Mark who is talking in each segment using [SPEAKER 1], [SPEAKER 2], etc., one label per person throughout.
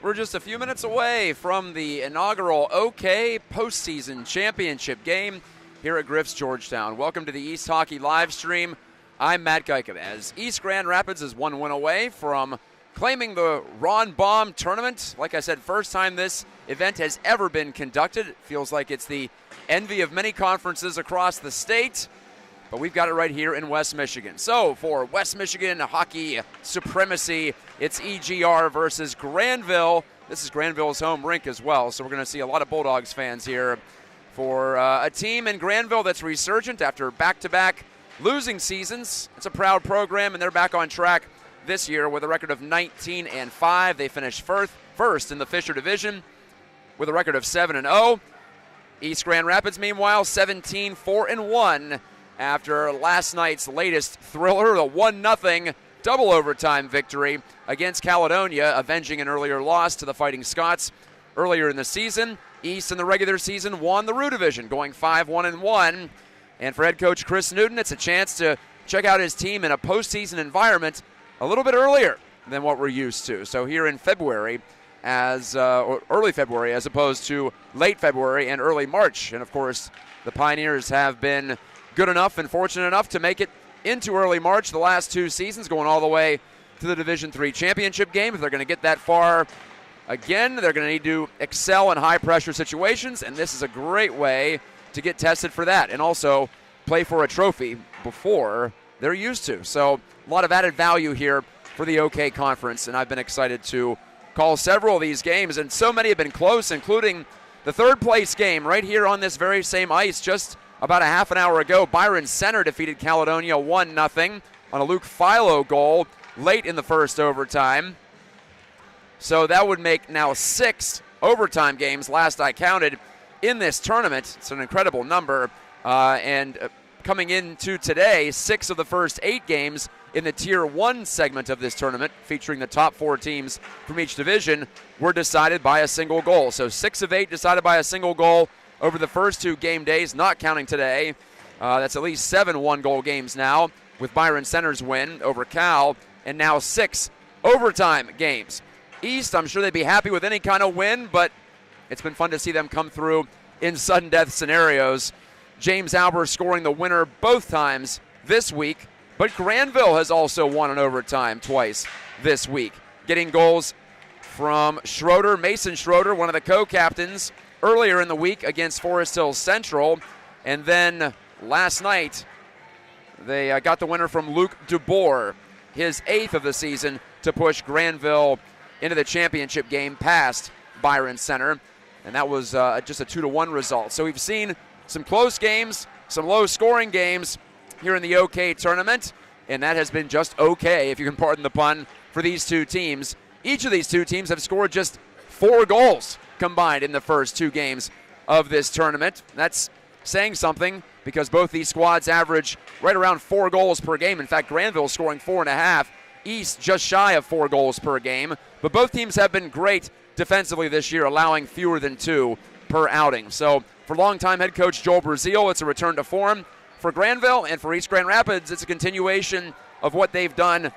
[SPEAKER 1] We're just a few minutes away from the inaugural OK postseason championship game here at Griff's Georgetown. Welcome to the East Hockey live stream. I'm Matt Gajtka, as East Grand Rapids is one win away from claiming the Ron Baum tournament. Like I said, first time this event has ever been conducted. It feels like it's the envy of many conferences across the state, but we've got it right here in West Michigan. So for West Michigan hockey supremacy, it's EGR versus Grandville. This is Grandville's home rink as well, so we're going to see a lot of Bulldogs fans here for a team in Grandville that's resurgent after back-to-back losing seasons. It's a proud program, and they're back on track this year with a record of 19-5. They finished first in the Fisher Division with a record of 7-0. East Grand Rapids, meanwhile, 17-4-1 after last night's latest thriller, the 1-0 double overtime victory against Caledonia, avenging an earlier loss to the Fighting Scots earlier in the season. East in the regular season won the Roo Division, going 5-1-1. And for head coach Chris Newton, it's a chance to check out his team in a postseason environment a little bit earlier than what we're used to. So here in February, or early February, as opposed to late February and early March. And of course, the Pioneers have been good enough and fortunate enough to make it into early March the last two seasons, going all the way to the Division III championship game. If they're going to get that far again, they're going to need to excel in high-pressure situations, and this is a great way to get tested for that and also play for a trophy before they're used to. So a lot of added value here for the OK Conference, and I've been excited to call several of these games, and so many have been close, including the third-place game right here on this very same ice just about a half an hour ago. Byron Center defeated Caledonia 1-0 on a Luke Philo goal late in the first overtime. So that would make now 6 overtime games, last I counted, in this tournament. It's an incredible number. And coming into today, 6 of the first 8 games in the Tier 1 segment of this tournament, featuring the top 4 teams from each division, were decided by a single goal. So 6 of 8 decided by a single goal over the first 2 game days, not counting today. That's at least 7 one-goal games now, with Byron Center's win over Cal, and now 6 overtime games. East, I'm sure they'd be happy with any kind of win, but it's been fun to see them come through in sudden death scenarios. James Albert scoring the winner both times this week, but Grandville has also won in overtime twice this week, getting goals from Mason Schroeder, one of the co-captains, earlier in the week against Forest Hills Central. And then last night, they got the winner from Luke DeBoer, his 8th of the season, to push Grandville into the championship game past Byron Center. And that was just a 2-1 result. So we've seen some close games, some low-scoring games here in the OK tournament, and that has been just okay, if you can pardon the pun, for these two teams. Each of these two teams have scored just 4 goals combined in the first 2 games of this tournament. That's saying something, because both these squads average right around 4 goals per game. In fact, Grandville scoring 4.5, East just shy of 4 goals per game. But both teams have been great defensively this year, allowing fewer than 2 per outing. So for longtime head coach Joel Brazil, it's a return to form. For Grandville and for East Grand Rapids, it's a continuation of what they've done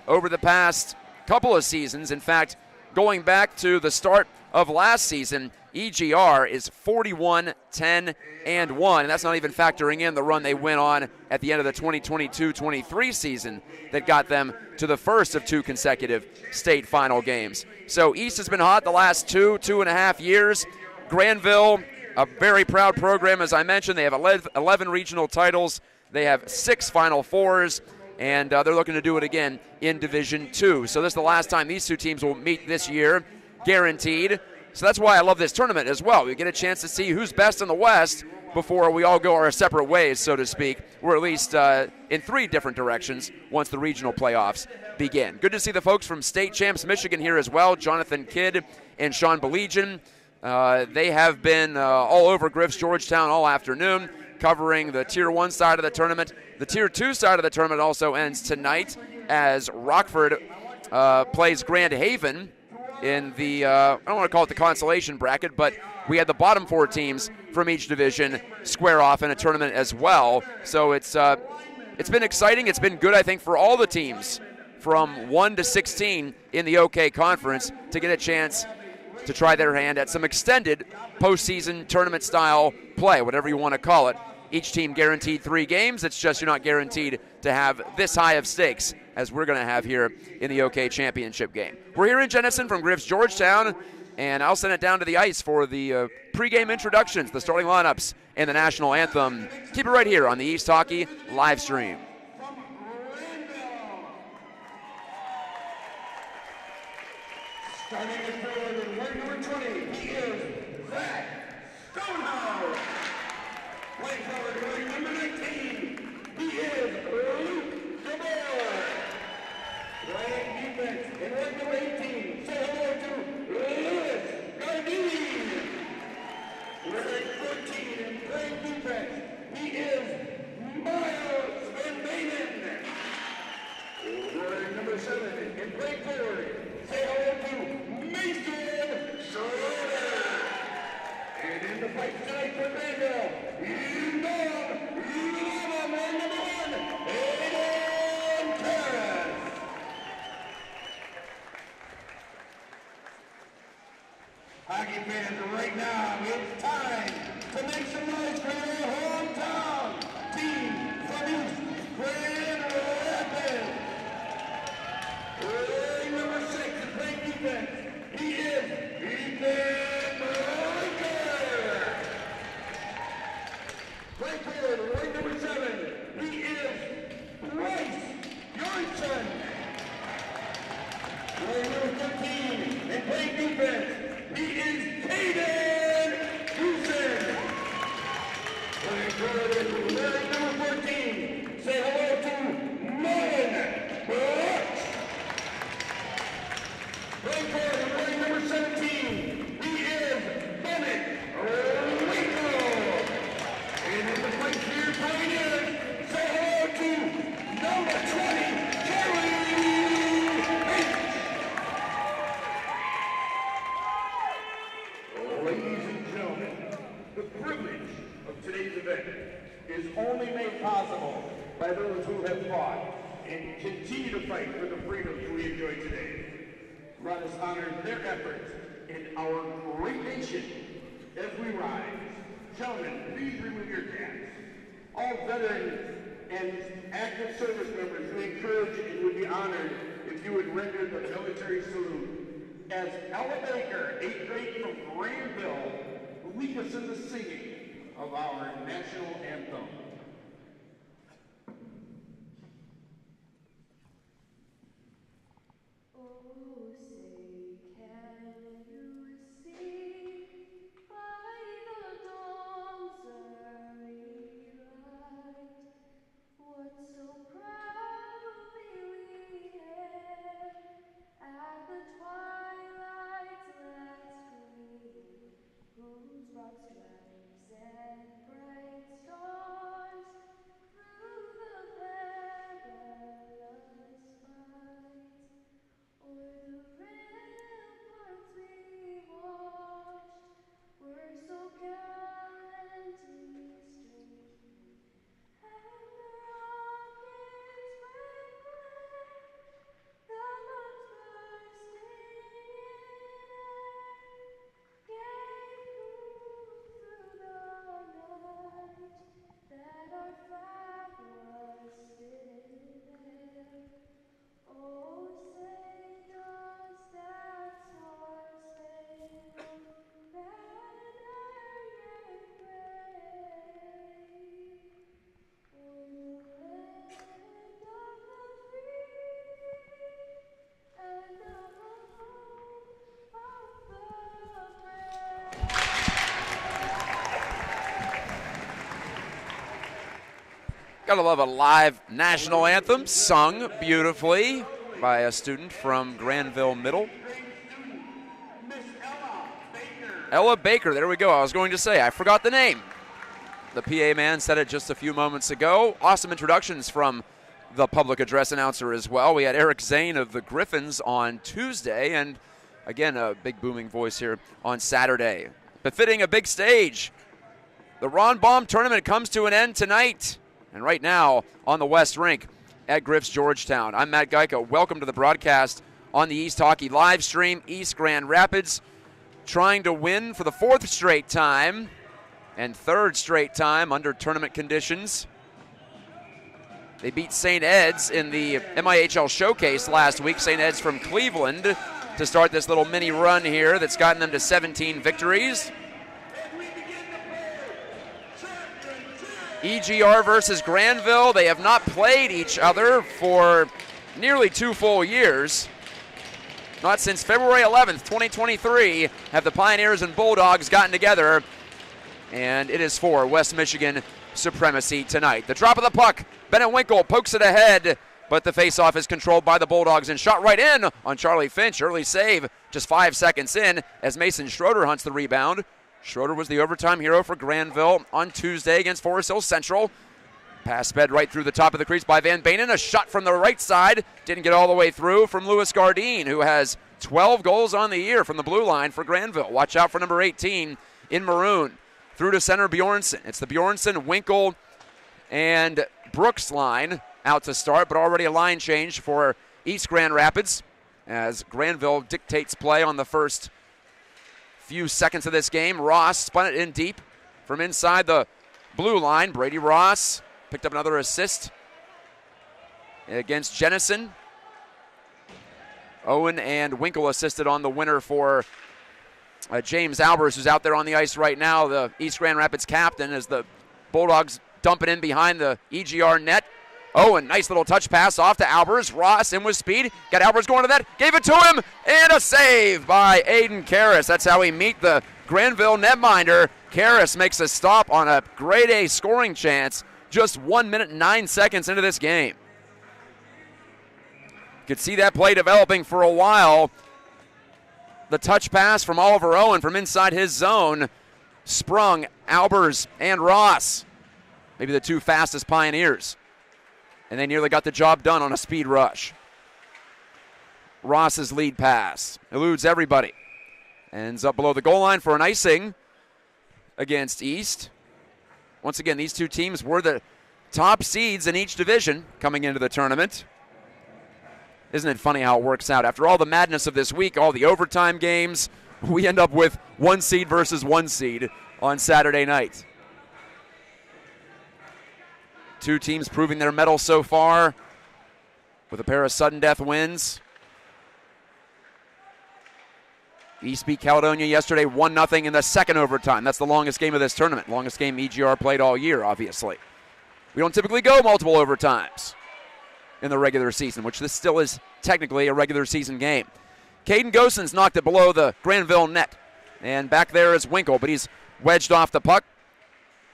[SPEAKER 1] over the past couple of seasons. In fact, going back to the start of last season, EGR is 41-10-1, and that's not even factoring in the run they went on at the end of the 2022-23 season that got them to the first of 2 consecutive state final games. So East has been hot the last 2.5 years. Grandville, a very proud program, as I mentioned. They have 11 regional titles. They have 6 Final Fours, and they're looking to do it again in Division II. So this is the last time these 2 teams will meet this year, guaranteed. So that's why I love this tournament as well. We get a chance to see who's best in the West before we all go our separate ways, so to speak. We're at least in 3 different directions once the regional playoffs begin. Good to see the folks from State Champs Michigan here as well, Jonathan Kidd and Sean Belegian. They have been all over Griff's Georgetown all afternoon, covering the Tier 1 side of the tournament. The Tier 2 side of the tournament also ends tonight as Rockford plays Grand Haven in the, I don't want to call it the consolation bracket, but we had the bottom 4 teams from each division square off in a tournament as well. So it's been exciting. It's been good, I think, for all the teams from 1 to 16 in the OK Conference to get a chance to try their hand at some extended postseason tournament-style play, whatever you want to call it. Each team guaranteed 3 games. It's just you're not guaranteed to have this high of stakes as we're going to have here in the OK Championship game. We're here in Jenison from Griff's Georgetown, and I'll send it down to the ice for the pregame introductions, the starting lineups, and the national anthem. Keep it right here on the East Hockey live stream.
[SPEAKER 2] Starting at forward, number 20, he is Zach Stonehouse. Playing forward, number 19, he is Luke DeBoer. Playing defense, in number 18, say hello to Lewis Gardini. Wearing 14 and playing defense, he is Miles Van Manen. Wearing number 7 and playing forward, say hello to Mason Schroeder. And in the fight tonight for Grandville, you know, man number 1, Aiden Terrace. Hockey fans, right now, it's time to make some noise for your hometown team from East Grand Rapids. Wearing number 6 and playing defense, he is Ethan Baker. Playing forward, wearing number 7, he is Bryce Johnson. Wearing number 15 and playing defense, he is Caden Houston. Playing forward, wearing number 14, say hello to Mullen Brooks. Playing forward, wearing number 17, he is Bennett Rico. And in the place here playing in, say hello to number 20, Kelly H. Ladies and gentlemen, the privilege of today's event is only made possible by those who have fought and continue to fight for the freedoms we enjoy today. Let us honor their efforts in our great nation as we rise. Gentlemen, please remove your caps. All veterans and active service members, we encourage and would be honored if you would render the military salute. As Ella Baker, 8th grade from Grandville, will lead us in the singing of our national anthem.
[SPEAKER 1] Gotta love a live national anthem sung beautifully by a student from Grandville Middle. Ella Baker, there we go. I was going to say, I forgot the name. The PA man said it just a few moments ago. Awesome introductions from the public address announcer as well. We had Eric Zane of the Griffins on Tuesday, and again, a big booming voice here on Saturday. Befitting a big stage. The Ron Baum tournament comes to an end tonight. And right now on the West Rink, at Griff's Georgetown. I'm Matt Gajtka. Welcome to the broadcast on the East Hockey live stream. East Grand Rapids trying to win for the 4th straight time and 3rd straight time under tournament conditions. They beat St. Ed's in the MIHL Showcase last week. St. Ed's from Cleveland to start this little mini run here that's gotten them to 17 victories. EGR versus Grandville. They have not played each other for nearly 2 full years. Not since February 11th, 2023 have the Pioneers and Bulldogs gotten together, and it is for West Michigan supremacy tonight. The drop of the puck, Bennett Winkle pokes it ahead, but the faceoff is controlled by the Bulldogs and shot right in on Charlie Finch. Early save just 5 seconds in as Mason Schroeder hunts the rebound. Schroeder was the overtime hero for Grandville on Tuesday against Forest Hill Central. Pass sped right through the top of the crease by Van Banen. A shot from the right side. Didn't get all the way through from Louis Gardine, who has 12 goals on the year from the blue line for Grandville. Watch out for number 18 in maroon. Through to center Bjornsson. It's the Bjornsson, Winkle, and Brooks line out to start, but already a line change for East Grand Rapids as Grandville dictates play on the first few seconds of this game. Ross spun it in deep from inside the blue line. Brady Ross picked up another assist against Jennison. Owen and Winkle assisted on the winner for James Albers, who's out there on the ice right now, the East Grand Rapids captain, as the Bulldogs dump it in behind the EGR net. Owen, nice little touch pass off to Albers. Ross in with speed. Got Albers going to that. Gave it to him. And a save by Aiden Karras. That's how we meet the Grandville netminder. Karras makes a stop on a grade A scoring chance just 1 minute and 9 seconds into this game. You could see that play developing for a while. The touch pass from Oliver Owen from inside his zone sprung Albers and Ross, maybe the 2 fastest Pioneers, and they nearly got the job done on a speed rush. Ross's lead pass eludes everybody, ends up below the goal line for an icing against East. Once again, these 2 teams were the top seeds in each division coming into the tournament. Isn't it funny how it works out? After all the madness of this week, all the overtime games, we end up with 1 seed versus 1 seed on Saturday night. 2 teams proving their mettle so far with a pair of sudden death wins. East beat Caledonia yesterday 1-0 in the second overtime. That's the longest game of this tournament. Longest game EGR played all year, obviously. We don't typically go multiple overtimes in the regular season, which this still is technically a regular season game. Caden Gosens knocked it below the Grandville net. And back there is Winkle, but he's wedged off the puck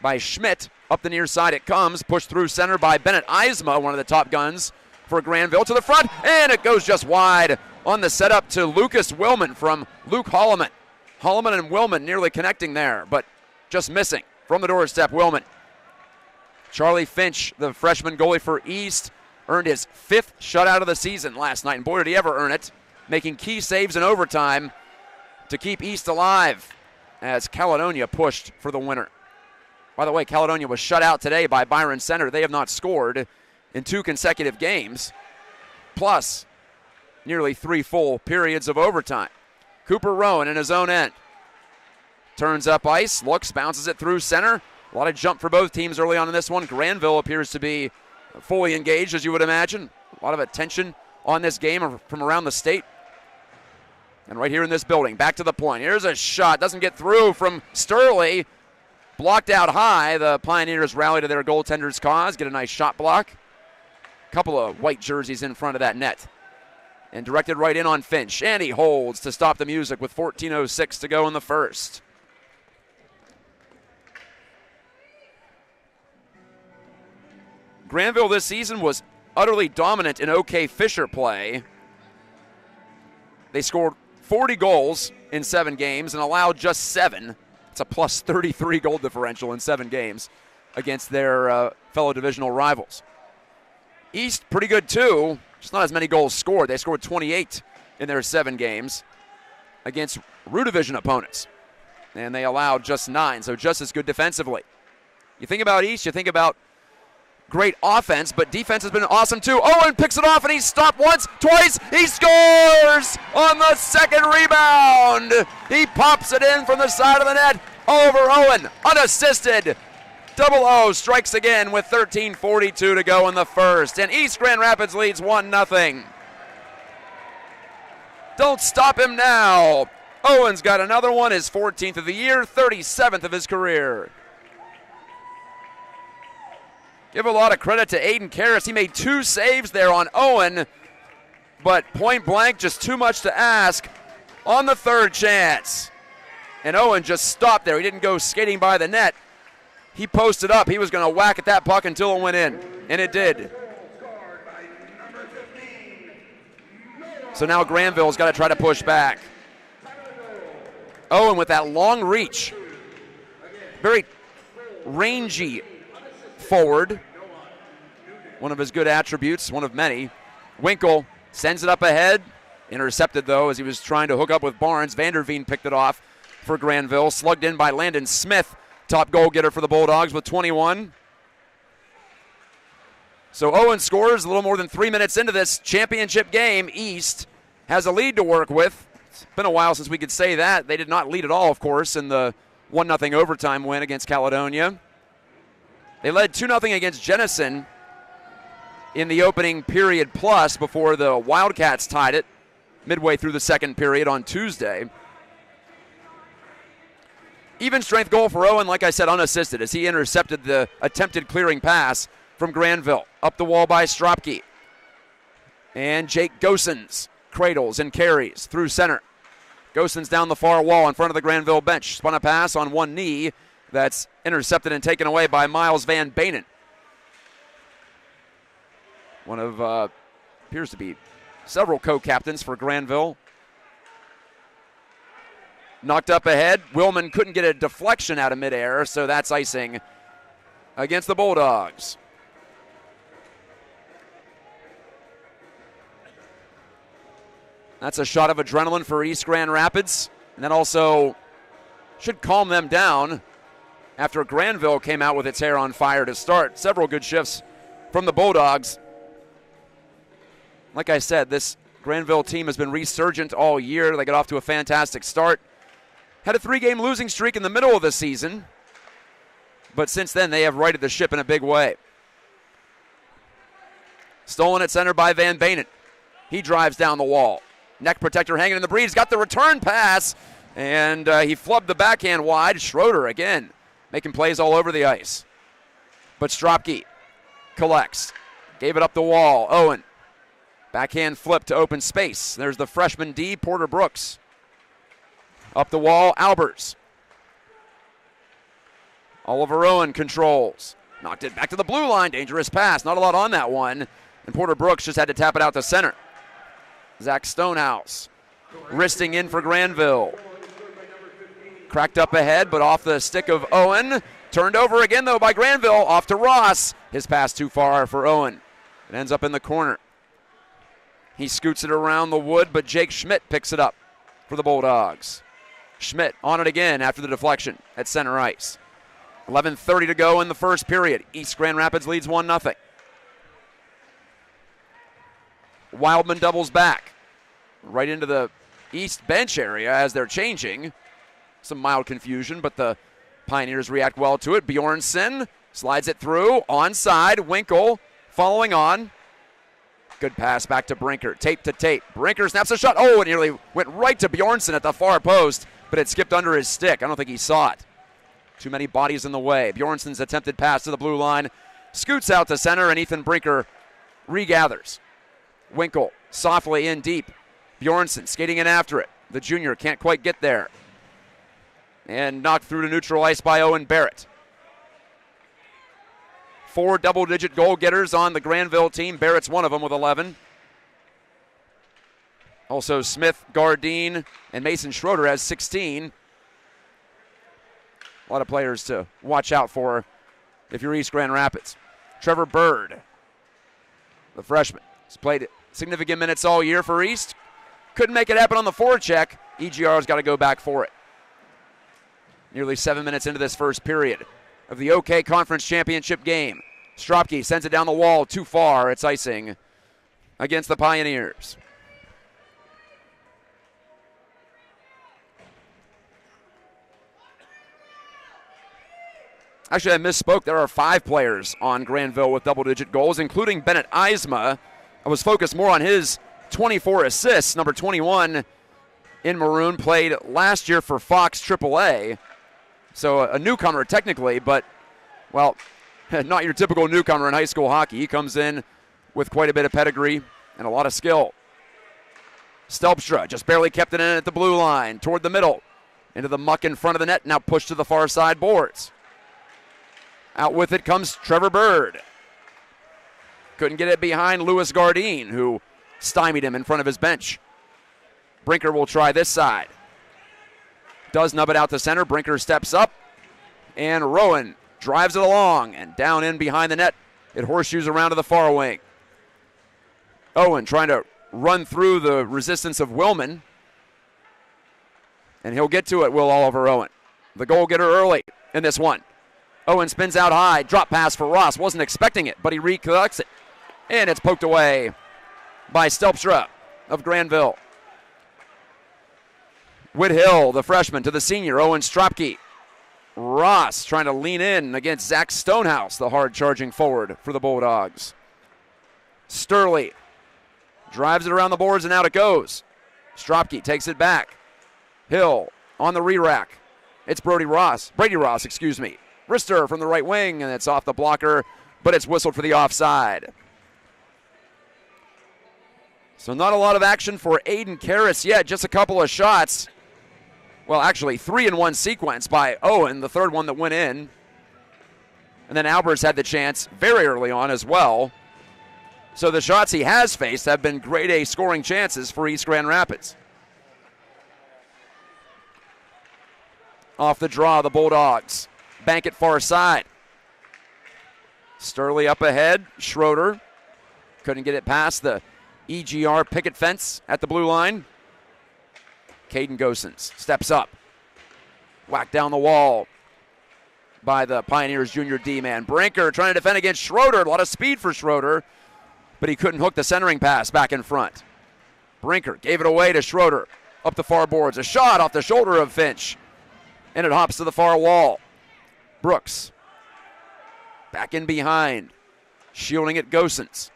[SPEAKER 1] by Schmidt. Up the near side it comes, pushed through center by Bennett Eisma, one of the top guns for Grandville, to the front, and it goes just wide on the setup to Lucas Willman from Luke Holloman. Holloman and Willman nearly connecting there, but just missing from the doorstep, Willman. Charlie Finch, the freshman goalie for East, earned his 5th shutout of the season last night, and boy did he ever earn it, making key saves in overtime to keep East alive as Caledonia pushed for the winner. By the way, Caledonia was shut out today by Byron Center. They have not scored in 2 consecutive games, plus nearly 3 full periods of overtime. Cooper Rowan in his own end. Turns up ice, looks, bounces it through center. A lot of jump for both teams early on in this one. Grandville appears to be fully engaged, as you would imagine. A lot of attention on this game from around the state. And right here in this building, back to the point. Here's a shot, doesn't get through from Sturley. Blocked out high. The Pioneers rally to their goaltender's cause, get a nice shot block. Couple of white jerseys in front of that net. And directed right in on Finch. And he holds to stop the music with 14:06 to go in the first. Grandville this season was utterly dominant in OK Fisher play. They scored 40 goals in 7 games and allowed just 7. It's a plus 33 goal differential in 7 games against their fellow divisional rivals. East, pretty good too, just not as many goals scored. They scored 28 in their 7 games against Rue Division opponents, and they allowed just 9, so just as good defensively. You think about East, you think about great offense, but defense has been awesome too. Owen picks it off and he's stopped once, twice, he scores on the second rebound. He pops it in from the side of the net over Owen, unassisted. Double O strikes again with 13:42 to go in the first, and East Grand Rapids leads 1-0. Don't stop him now. Owen's got another one, his 14th of the year, 37th of his career. Give a lot of credit to Aiden Karras. He made 2 saves there on Owen, but point blank, just too much to ask on the third chance. And Owen just stopped there. He didn't go skating by the net. He posted up. He was going to whack at that puck until it went in, and it did. So now Grandville's got to try to push back. Owen with that long reach. Very rangy forward. One of his good attributes, one of many. Winkle sends it up ahead. Intercepted, though, as he was trying to hook up with Barnes. Vanderveen picked it off for Grandville. Slugged in by Landon Smith, top goal getter for the Bulldogs with 21. So Owen scores a little more than 3 minutes into this championship game. East has a lead to work with. It's been a while since we could say that. They did not lead at all, of course, in the 1-0 overtime win against Caledonia. They led 2-0 against Jenison in the opening period plus before the Wildcats tied it midway through the second period on Tuesday. Even strength goal for Owen, like I said, unassisted as he intercepted the attempted clearing pass from Grandville. Up the wall by Stropke. And Jake Gosens cradles and carries through center. Gosens down the far wall in front of the Grandville bench. Spun a pass on one knee that's intercepted and taken away by Miles Van Banen. One of, appears to be several co-captains for Grandville. Knocked up ahead. Willman couldn't get a deflection out of midair, so that's icing against the Bulldogs. That's a shot of adrenaline for East Grand Rapids. And that also should calm them down after Grandville came out with its hair on fire to start. Several good shifts from the Bulldogs. Like I said, this Grandville team has been resurgent all year. They got off to a fantastic start. Had a 3-game losing streak in the middle of the season, but since then they have righted the ship in a big way. Stolen at center by Van Banen. He drives down the wall. Neck protector hanging in the breeze. Got the return pass, and he flubbed the backhand wide. Schroeder again making plays all over the ice. But Stropke collects. Gave it up the wall. Owen. Backhand flip to open space. There's the freshman D, Porter Brooks. Up the wall, Albers. Oliver Owen controls. Knocked it back to the blue line. Dangerous pass. Not a lot on that one. And Porter Brooks just had to tap it out to center. Zach Stonehouse wristing in for Grandville. Cracked up ahead, but off the stick of Owen. Turned over again, though, by Grandville. Off to Ross. His pass too far for Owen. It ends up in the corner. He scoots it around the wood, but Jake Schmidt picks it up for the Bulldogs. Schmidt on it again after the deflection at center ice. 11:30 to go in the first period. East Grand Rapids leads 1-0. Wildman doubles back right into the East bench area as they're changing. Some mild confusion, but the Pioneers react well to it. Bjornsson slides it through, onside. Winkle following on. Good pass back to Brinker. Tape to tape. Brinker snaps a shot. Oh, it nearly went right to Bjornsson at the far post, but it skipped under his stick. I don't think he saw it. Too many bodies in the way. Bjornsson's attempted pass to the blue line scoots out to center, and Ethan Brinker regathers. Winkle softly in deep. Bjornsson skating in after it. The junior can't quite get there. And knocked through to neutral ice by Owen Barrett. 4 double-digit goal getters on the Grandville team. Barrett's one of them with 11. Also Smith, Gardine, and Mason Schroeder has 16. A lot of players to watch out for if you're East Grand Rapids. Trevor Bird, the freshman, has played significant minutes all year for East. Couldn't make it happen on the forecheck. EGR's got to go back for it. Nearly 7 minutes into this first period of the OK Conference Championship game. Stropke sends it down the wall too far. It's icing against the Pioneers. Actually, I misspoke. There are 5 players on Grandville with double-digit goals, including Bennett Eisma. I was focused more on his 24 assists. Number 21 in maroon, played last year for Fox AAA. So a newcomer technically, but, well, not your typical newcomer in high school hockey. He comes in with quite a bit of pedigree and a lot of skill. Stelpstra just barely kept it in at the blue line, toward the middle, into the muck in front of the net, now pushed to the far side boards. Out with it comes Trevor Bird. Couldn't get it behind Louis Gardine, who stymied him in front of his bench. Brinker will try this side. Does nub it out to center. Brinker steps up, and Rowan drives it along, and down in behind the net. It horseshoes around to the far wing. Owen trying to run through the resistance of Willman, and he'll get to it, Will Oliver Owen. The goal getter early in this one. Owen spins out high, drop pass for Ross. Wasn't expecting it, but he recollects it. And it's poked away by Stelpstra of Grandville. Whithill, the freshman, to the senior, Owen Stropke. Ross trying to lean in against Zach Stonehouse, the hard-charging forward for the Bulldogs. Sturley drives it around the boards, and out it goes. Stropke takes it back. Hill on the re-rack. It's Brady Ross, Rister from the right wing, and it's off the blocker, but it's whistled for the offside. So not a lot of action for Aiden Karras yet, just a couple of shots. Well, actually, 3 in one sequence by Owen, the third one that went in. And then Albers had the chance very early on as well. So the shots he has faced have been grade A scoring chances for East Grand Rapids. Off the draw, the Bulldogs bank it far side. Sturley up ahead. Schroeder couldn't get it past the EGR picket fence at the blue line. Caden Gosens steps up. Whacked down the wall by the Pioneers junior D-man. Brinker trying to defend against Schroeder. A lot of speed for Schroeder, but he couldn't hook the centering pass back in front. Brinker gave it away to Schroeder. Up the far boards. A shot off the shoulder of Finch, and it hops to the far wall. Brooks back in behind, shielding it Gosens.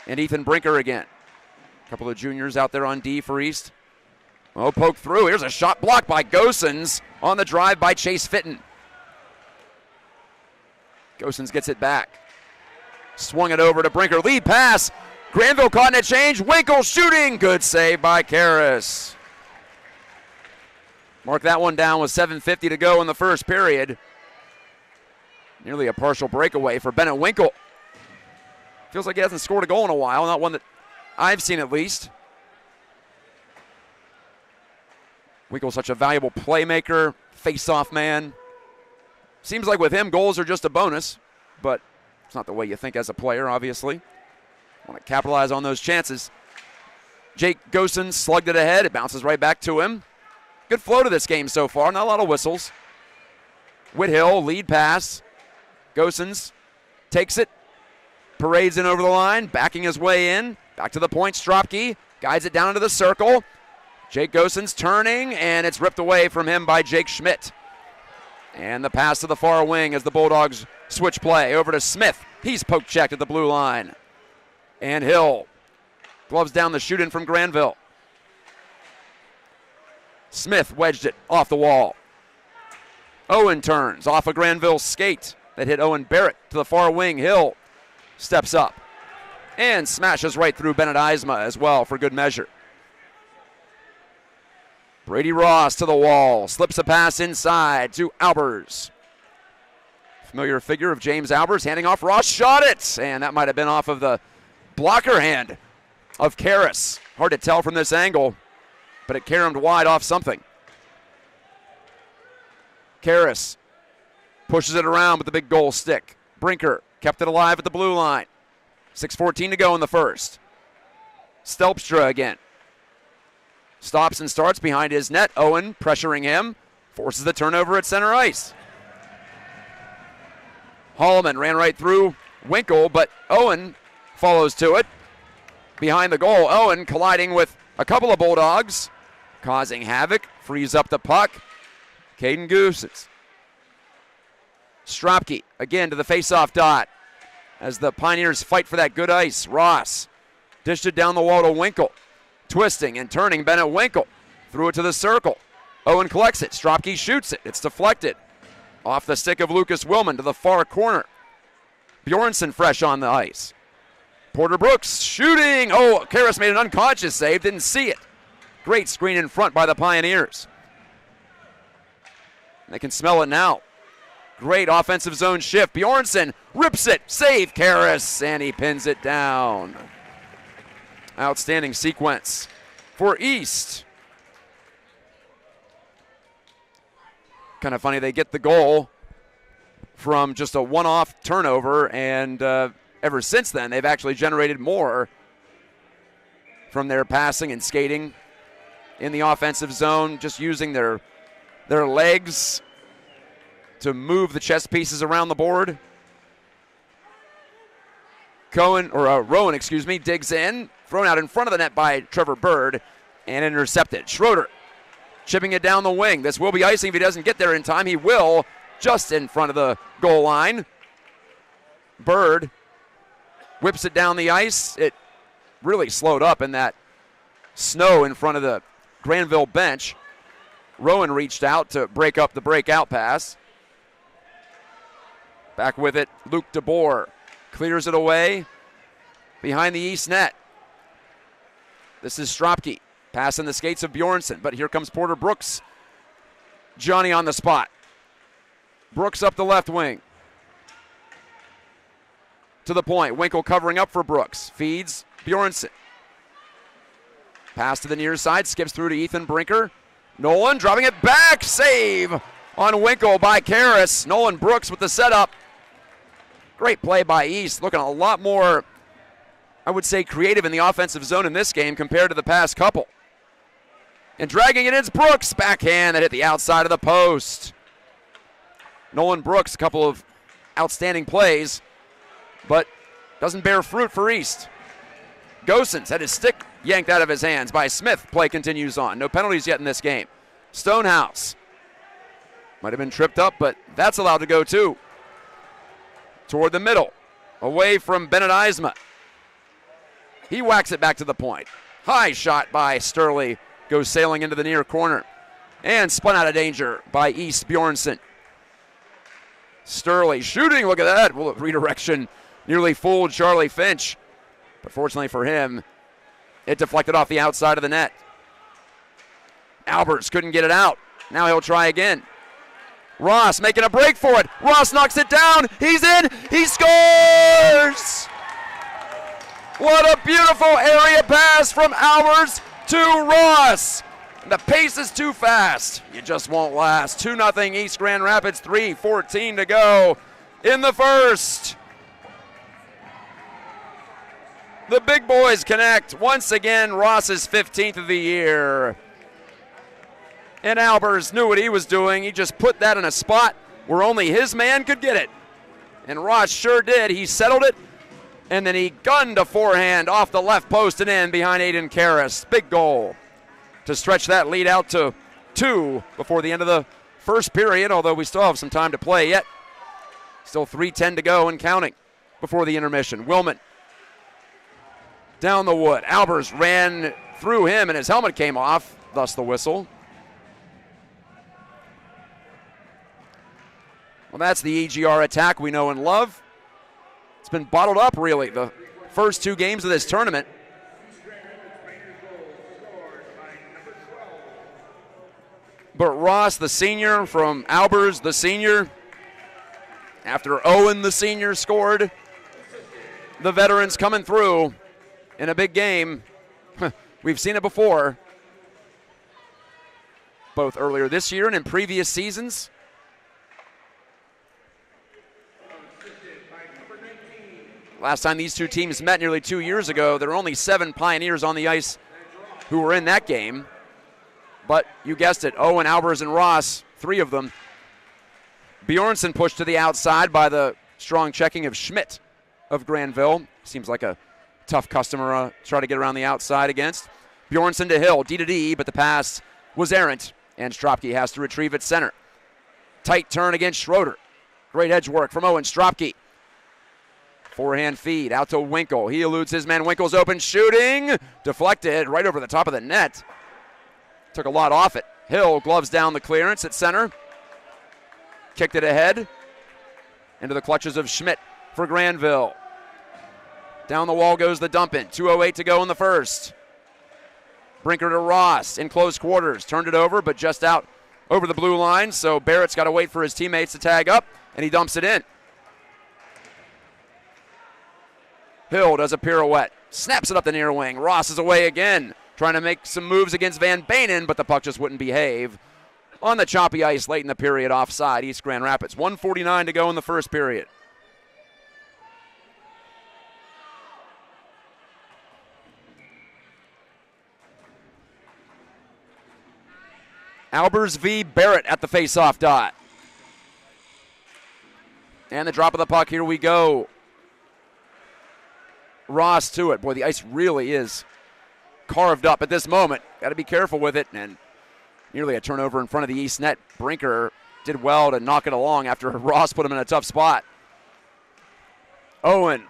[SPEAKER 1] And Ethan Brinker again. A couple of juniors out there on D for East. Oh, poke through. Here's a shot blocked by Gosens on the drive by Chase Fitton. Gosens gets it back. Swung it over to Brinker. Lead pass. Grandville caught in a change. Winkle shooting. Good save by Karras. Mark that one down with 7:50 to go in the first period. Nearly a partial breakaway for Bennett Winkle. Feels like he hasn't scored a goal in a while, not one that I've seen at least. Winkle's such a valuable playmaker, face-off man. Seems like with him, goals are just a bonus, but it's not the way you think as a player, obviously. Want to capitalize on those chances. Jake Gosens slugged it ahead. It bounces right back to him. Good flow to this game so far. Not a lot of whistles. Whithill, lead pass. Gosens takes it. Parades in over the line. Backing his way in. Back to the point. Stropke guides it down into the circle. Jake Gosens turning, and it's ripped away from him by Jake Schmidt. And the pass to the far wing as the Bulldogs switch play over to Smith. He's poke checked at the blue line. And Hill gloves down the shoot-in from Grandville. Smith wedged it off the wall. Owen turns off a Grandville skate that hit Owen Barrett to the far wing. Hill steps up and smashes right through Bennett Eisma as well for good measure. Brady Ross to the wall, slips a pass inside to Albers. Familiar figure of James Albers, handing off. Ross shot it, and that might have been off of the blocker hand of Karras. Hard to tell from this angle, but it caromed wide off something. Karras pushes it around with the big goal stick. Brinker kept it alive at the blue line. 6:14 to go in the first. Stelpstra again. Stops and starts behind his net. Owen pressuring him. Forces the turnover at center ice. Holloman ran right through Winkle, but Owen follows to it. Behind the goal, Owen colliding with a couple of Bulldogs, causing havoc, frees up the puck. Caden Goosens. Stropke again to the faceoff dot as the Pioneers fight for that good ice. Ross dished it down the wall to Winkle. Twisting and turning Bennett Winkle. Threw it to the circle. Owen collects it. Stropke shoots it. It's deflected. Off the stick of Lucas Willman to the far corner. Bjornsson fresh on the ice. Porter Brooks shooting. Oh, Karras made an unconscious save. Didn't see it. Great screen in front by the Pioneers. They can smell it now. Great offensive zone shift. Bjornsson rips it. Save Karras, and he pins it down. Outstanding sequence for East. Kind of funny, they get the goal from just a one-off turnover, and ever since then, they've actually generated more from their passing and skating in the offensive zone, just using their legs to move the chess pieces around the board. Rowan, digs in, thrown out in front of the net by Trevor Bird, and intercepted. Schroeder chipping it down the wing. This will be icing if he doesn't get there in time. He will, just in front of the goal line. Bird whips it down the ice. It really slowed up in that snow in front of the Grandville bench. Rowan reached out to break up the breakout pass. Back with it, Luke DeBoer clears it away behind the East net. This is Stropke passing the skates of Bjornsson, but here comes Porter Brooks. Johnny on the spot. Brooks up the left wing. To the point, Winkle covering up for Brooks. Feeds Bjornsson. Pass to the near side, skips through to Ethan Brinker. Nolan dropping it back, save on Winkle by Karras. Nolan Brooks with the setup. Great play by East, looking a lot more, I would say, creative in the offensive zone in this game compared to the past couple. And dragging it in, it's Brooks, backhand that hit the outside of the post. Nolan Brooks, a couple of outstanding plays, but doesn't bear fruit for East. Gosens had his stick yanked out of his hands by Smith. Play continues on. No penalties yet in this game. Stonehouse might have been tripped up, but that's allowed to go too. Toward the middle, away from Bennett Eisma. He whacks it back to the point. High shot by Sturley, goes sailing into the near corner. And spun out of danger by East Bjornsson. Sturley shooting, look at that. Well, redirection nearly fooled Charlie Finch. But fortunately for him, it deflected off the outside of the net. Alberts couldn't get it out. Now he'll try again. Ross making a break for it. Ross knocks it down. He's in. He scores! What a beautiful area pass from Alberts to Ross. The pace is too fast. You just won't last. 2-0 East Grand Rapids, 3:14 to go in the first. The big boys connect. Once again, Ross's 15th of the year. And Albers knew what he was doing. He just put that in a spot where only his man could get it. And Ross sure did. He settled it, and then he gunned a forehand off the left post and in behind Aiden Karras. Big goal to stretch that lead out to 2 before the end of the first period, although we still have some time to play yet. Still 3:10 to go and counting before the intermission. Willman down the wood. Albers ran through him, and his helmet came off, thus the whistle. Well, that's the EGR attack we know and love. It's been bottled up, really, the first 2 games of this tournament. But Ross, the senior, from Albers, the senior, after Owen, the senior, scored, the veterans coming through in a big game. We've seen it before, both earlier this year and in previous seasons. Last time these two teams met nearly 2 years ago, there were only 7 Pioneers on the ice who were in that game. But you guessed it, Owen, Albers, and Ross, 3 of them. Bjornsson pushed to the outside by the Strong checking of Schmidt of Grandville. Seems like a tough customer to try to get around the outside against. Bjornsson to Hill, D to D, but the pass was errant, and Stropke has to retrieve at center. Tight turn against Schroeder. Great edge work from Owen. Stropke. Forehand feed out to Winkle. He eludes his man. Winkle's open, shooting. Deflected right over the top of the net. Took a lot off it. Hill gloves down the clearance at center. Kicked it ahead. Into the clutches of Schmidt for Grandville. Down the wall goes the dump in. 2:08 to go in the first. Brinker to Ross in close quarters. Turned it over, but just out over the blue line. So Barrett's got to wait for his teammates to tag up, and he dumps it in. Hill does a pirouette. Snaps it up the near wing. Ross is away again. Trying to make some moves against Van Banen, but the puck just wouldn't behave. On the choppy ice late in the period, offside, East Grand Rapids. 1:49 to go in the first period. Albers v. Barrett at the faceoff dot. And the drop of the puck, here we go. Ross to it. Boy, the ice really is carved up at this moment. Got to be careful with it, and nearly a turnover in front of the East net. Brinker did well to knock it along after Ross put him in a tough spot. Owen,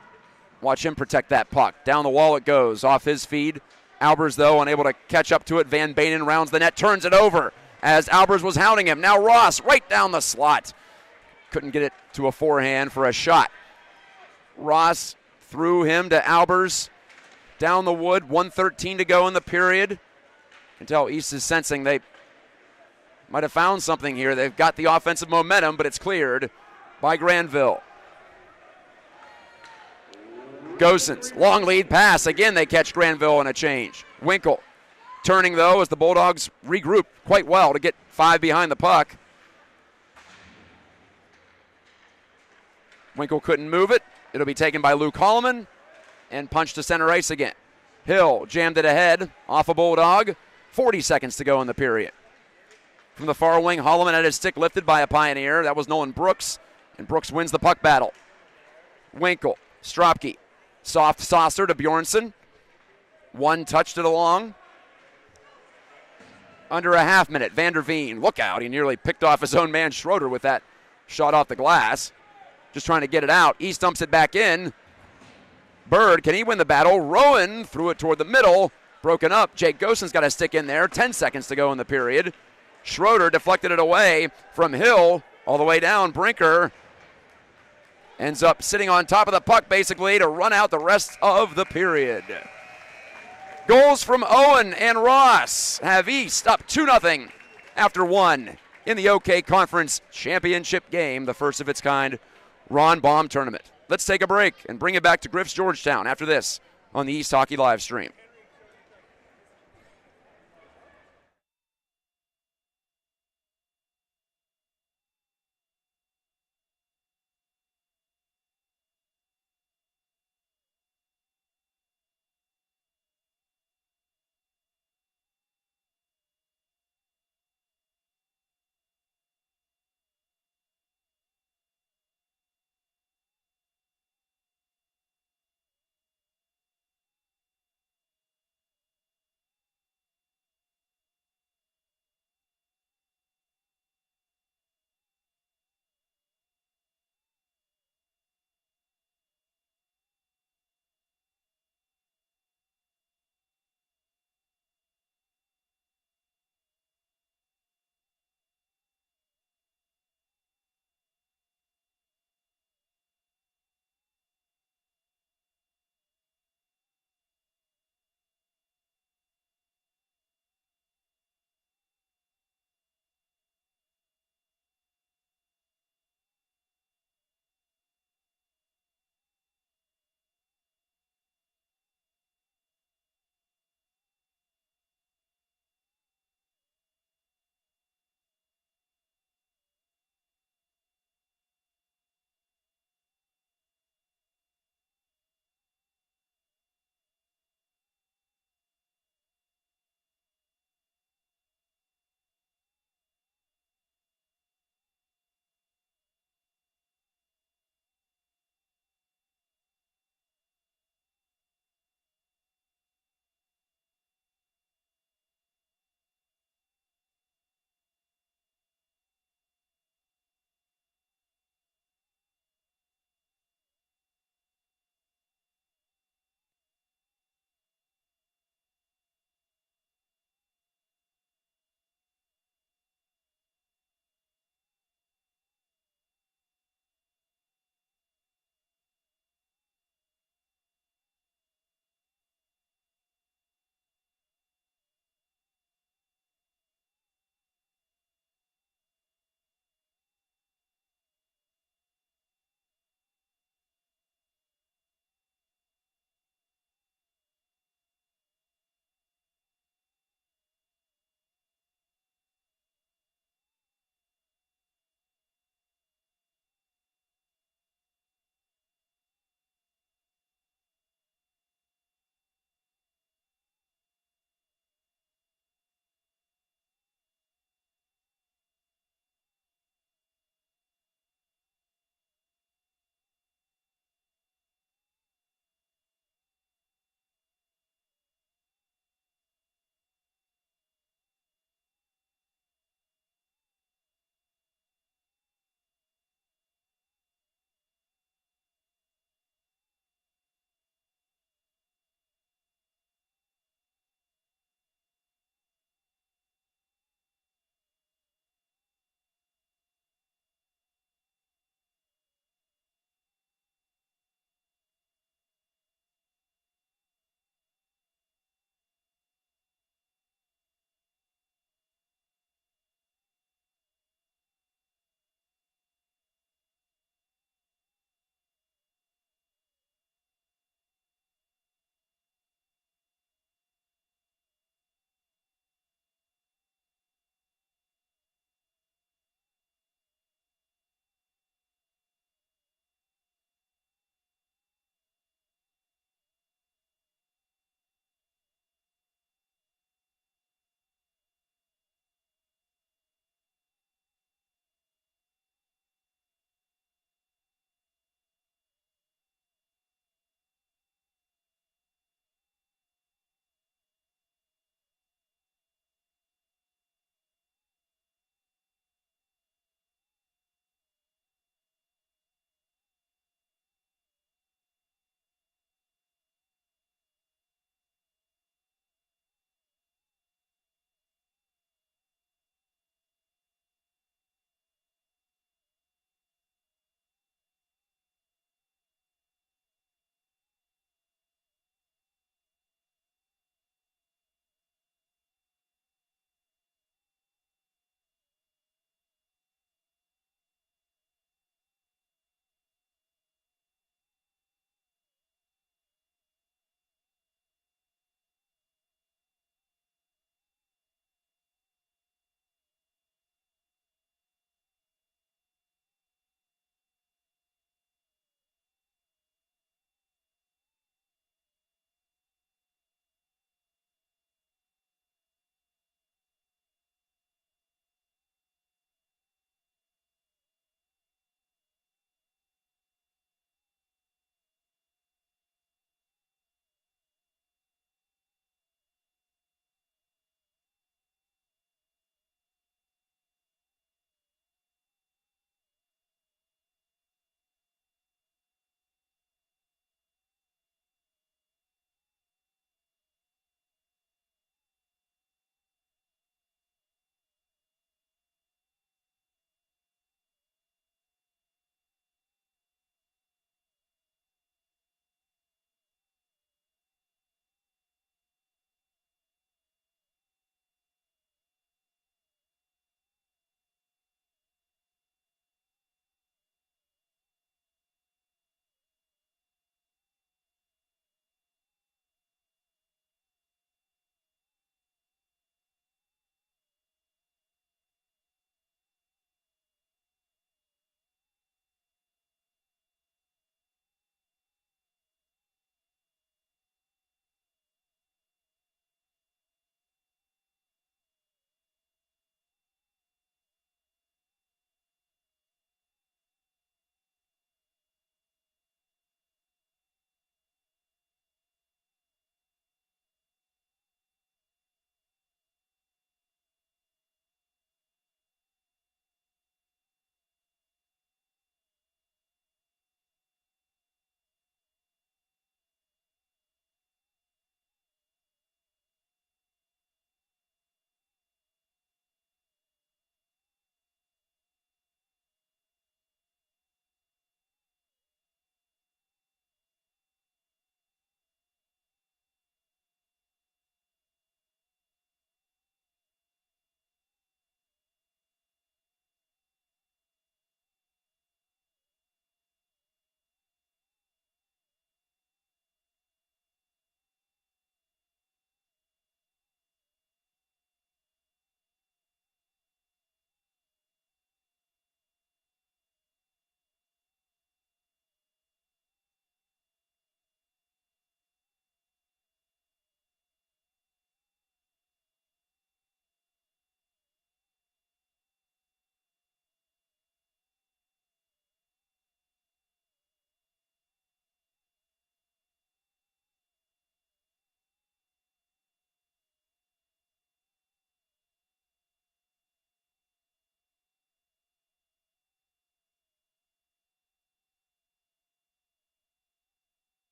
[SPEAKER 1] watch him protect that puck. Down the wall it goes, off his feed. Albers, though, unable to catch up to it. Van Banen rounds the net, turns it over as Albers was hounding him. Now Ross right down the slot. Couldn't get it to a forehand for a shot. Ross threw him to Albers. Down the wood, 1:13 to go in the period. You can tell East is sensing they might have found something here. They've got the offensive momentum, but it's cleared by Grandville. Gosens, long lead pass. Again, they catch Grandville in a change. Winkle turning, though, as the Bulldogs regroup quite well to get 5 behind the puck. Winkle couldn't move it. It'll be taken by Luke Holloman and punched to center ice again. Hill jammed it ahead off a Bulldog. 40 seconds to go in the period. From the far wing, Holloman had his stick lifted by a Pioneer. That was Nolan Brooks, and Brooks wins the puck battle. Winkle, Stropke, soft saucer to Bjornsson. One touched it along. Under a half minute, Vander Veen, look out. He nearly picked off his own man Schroeder with that shot off the glass. Just trying to get it out. East dumps it back in. Bird, can he win the battle? Rowan threw it toward the middle. Broken up. Jake Gosens got a stick in there. 10 seconds to go in the period. Schroeder deflected it away from Hill all the way down. Brinker ends up sitting on top of the puck basically to run out the rest of the period. Goals from Owen and Ross have East up 2-0 after 1 in the OK Conference Championship game, the first of its kind Ron Baum tournament. Let's take a break and bring it back to Griff's Georgetown after this on the East Hockey live stream.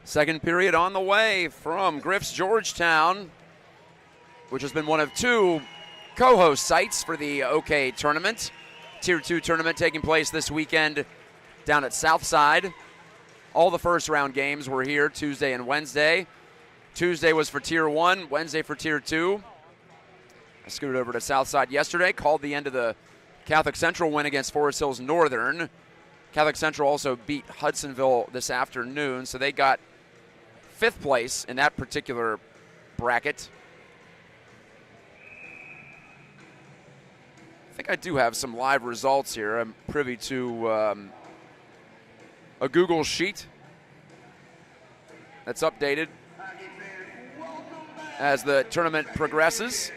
[SPEAKER 1] Second period on the way from Griff's Georgetown, which has been one of two co-host sites for the OK tournament. Tier 2 tournament taking place this weekend down at Southside. All the first round games were here Tuesday and Wednesday. Tuesday was for Tier 1, Wednesday for Tier 2. I scooted over to Southside yesterday, called the end of the Catholic Central win against Forest Hills Northern. Catholic Central also beat Hudsonville this afternoon, so they got 5th place in that particular bracket. I think I do have some live results here. I'm privy to a Google sheet that's updated as the tournament progresses.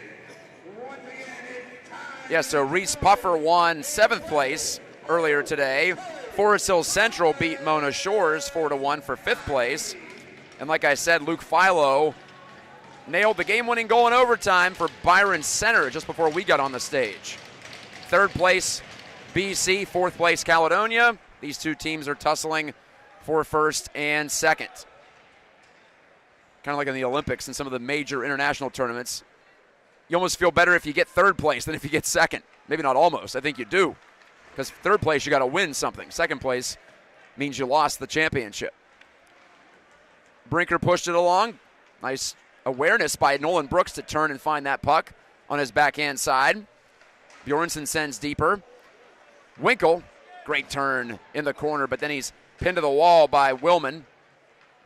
[SPEAKER 1] Yeah, so Reese Puffer won 7th place earlier today. Forest Hills Central beat Mona Shores 4-1 for 5th place. And like I said, Luke Philo nailed the game-winning goal in overtime for Byron Center just before we got on the stage. 3rd place, BC. 4th place, Caledonia. These two teams are tussling for 1st and 2nd. Kind of like in the Olympics and some of the major international tournaments. You almost feel better if you get 3rd place than if you get 2nd. Maybe not almost. I think you do. Because 3rd place, you got to win something. 2nd place means you lost the championship. Brinker pushed it along. Nice awareness by Nolan Brooks to turn and find that puck on his backhand side. Bjornsson sends deeper. Winkle, great turn in the corner, but then he's pinned to the wall by Willman.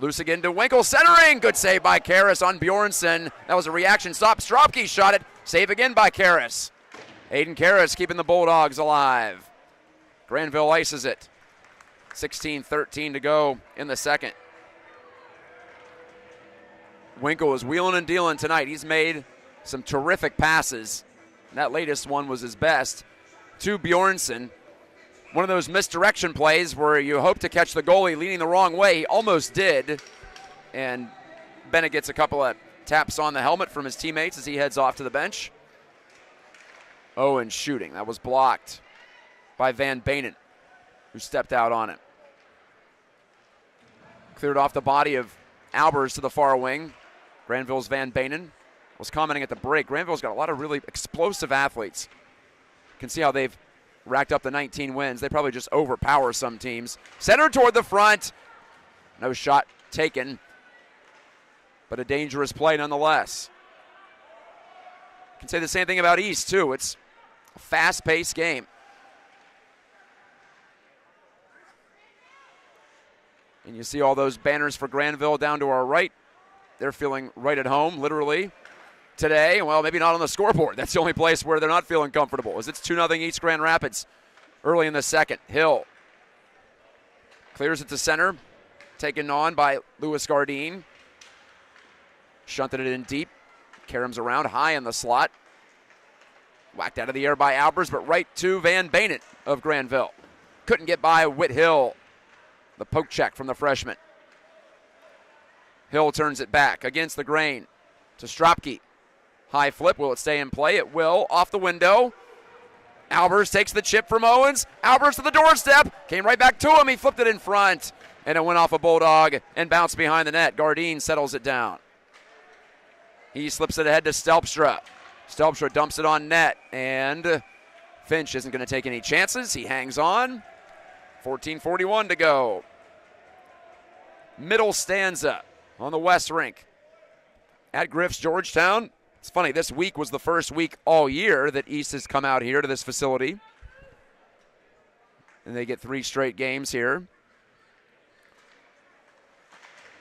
[SPEAKER 1] Loose again to Winkle, centering. Good save by Karras on Bjornsson. That was a reaction stop. Stropke shot it. Save again by Karras. Aiden Karras keeping the Bulldogs alive. Grandville ices it. 16-13 to go in the second. Winkle is wheeling and dealing tonight. He's made some terrific passes. That latest one was his best to Bjornsson. One of those misdirection plays where you hope to catch the goalie leaning the wrong way. He almost did. And Bennett gets a couple of taps on the helmet from his teammates as he heads off to the bench. Owen shooting. That was blocked by Van Banen, who stepped out on it. Cleared off the body of Albers to the far wing. Granville's Van Banen was commenting at the break. Granville's got a lot of really explosive athletes. You can see how they've racked up the 19 wins. They probably just overpower some teams. Center toward the front. No shot taken, but a dangerous play nonetheless. You can say the same thing about East, too. It's a fast-paced game. And you see all those banners for Grandville down to our right. They're feeling right at home, literally, today. Well, maybe not on the scoreboard. That's the only place where they're not feeling comfortable, as it's 2-0 East Grand Rapids early in the second. Hill clears it to center, taken on by Louis Gardine. Shunted it in deep. Karams around, high in the slot. Whacked out of the air by Albers, but right to Van Banen of Grandville. Couldn't get by Whit Hill. The poke check from the freshman. Hill turns it back against the grain to Stropke. High flip. Will it stay in play? It will. Off the window. Albers takes the chip from Owens. Albers to the doorstep. Came right back to him. He flipped it in front. And it went off a Bulldog and bounced behind the net. Gardine settles it down. He slips it ahead to Stelpstra. Stelpstra dumps it on net. And Finch isn't going to take any chances. He hangs on. 14:41 to go. Middle stanza on the West Rink at Griff's Georgetown. It's funny, this week was the first week all year that East has come out here to this facility. And they get 3 straight games here.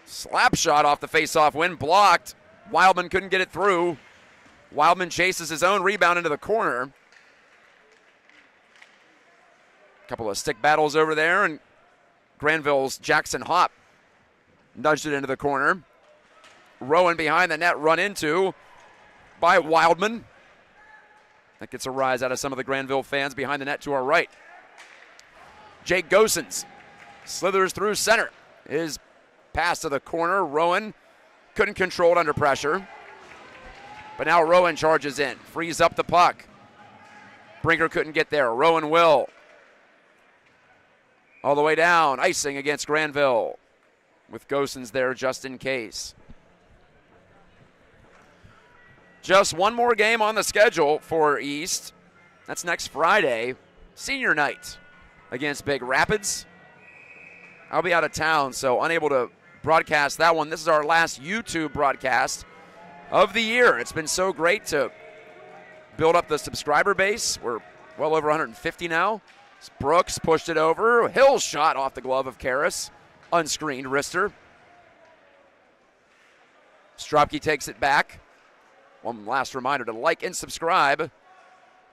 [SPEAKER 1] Slap shot off the faceoff win, blocked. Wildman couldn't get it through. Wildman chases his own rebound into the corner. Couple of stick battles over there, and Granville's Jackson Hopp nudged it into the corner. Rowan behind the net, run into by Wildman. That gets a rise out of some of the Granville fans behind the net to our right. Jake Gosens slithers through center. His pass to the corner. Rowan couldn't control it under pressure. But now Rowan charges in, frees up the puck. Brinker couldn't get there. Rowan will. All the way down, icing against Grandville. with Gosens there just in case. Just one more game on the schedule for East. That's next Friday, senior night against Big Rapids. I'll be out of town, so unable to broadcast that one. This is our last YouTube broadcast of the year. It's been so great to build up the subscriber base. We're well over 150 now. Brooks pushed it over. Hill's shot off the glove of Karras. Unscreened wrister. Stropke takes it back. One last reminder to like and subscribe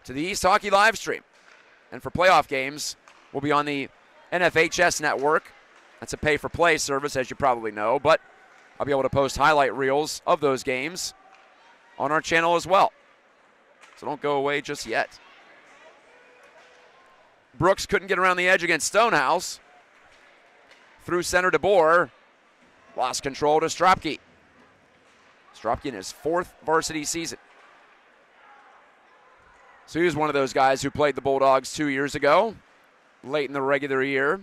[SPEAKER 1] to the East Hockey live stream. And for playoff games, we'll be on the NFHS network. That's a pay-for-play service, as you probably know, but I'll be able to post highlight reels of those games on our channel as well. So don't go away just yet. Brooks couldn't get around the edge against Stonehouse. Through center to Bohr. Lost control to Stropke. Stropke in his 4th varsity season. So he was one of those guys who played the Bulldogs 2 years ago, late in the regular year.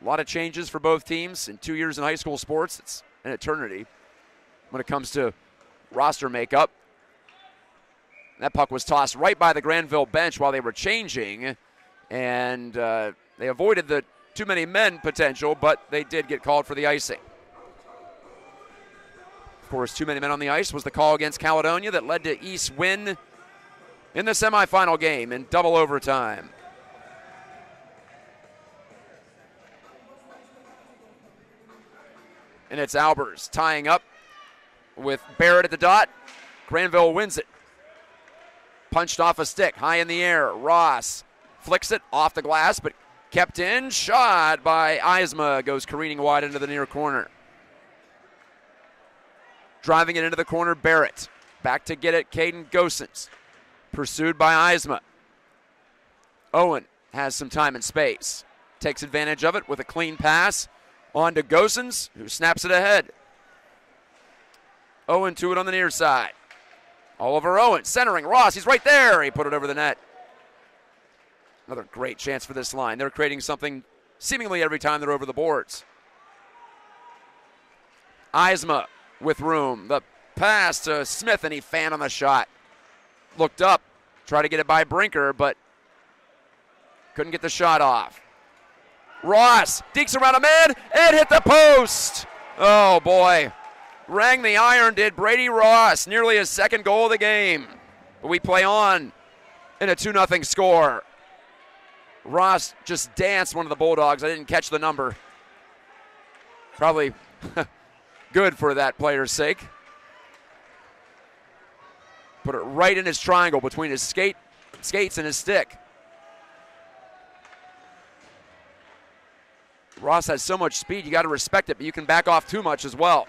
[SPEAKER 1] A lot of changes for both teams in 2 years in high school sports. It's an eternity when it comes to roster makeup. That puck was tossed right by the Grandville bench while they were changing, and they avoided the too many men potential, but they did get called for the icing. Of course, too many men on the ice was the call against Caledonia that led to East's win in the semifinal game in double overtime. And it's Albers tying up with Barrett at the dot. Grandville wins it. Punched off a stick, high in the air. Ross flicks it off the glass, but kept in. Shot by Eisma. Goes careening wide into the near corner. Driving it into the corner, Barrett. Back to get it, Caden Gosens. Pursued by Eisma. Owen has some time and space. Takes advantage of it with a clean pass. On to Gosens, who snaps it ahead. Owen to it on the near side. Oliver Owen centering Ross. He's right there. He put it over the net. Another great chance for this line. They're creating something seemingly every time they're over the boards. Eisma with room. The pass to Smith, and he fanned on the shot. Looked up, tried to get it by Brinker, but couldn't get the shot off. Ross dekes around a man and hit the post. Oh, boy. Rang the iron, did Brady Ross. Nearly his 2nd goal of the game. But we play on in a 2-0 score. Ross just danced one of the Bulldogs. I didn't catch the number. Probably good for that player's sake. Put it right in his triangle between his skates and his stick. Ross has so much speed, you got to respect it, but you can back off too much as well.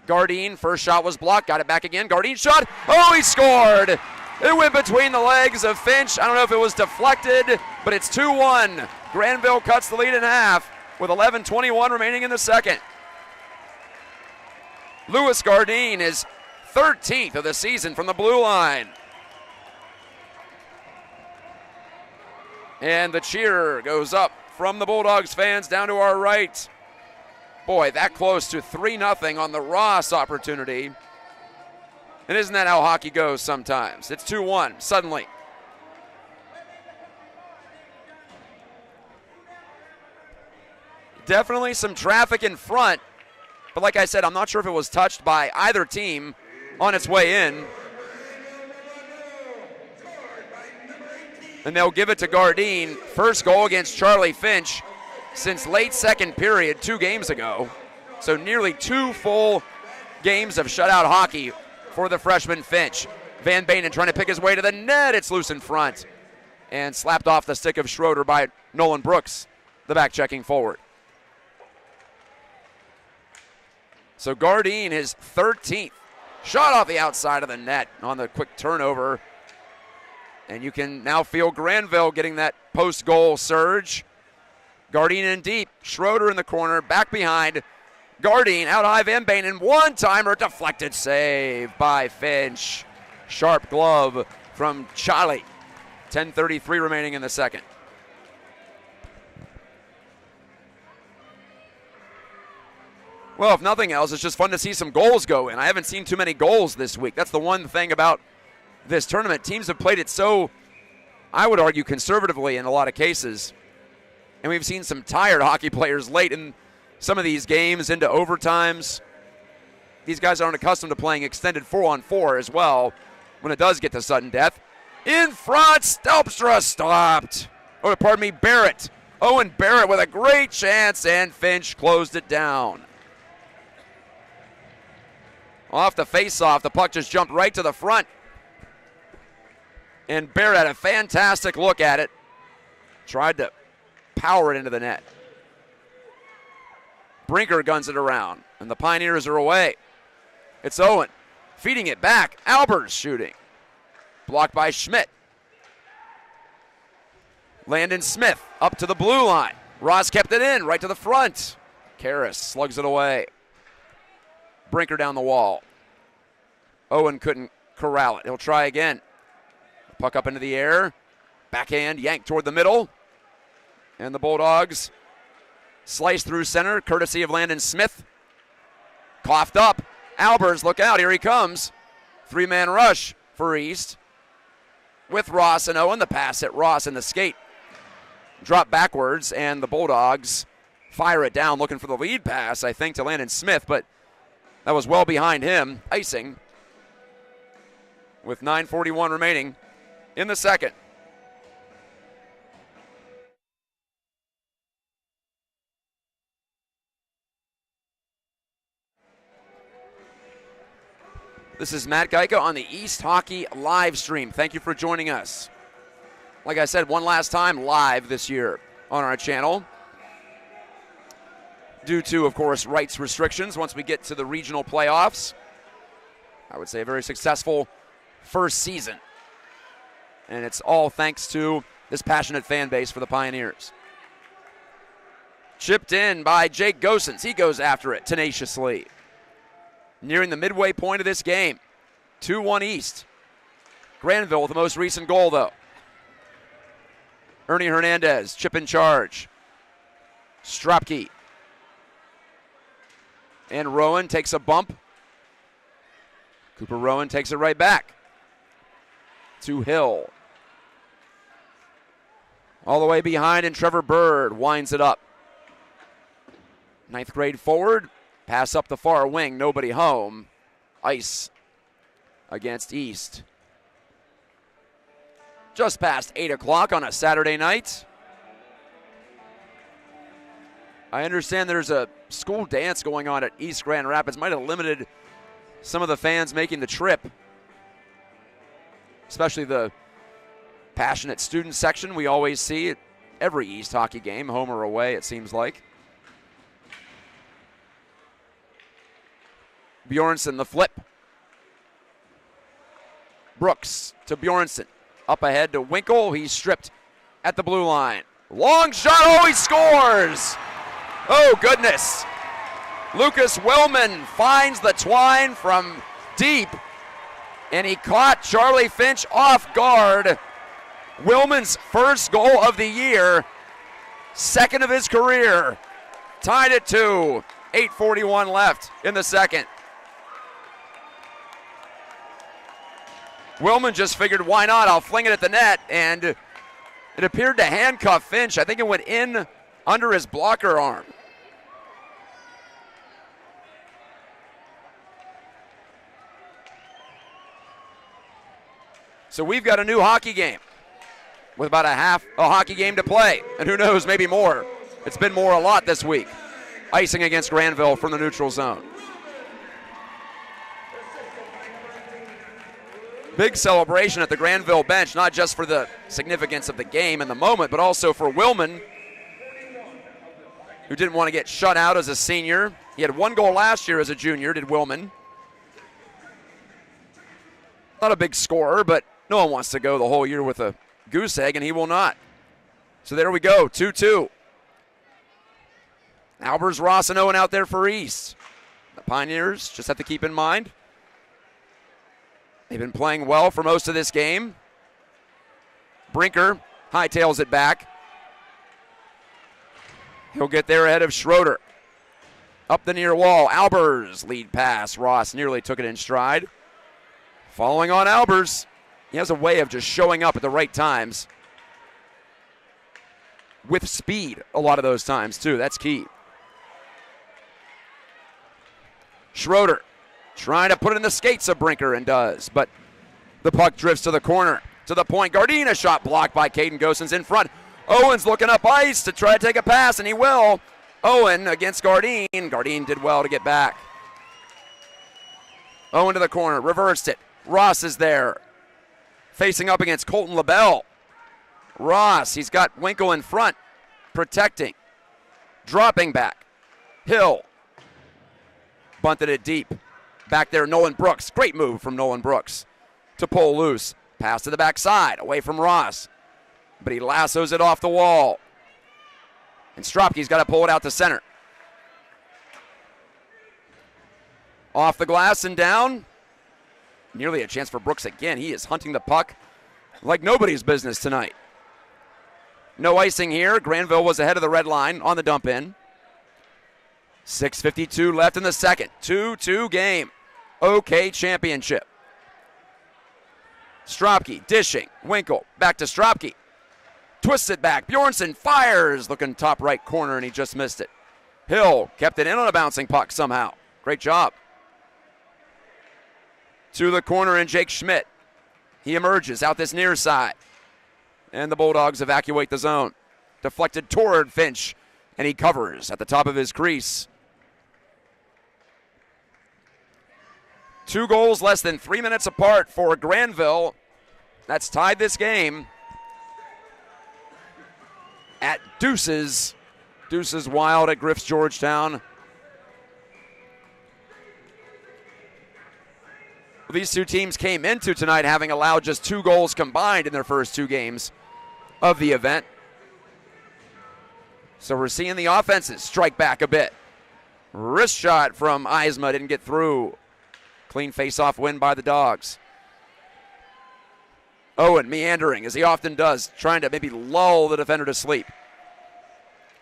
[SPEAKER 1] Gardine, first shot was blocked, got it back again. Gardine shot, oh, he scored! It went between the legs of Finch. I don't know if it was deflected, but it's 2-1. Grandville cuts the lead in half with 11:21 remaining in the second. Lewis Gardine is 13th of the season from the blue line. And the cheer goes up from the Bulldogs fans down to our right. Boy, that close to 3-0 on the Ross opportunity. And isn't that how hockey goes sometimes? It's 2-1 suddenly. Definitely some traffic in front. But like I said, I'm not sure if it was touched by either team on its way in. And they'll give it to Gardine. First goal against Charlie Finch since late second period 2 games ago. So nearly 2 full games of shutout hockey for the freshman Finch. Van Banen trying to pick his way to the net. It's loose in front. And slapped off the stick of Schroeder by Nolan Brooks, the back checking forward. So Gardine is 13th. Shot off the outside of the net on the quick turnover. And you can now feel Grandville getting that post-goal surge. Gardine in deep. Schroeder in the corner, back behind. Gardine out high, Van Banen. One-timer, deflected save by Finch. Sharp glove from Charlie. 10:33 remaining in the second. Well, if nothing else, it's just fun to see some goals go in. I haven't seen too many goals this week. That's the one thing about this tournament. Teams have played it so, I would argue, conservatively in a lot of cases. And we've seen some tired hockey players late in some of these games into overtimes. These guys aren't accustomed to playing extended 4-on-4 as well when it does get to sudden death. In front, Stelpstra stopped. Oh, pardon me, Barrett. Owen Barrett with a great chance, and Finch closed it down. Off the face-off, the puck just jumped right to the front. And Barrett had a fantastic look at it. Tried to power it into the net. Brinker guns it around, and the Pioneers are away. It's Owen feeding it back. Albers shooting. Blocked by Schmidt. Landon Smith up to the blue line. Ross kept it in, right to the front. Karras slugs it away. Brinker down the wall. Owen couldn't corral it. He'll try again. Puck up into the air. Backhand yanked toward the middle. And the Bulldogs slice through center, courtesy of Landon Smith. Coughed up. Albers, look out, here he comes. Three-man rush for East. With Ross and Owen, the pass at Ross and the skate. Drop backwards, and the Bulldogs fire it down, looking for the lead pass, I think, to Landon Smith, but that was well behind him. Icing with 9:41 remaining in the second. This is Matt Gajtka on the East Hockey live stream. Thank you for joining us. Like I said, one last time live this year on our channel. Due to, of course, rights restrictions once we get to the regional playoffs. I would say a very successful first season. And it's all thanks to this passionate fan base for the Pioneers. Chipped in by Jake Gosens. He goes after it tenaciously. Nearing the midway point of this game. 2-1 East. Grandville with the most recent goal, though. Ernie Hernandez, chip in charge. Stropke. And Rowan takes a bump. Cooper Rowan takes it right back. To Hill. All the way behind, and Trevor Bird winds it up. Ninth grade forward. Pass up the far wing, nobody home. Ice against East. Just past 8 o'clock on a Saturday night. I understand there's a school dance going on at East Grand Rapids. Might have limited some of the fans making the trip, especially the passionate student section we always see at every East hockey game, home or away, it seems like. Bjornsson, the flip. Brooks to Bjornsson. Up ahead to Winkle. He's stripped at the blue line. Long shot. Oh, he scores. Oh, goodness. Lucas Willman finds the twine from deep, and he caught Charlie Finch off guard. Willman's first goal of the year, second of his career. Tied it to 8:41 left in the second. Willman just figured, why not? I'll fling it at the net, and it appeared to handcuff Finch. I think it went in under his blocker arm. So we've got a new hockey game with about a hockey game to play, and who knows, maybe more. It's been more a lot this week. Icing against Grandville from the neutral zone. Big celebration at the Grandville bench, not just for the significance of the game and the moment, but also for Willman, who didn't want to get shut out as a senior. He had one goal last year as a junior, did Willman. Not a big scorer, but no one wants to go the whole year with a goose egg, and he will not. So there we go, 2-2. Albers, Ross, and Owen out there for East. The Pioneers just have to keep in mind, they've been playing well for most of this game. Brinker hightails it back. He'll get there ahead of Schroeder. Up the near wall, Albers, lead pass. Ross nearly took it in stride. Following on Albers, he has a way of just showing up at the right times. With speed a lot of those times, too. That's key. Schroeder trying to put it in the skates of Brinker and does, but the puck drifts to the corner. To the point, Gardena shot blocked by Caden Gosens in front. Owens looking up ice to try to take a pass, and he will. Owen against Gardine. Gardine did well to get back. Owen to the corner, reversed it. Ross is there, facing up against Colton LaBelle. Ross, he's got Winkle in front, protecting. Dropping back. Hill. Bunted it deep. Back there, Nolan Brooks. Great move from Nolan Brooks to pull loose. Pass to the backside, away from Ross. But he lassos it off the wall. And Stropke's got to pull it out to center. Off the glass and down. Nearly a chance for Brooks again. He is hunting the puck like nobody's business tonight. No icing here. Grandville was ahead of the red line on the dump in. 6:52 left in the second. 2-2 game. OK championship. Stropke dishing. Winkle back to Stropke. Twists it back. Bjornsson fires. Looking top right corner, and he just missed it. Hill kept it in on a bouncing puck somehow. Great job. To the corner, and Jake Schmidt. He emerges out this near side. And the Bulldogs evacuate the zone. Deflected toward Finch, and he covers at the top of his crease. 2 goals less than 3 minutes apart for Grandville. That's tied this game at deuces. Deuces wild at Griff's Georgetown. These two teams came into tonight having allowed just 2 goals combined in their first 2 games of the event. So we're seeing the offenses strike back a bit. Wrist shot from Eisma didn't get through. Clean face-off win by the Dogs. Owen meandering, as he often does, trying to maybe lull the defender to sleep.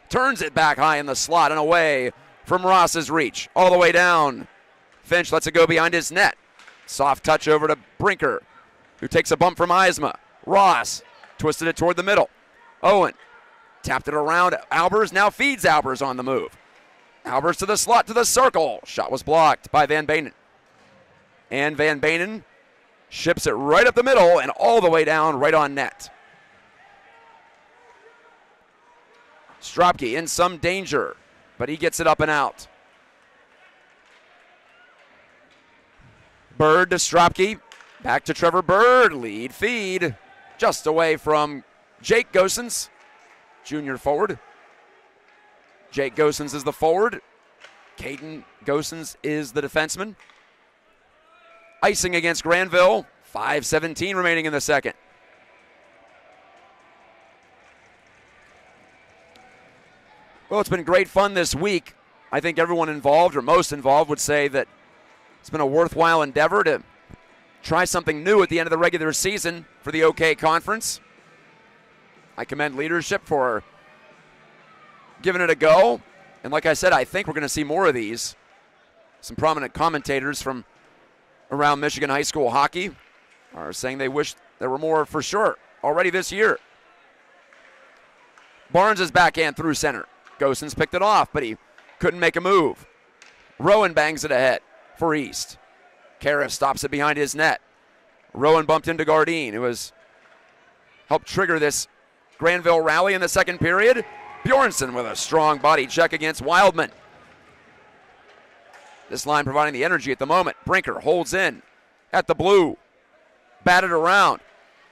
[SPEAKER 1] Turns it back high in the slot and away from Ross's reach. All the way down. Finch lets it go behind his net. Soft touch over to Brinker, who takes a bump from Eisma. Ross twisted it toward the middle. Owen tapped it around. Albers now feeds Albers on the move. Albers to the slot, to the circle. Shot was blocked by Van Banen. And Van Banen ships it right up the middle and all the way down right on net. Stropke in some danger, but he gets it up and out. Bird to Stropke. Back to Trevor Bird. Lead feed. Just away from Jake Gosens, junior forward. Jake Gosens is the forward. Caden Gosens is the defenseman. Icing against Grandville. 5:17 remaining in the second. Well, it's been great fun this week. I think everyone involved, or most involved, would say that it's been a worthwhile endeavor to try something new at the end of the regular season for the OK Conference. I commend leadership for giving it a go. And like I said, I think we're going to see more of these. Some prominent commentators from around Michigan high school hockey are saying they wish there were more for sure already this year. Barnes' backhand through center. Gosens picked it off, but he couldn't make a move. Rowan bangs it ahead for East. Karras stops it behind his net. Rowan bumped into Gardine, who has helped trigger this Grandville rally in the second period. Bjornsson with a strong body check against Wildman. This line providing the energy at the moment. Brinker holds in at the blue. Batted around.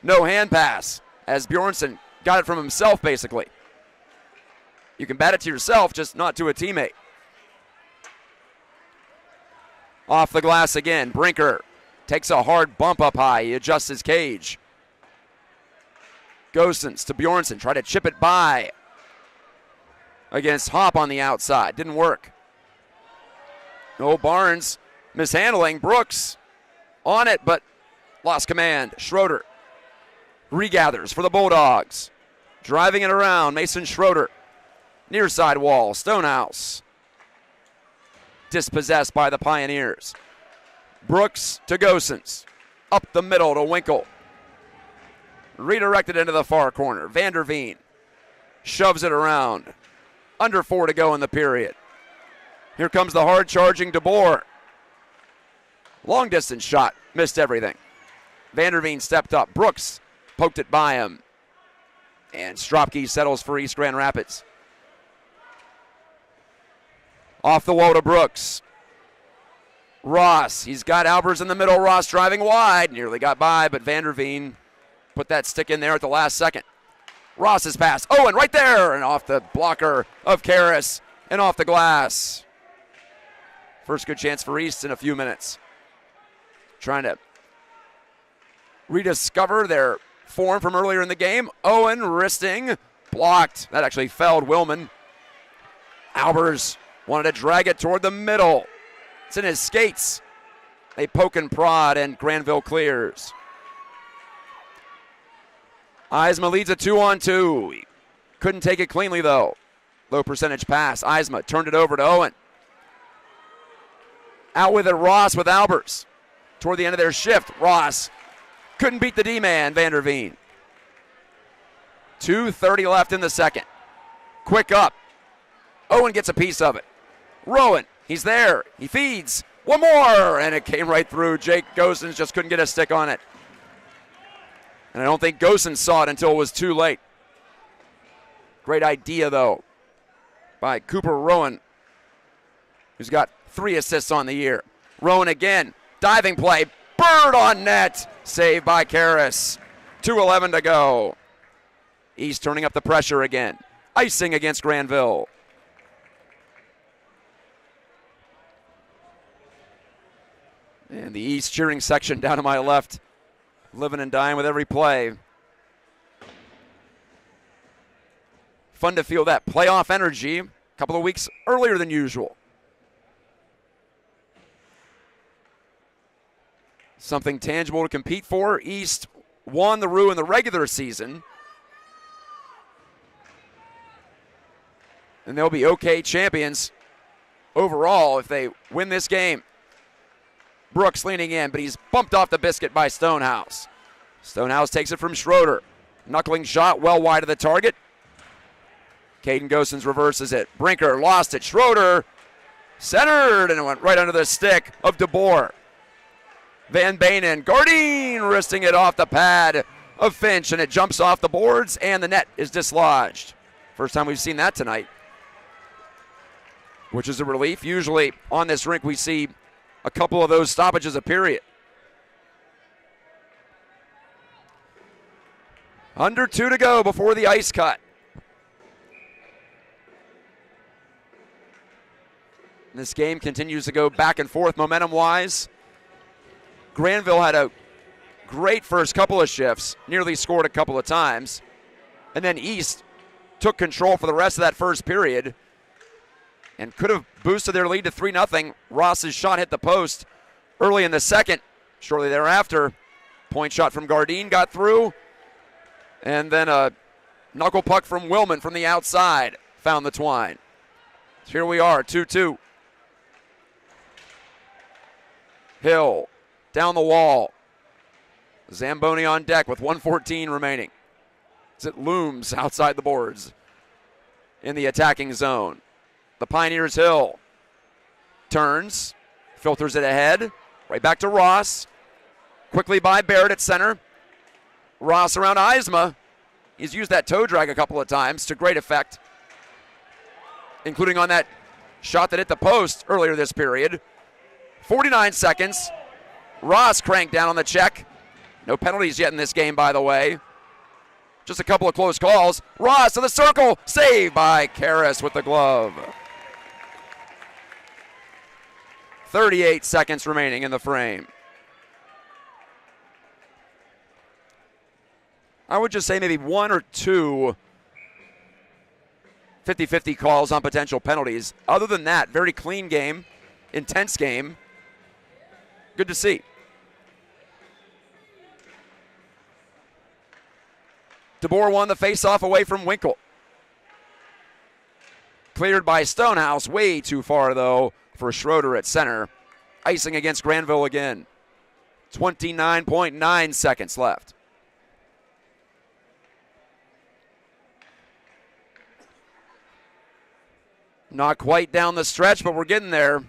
[SPEAKER 1] No hand pass as Bjornsson got it from himself, basically. You can bat it to yourself, just not to a teammate. Off the glass again. Brinker takes a hard bump up high. He adjusts his cage. Gosens to Bjornsson. Try to chip it by against Hop on the outside. Didn't work. No, Barnes mishandling. Brooks on it, but lost command. Schroeder regathers for the Bulldogs. Driving it around. Mason Schroeder. Near side wall. Stonehouse. dispossessed by the Pioneers. Brooks to Gosens. Up the middle to Winkle. Redirected into the far corner. Vanderveen shoves it around. Under 4 to go in the period. Here comes the hard-charging DeBoer. Long distance shot. Missed everything. Vanderveen stepped up. Brooks poked it by him. And Stropke settles for East Grand Rapids. Off the wall to Brooks. Ross. He's got Albers in the middle. Ross driving wide. Nearly got by, but Vanderveen put that stick in there at the last second. Ross's pass. Owen right there. And off the blocker of Karras. And off the glass. First good chance for East in a few minutes. Trying to rediscover their form from earlier in the game. Owen wristing. Blocked. That actually felled Willman. Albers wanted to drag it toward the middle. It's in his skates. They poke and prod, and Grandville clears. Eisma leads a 2-on-2. He couldn't take it cleanly, though. Low percentage pass. Eisma turned it over to Owen. Out with it, Ross with Albers. Toward the end of their shift, Ross couldn't beat the D-man, Vanderveen. 2:30 left in the second. Quick up. Owen gets a piece of it. Rowan, he's there. He feeds. One more, and it came right through. Jake Gosens just couldn't get a stick on it. And I don't think Gosens saw it until it was too late. Great idea, though, by Cooper Rowan, who's got 3 assists on the year. Rowan again. Diving play. Bird on net. Saved by Karras. 2:11 to go. East turning up the pressure again. Icing against Grandville. And the East cheering section down to my left, living and dying with every play. Fun to feel that playoff energy a couple of weeks earlier than usual. Something tangible to compete for. East won the Roo in the regular season. And they'll be okay champions overall if they win this game. Brooks leaning in, but he's bumped off the biscuit by Stonehouse. Stonehouse takes it from Schroeder. Knuckling shot well wide of the target. Caden Gosens reverses it. Brinker lost it. Schroeder centered, and it went right under the stick of DeBoer. Van Bainen, Gardine wristing it off the pad of Finch, and it jumps off the boards, and the net is dislodged. First time we've seen that tonight, which is a relief. Usually on this rink we see a couple of those stoppages a period. Under 2 to go before the ice cut. This game continues to go back and forth momentum-wise. Grandville had a great first couple of shifts, nearly scored a couple of times, and then East took control for the rest of that first period and could have boosted their lead to 3-0. Ross's shot hit the post early in the second. Shortly thereafter, point shot from Gardine got through, and then a knuckle puck from Willman from the outside found the twine. So here we are, 2-2. Hill down the wall. Zamboni on deck with 1:14 remaining as it looms outside the boards in the attacking zone. The Pioneers Hill turns, filters it ahead, right back to Ross. Quickly by Barrett at center. Ross around Eisma. He's used that toe drag a couple of times to great effect, including on that shot that hit the post earlier this period. 49 seconds. Ross cranked down on the check. No penalties yet in this game, by the way. Just a couple of close calls. Ross to the circle. Saved by Karras with the glove. 38 seconds remaining in the frame. I would just say maybe 1 or 2 50-50 calls on potential penalties. Other than that, very clean game, intense game. Good to see. DeBoer won the faceoff away from Winkle. Cleared by Stonehouse, way too far though, for Schroeder at center. Icing against Grandville again. 29.9 seconds left. Not quite down the stretch, but we're getting there.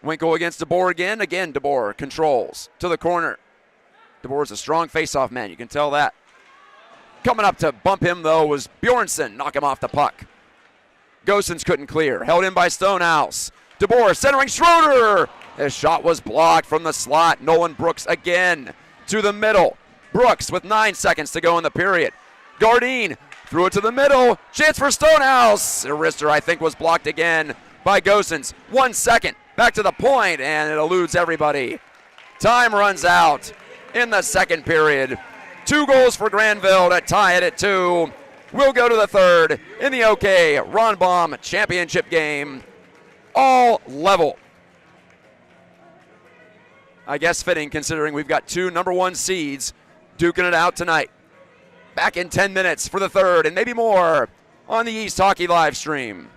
[SPEAKER 1] Winkle against DeBoer again. Again, DeBoer controls to the corner. DeBoer's a strong face-off man. You can tell that. Coming up to bump him, though, was Bjornsson. Knock him off the puck. Gosens couldn't clear. Held in by Stonehouse. DeBoer centering Schroeder. His shot was blocked from the slot. Nolan Brooks again to the middle. Brooks with 9 seconds to go in the period. Gardine threw it to the middle. Chance for Stonehouse. Arister, I think, was blocked again by Gosens. 1 second. Back to the point, and it eludes everybody. Time runs out in the second period. 2 goals for Grandville to tie it at 2. We'll go to the third in the OK Ron Baum championship game. All level. I guess fitting considering we've got 2 number 1 seeds duking it out tonight. Back in 10 minutes for the third and maybe more on the East Hockey live stream.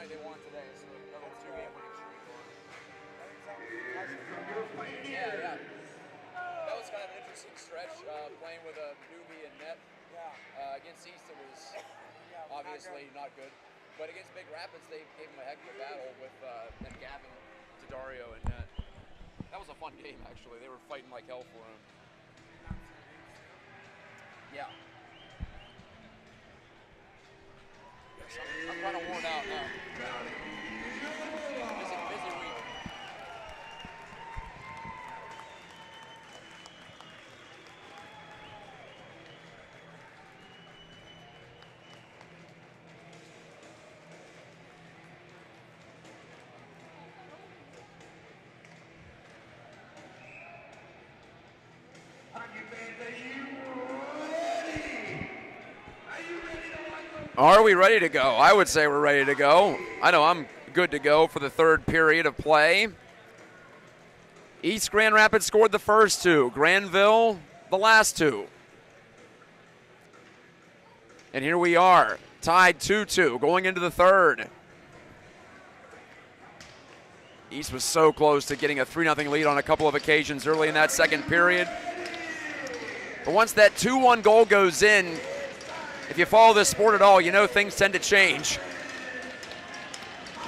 [SPEAKER 1] night they won today, so another 2-game winning streak going. Yeah. That was kind of an interesting stretch, playing with a newbie in net. Against East, it was obviously not good. But against Big Rapids, they gave him a heck of a battle with and Gavin Dario in net. That was a fun game, actually. They were fighting like hell for him. Yeah. I'm kind of worn out now. Busy week. Are we ready to go? I would say we're ready to go. I know I'm good to go for the third period of play. East Grand Rapids scored the first two. Grandville, the last two. And here we are, tied 2-2, going into the third. East was so close to getting a 3-0 lead on a couple of occasions early in that second period. But once that 2-1 goal goes in, if you follow this sport at all, you know things tend to change.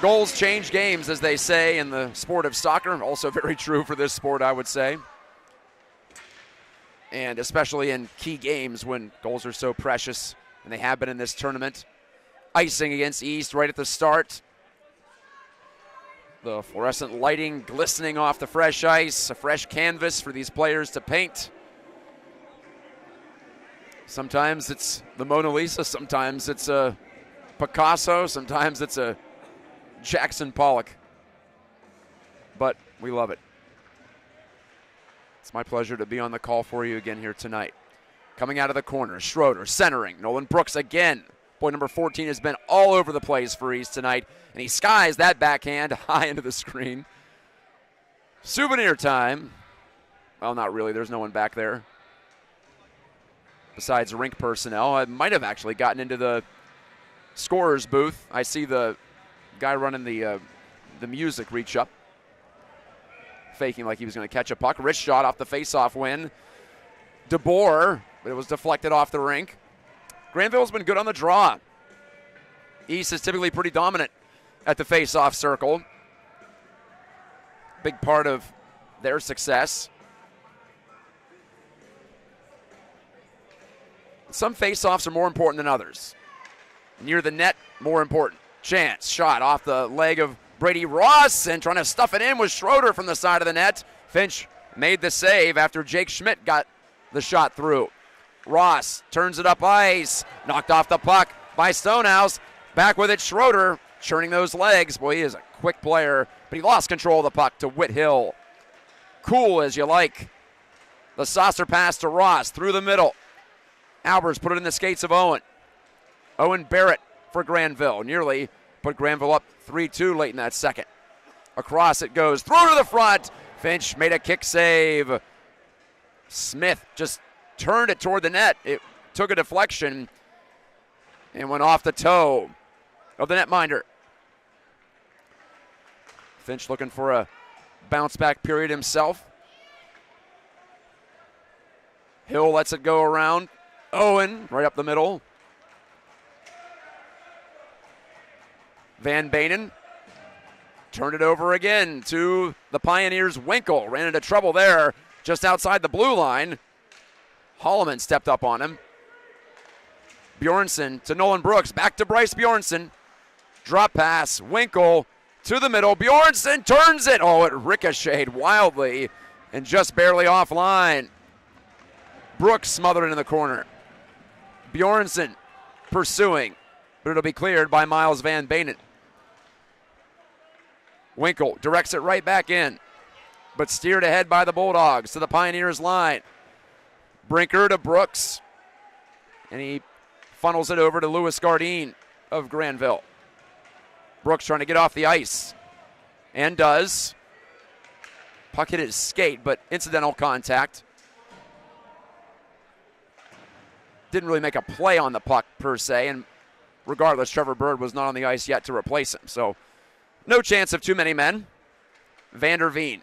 [SPEAKER 1] Goals change games, as they say in the sport of soccer. Also very true for this sport, I would say. And especially in key games when goals are so precious, and they have been in this tournament. Icing against East right at the start. The fluorescent lighting glistening off the fresh ice, a fresh canvas for these players to paint. Sometimes it's the Mona Lisa, sometimes it's a Picasso, sometimes it's a Jackson Pollock. But we love it. It's my pleasure to be on the call for you again here tonight. Coming out of the corner, Schroeder centering. Nolan Brooks again. Boy number 14 has been all over the place for East tonight, and he skies that backhand high into the screen. Souvenir time. Well, not really. There's no one back there besides rink personnel. I might have actually gotten into the scorer's booth. I see the guy running the music reach up, faking like he was going to catch a puck. Rich shot off the faceoff win. DeBoer, but it was deflected off the rink. Grandville's been good on the draw. East is typically pretty dominant at the faceoff circle. Big part of their success. Some faceoffs are more important than others. Near the net, more important. Chance, shot off the leg of Brady Ross, and trying to stuff it in was Schroeder from the side of the net. Finch made the save after Jake Schmidt got the shot through. Ross turns it up ice, knocked off the puck by Stonehouse. Back with it, Schroeder, churning those legs. Boy, he is a quick player, but he lost control of the puck to Whithill. Cool as you like. The saucer pass to Ross through the middle. Albers put it in the skates of Owen. Owen Barrett for Grandville. Nearly put Grandville up 3-2 late in that second. Across it goes, through to the front. Finch made a kick save. Smith just turned it toward the net. It took a deflection and went off the toe of the netminder. Finch looking for a bounce back period himself. Hill lets it go around. Owen right up the middle. Van Banen turned it over again to the Pioneers. Winkle ran into trouble there just outside the blue line. Holloman stepped up on him. Bjornsson to Nolan Brooks. Back to Bryce Bjornsson. Drop pass. Winkle to the middle. Bjornsson turns it. Oh, it ricocheted wildly and just barely offline. Brooks smothered it in the corner. Bjornsson pursuing, but it'll be cleared by Miles Van Banen. Winkle directs it right back in, but steered ahead by the Bulldogs to the Pioneers line. Brinker to Brooks, and he funnels it over to Louis Gardine of Grandville. Brooks trying to get off the ice, and does. Puck hit his skate, but incidental contact. Didn't really make a play on the puck per se, and regardless, Trevor Bird was not on the ice yet to replace him. So no chance of too many men. Vander Veen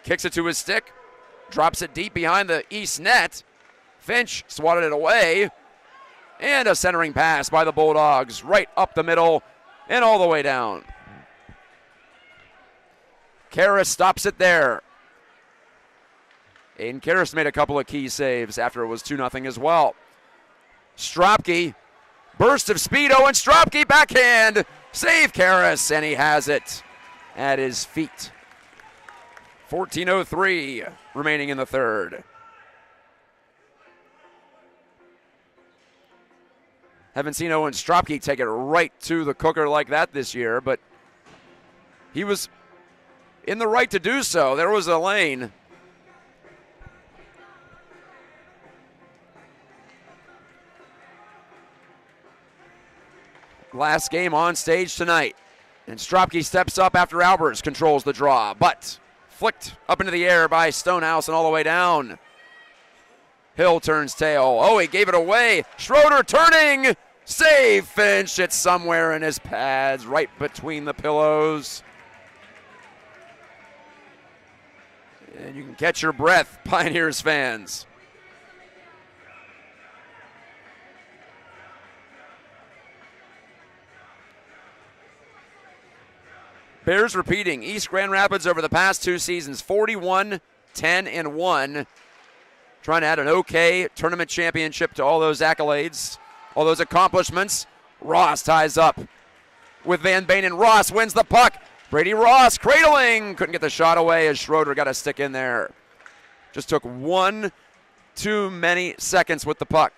[SPEAKER 1] kicks it to his stick, drops it deep behind the East net. Finch swatted it away, and a centering pass by the Bulldogs right up the middle and all the way down. Karras stops it there. Aiden Karras made a couple of key saves after it was 2-0 as well. Stropke, burst of speed, Owen Stropke, backhand, save Karras, and he has it at his feet. 14:03 remaining in the third. Haven't seen Owen Stropke take it right to the cooker like that this year, but he was in the right to do so. There was a lane. Last game on stage tonight. And Stropke steps up after Albers controls the draw, but flicked up into the air by Stonehouse and all the way down. Hill turns tail. Oh, he gave it away. Schroeder turning. Save Finch. It's somewhere in his pads, right between the pillows. And you can catch your breath, Pioneers fans. Bears repeating. East Grand Rapids over the past 2 seasons, 41-10-1. Trying to add an okay tournament championship to all those accolades, all those accomplishments. Ross ties up with Van Banen. Ross wins the puck. Brady Ross cradling. Couldn't get the shot away as Schroeder got a stick in there. Just took one too many seconds with the puck.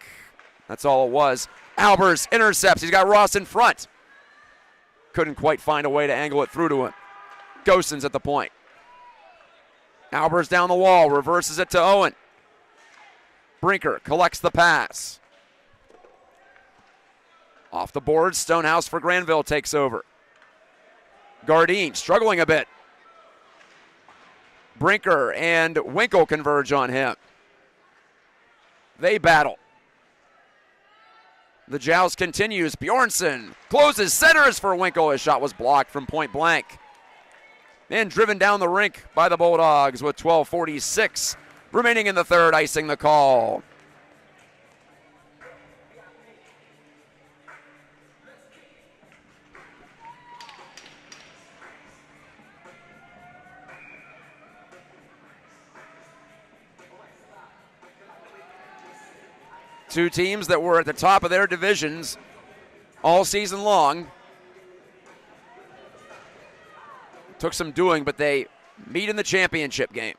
[SPEAKER 1] That's all it was. Albers intercepts. He's got Ross in front. Couldn't quite find a way to angle it through to him. Gosens at the point. Albers down the wall, reverses it to Owen. Brinker collects the pass. Off the board, Stonehouse for Grandville takes over. Gardine struggling a bit. Brinker and Winkle converge on him. They battle. The joust continues. Bjornsson closes, centers for Winkle. His shot was blocked from point blank. And driven down the rink by the Bulldogs with 12:46 remaining in the third, icing the call. Two teams that were at the top of their divisions all season long. Took some doing, but they meet in the championship game.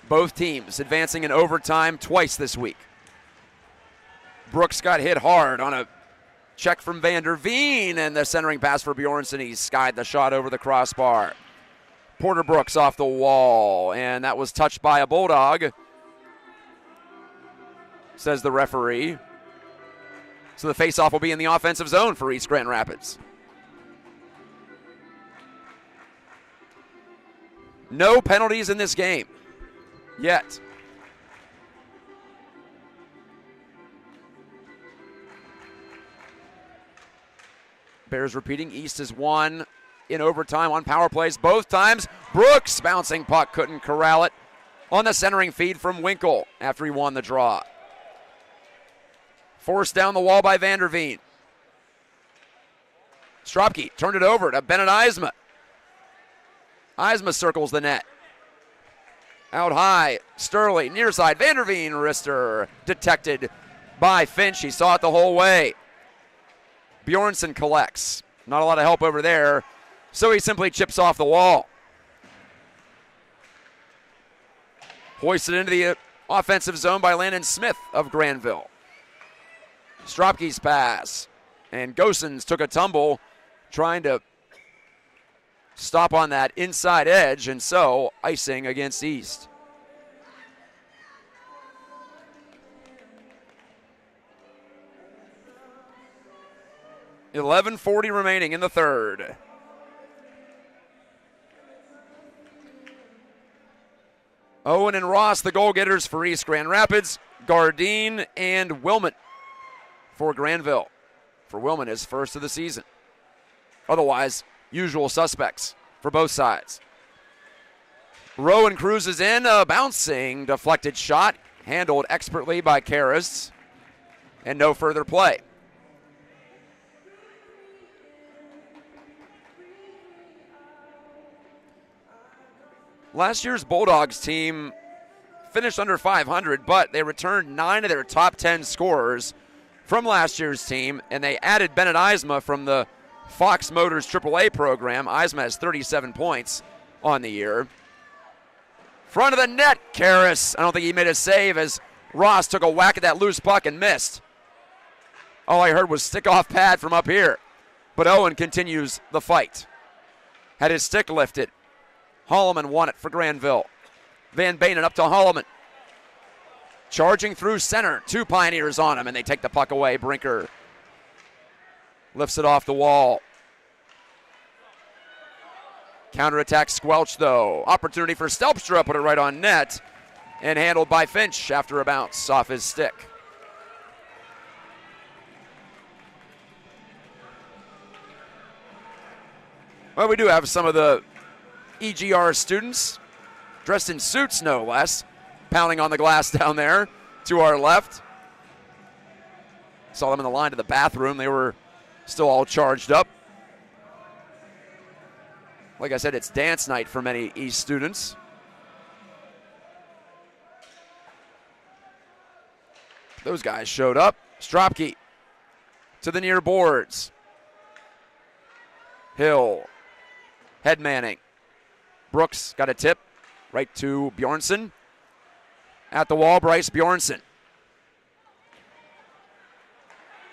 [SPEAKER 1] Both teams advancing in overtime twice this week. Brooks got hit hard on a check from Vander Veen, and the centering pass for Bjornsson. He skied the shot over the crossbar. Porter Brooks off the wall, and that was touched by a Bulldog, says the referee. So the faceoff will be in the offensive zone for East Grand Rapids. No penalties in this game yet. Bears repeating. East has won in overtime on power plays both times. Brooks bouncing puck, couldn't corral it on the centering feed from Winkle after he won the draw. Forced down the wall by Vander Veen. Stropke turned it over to Bennett Eisma. Eisma circles the net. Out high, Sterling, near side, Vander Veen, wrister detected by Finch. He saw it the whole way. Bjornsson collects. Not a lot of help over there, so he simply chips off the wall. Hoisted into the offensive zone by Landon Smith of Grandville. Stropke's pass, and Gosens took a tumble trying to stop on that inside edge, and so icing against East. .11:40 remaining in the third. Owen and Ross, the goal getters for East Grand Rapids. Gardine and Wilmot for Grandville. For Willman, his first of the season. Otherwise, usual suspects for both sides. Rowan cruises in, a bouncing, deflected shot, handled expertly by Karras, and no further play. Last year's Bulldogs team finished under 500, but they returned 9 of their top 10 scorers from last year's team, and they added Bennett Eisma from the Fox Motors AAA program. Eisma has 37 points on the year. Front of the net, Karras. I don't think he made a save as Ross took a whack at that loose puck and missed. All I heard was stick-off pad from up here. But Owen continues the fight. Had his stick lifted. Holloman won it for Grandville. Van Banen up to Holloman. Charging through center. 2 Pioneers on him, and they take the puck away. Brinker lifts it off the wall. Counterattack squelched, though. Opportunity for Stelpstra, put it right on net, and handled by Finch after a bounce off his stick. Well, we do have some of the EGR students, dressed in suits no less, pounding on the glass down there to our left. Saw them in the line to the bathroom. They were still all charged up. Like I said, it's dance night for many East students. Those guys showed up. Stropke to the near boards. Hill, head manning. Brooks got a tip right to Bjornsson. At the wall, Bryce Bjornsson.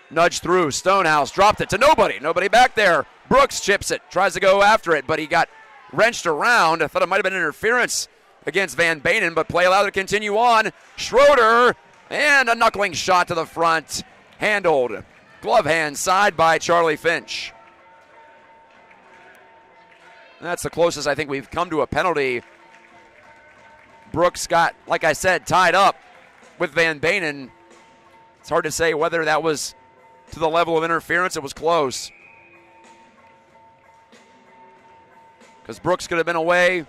[SPEAKER 1] Nudge through, Stonehouse dropped it to nobody. Nobody back there. Brooks chips it, tries to go after it, but he got wrenched around. I thought it might have been interference against Van Banen, but play allowed to continue on. Schroeder, and a knuckling shot to the front. Handled, glove hand side by Charlie Finch. That's the closest I think we've come to a penalty. Brooks got, like I said, tied up with Van Banen. It's hard to say whether that was to the level of interference. It was close. Because Brooks could have been away.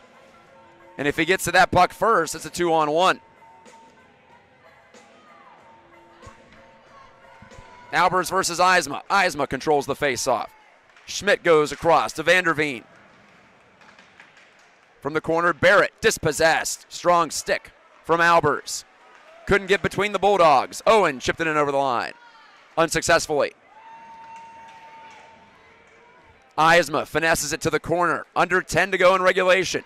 [SPEAKER 1] And if he gets to that puck first, it's a 2-on-1. Albers versus Eisma. Eisma controls the faceoff. Schmidt goes across to Vanderveen. From the corner, Barrett dispossessed. Strong stick from Albers. Couldn't get between the Bulldogs. Owen chipped it in over the line. Unsuccessfully. Eisma finesses it to the corner. Under 10 to go in regulation.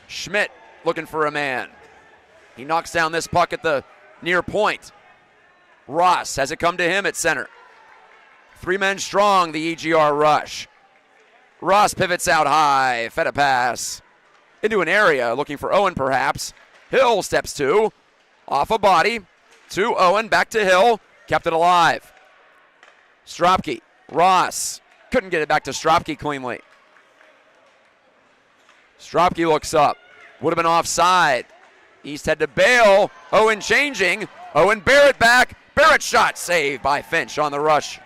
[SPEAKER 1] Schmidt looking for a man. He knocks down this puck at the near point. Ross has it come to him at center. 3 men strong, the EGR rush. Ross pivots out high, fed a pass into an area, looking for Owen perhaps. Hill steps to, off a body, to Owen, back to Hill, kept it alive. Stropke, Ross, couldn't get it back to Stropke cleanly. Stropke looks up, would have been offside. East had to bail, Owen changing, Owen Barrett back, Barrett shot saved by Finch on the rush.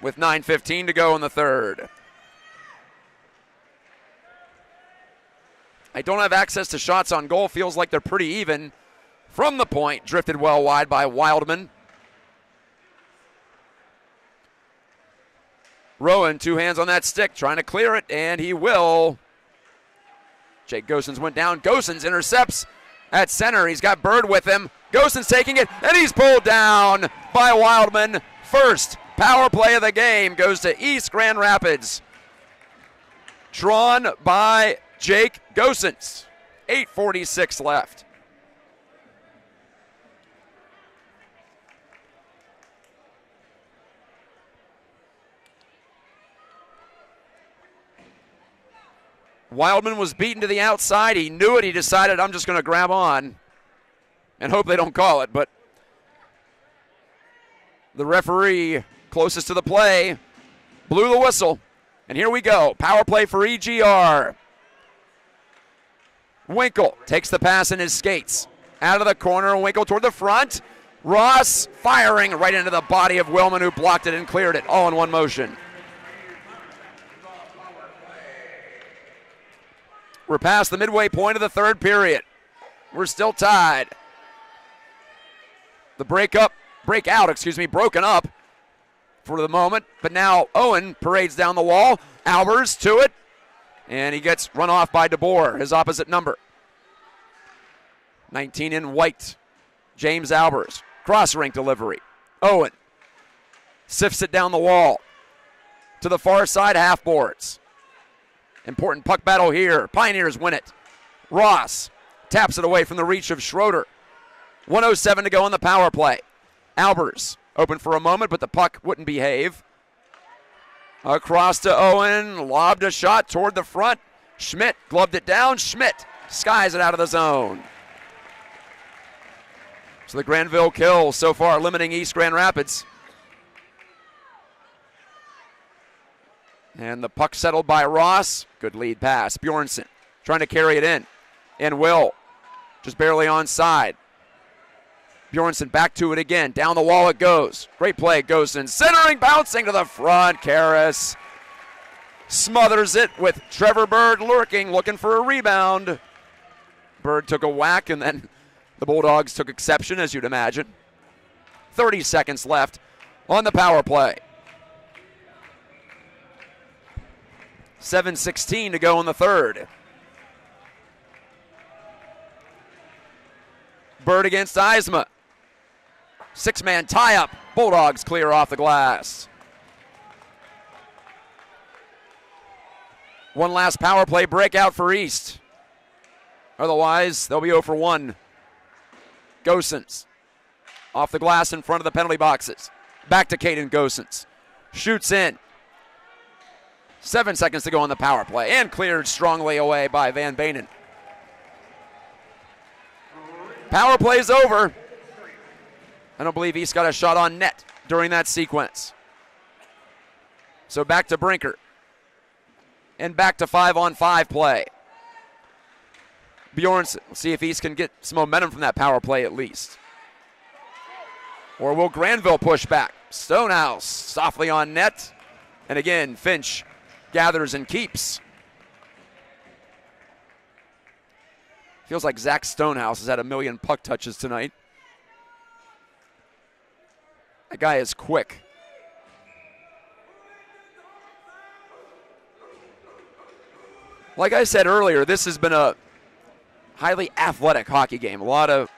[SPEAKER 1] With 9:15 to go in the third. I don't have access to shots on goal. Feels like they're pretty even. From the point, drifted well wide by Wildman. Rowan, 2 hands on that stick, trying to clear it, and he will. Jake Gosens went down. Gosens intercepts at center. He's got Bird with him. Gosens taking it, and he's pulled down by Wildman. First power play of the game goes to East Grand Rapids. Drawn by Jake Gosens. 8:46 left. Wildman was beaten to the outside. He knew it. He decided, I'm just going to grab on and hope they don't call it. But the referee closest to the play blew the whistle. And here we go. Power play for EGR. Winkle takes the pass in his skates. Out of the corner, Winkle toward the front. Ross firing right into the body of Willman, who blocked it and cleared it, all in one motion. We're past the midway point of the third period. We're still tied. The breakout, broken up for the moment, but now Owen parades down the wall. Albers to it, and he gets run off by DeBoer, his opposite number. 19 in white, James Albers. Cross-rink delivery. Owen sifts it down the wall. To the far side, half boards. Important puck battle here. Pioneers win it. Ross taps it away from the reach of Schroeder. 1:07 to go on the power play. Albers open for a moment, but the puck wouldn't behave. Across to Owen, lobbed a shot toward the front. Schmidt gloved it down. Schmidt skies it out of the zone. So the Grandville kill so far, limiting East Grand Rapids. And the puck settled by Ross. Good lead pass. Bjornsson trying to carry it in. And Will just barely onside. Bjornsson back to it again. Down the wall it goes. Great play. Gosen centering, bouncing to the front. Karras smothers it with Trevor Bird looking for a rebound. Bird took a whack, and then the Bulldogs took exception, as you'd imagine. 30 seconds left on the power play. 7:16 to go in the third. Bird against Eisma. Six-man tie-up. Bulldogs clear off the glass. One last power play breakout for East. Otherwise, they'll be 0 for 1. Gosens off the glass in front of the penalty boxes. Back to Caden Gosens. Shoots in. 7 seconds to go on the power play, and cleared strongly away by Van Banen. Power play's over. I don't believe East got a shot on net during that sequence. So back to Brinker. And back to 5-on-5 play. Bjornsson, we'll see if East can get some momentum from that power play at least. Or will Grandville push back? Stonehouse softly on net. And again, Finch gathers and keeps. Feels like Zach Stonehouse has had a million puck touches tonight. That guy is quick. Like I said earlier, this has been a highly athletic hockey game. A lot of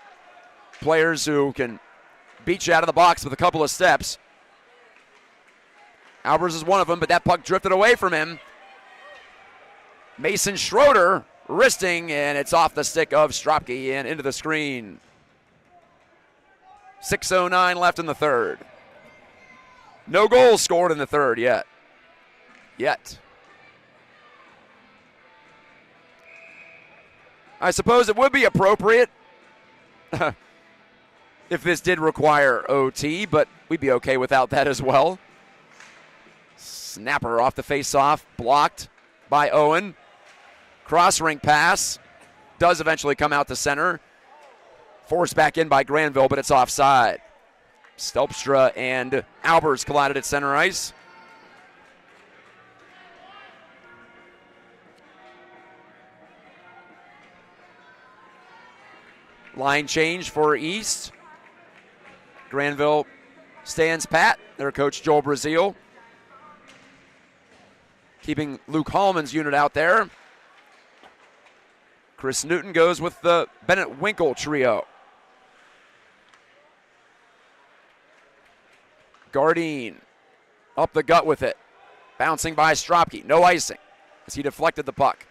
[SPEAKER 1] players who can beat you out of the box with a couple of steps. Albers is one of them, but that puck drifted away from him. Mason Schroeder wristing, and it's off the stick of Stropke and into the screen. 6:09 left in the third. No goals scored in the third yet. I suppose it would be appropriate if this did require OT, but we'd be okay without that as well. Snapper off the faceoff, blocked by Owen. Cross-rink pass does eventually come out to center. Forced back in by Grandville, but it's offside. Stelpstra and Albers collided at center ice. Line change for East. Grandville stands pat. Their coach Joel Brazil keeping Luke Hallman's unit out there. Chris Newton goes with the Bennett Winkle trio. Gardine up the gut with it. Bouncing by Stropke. No icing as he deflected the puck.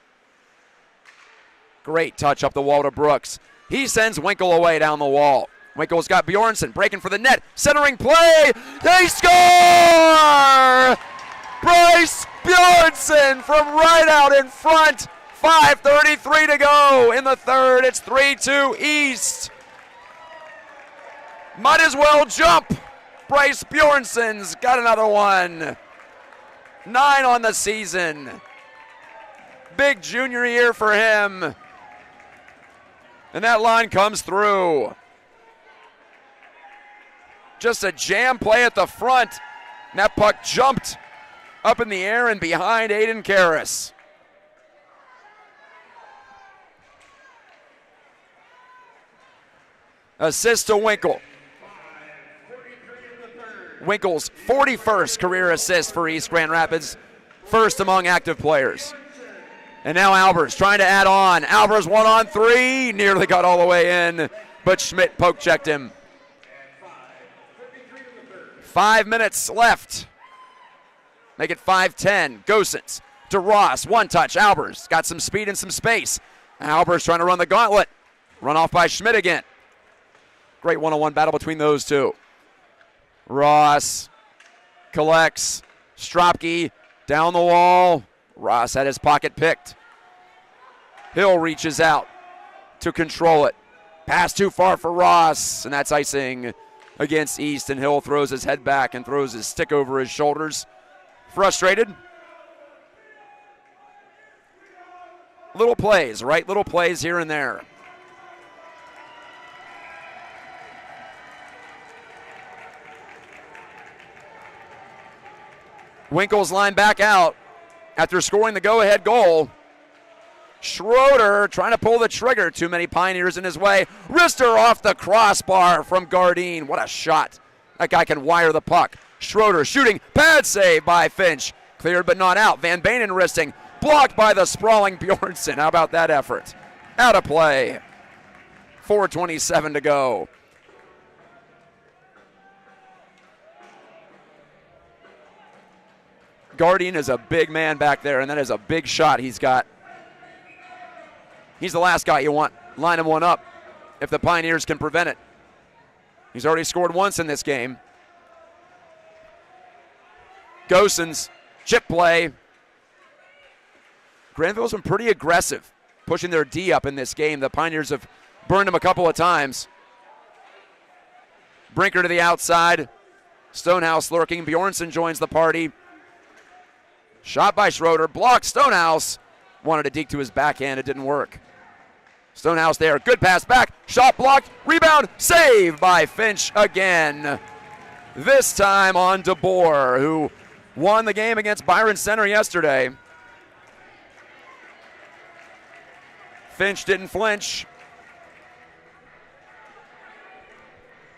[SPEAKER 1] Great touch up the wall to Brooks. He sends Winkle away down the wall. Winkle's got Bjornsson breaking for the net. Centering play. They score! Bryce Bjornsson from right out in front. 5:33 to go in the third. It's 3-2 East. Might as well jump. Bryce Bjornsson's got another one. 9 on the season. Big junior year for him. And that line comes through. Just a jam play at the front. And that puck jumped up in the air and behind Aiden Karras. Assist to Winkle. Winkle's 41st career assist for East Grand Rapids, first among active players. And now Albers trying to add on. Albers 1-on-3, nearly got all the way in, but Schmidt poke checked him. 5 minutes left. Make it 5-10. Gosens to Ross, one touch. Albers got some speed and some space. Albers trying to run the gauntlet. Run off by Schmidt again. Great one-on-one battle between those two. Ross collects. Stropke down the wall. Ross had his pocket picked. Hill reaches out to control it. Pass too far for Ross, and that's icing against East, and Hill throws his head back and throws his stick over his shoulders. Frustrated. Little plays, right? Little plays here and there. Winkle's line back out after scoring the go-ahead goal. Schroeder trying to pull the trigger. Too many Pioneers in his way. Wrister off the crossbar from Gardine. What a shot. That guy can wire the puck. Schroeder shooting. Pad save by Finch. Cleared but not out. Van Banen wristing. Blocked by the sprawling Bjornsson. How about that effort? Out of play. 4:27 to go. Gardine is a big man back there, and that is a big shot he's got. He's the last guy you want. Line him one up if the Pioneers can prevent it. He's already scored once in this game. Gosens, chip play. Grandville's been pretty aggressive, pushing their D up in this game. The Pioneers have burned him a couple of times. Brinker to the outside. Stonehouse lurking. Bjornsson joins the party. Shot by Schroeder, blocked. Stonehouse wanted to deke to his backhand, it didn't work. Stonehouse there, good pass back, shot blocked, rebound, save by Finch again. This time on DeBoer, who won the game against Byron Center yesterday. Finch didn't flinch.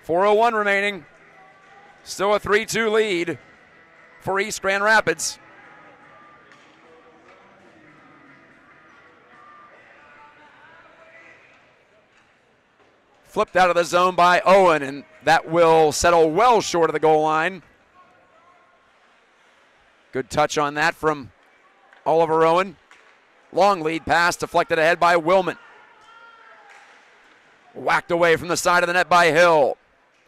[SPEAKER 1] 4:01 remaining. Still a 3-2 lead for East Grand Rapids. Flipped out of the zone by Owen, and that will settle well short of the goal line. Good touch on that from Oliver Owen. Long lead pass deflected ahead by Willman. Whacked away from the side of the net by Hill.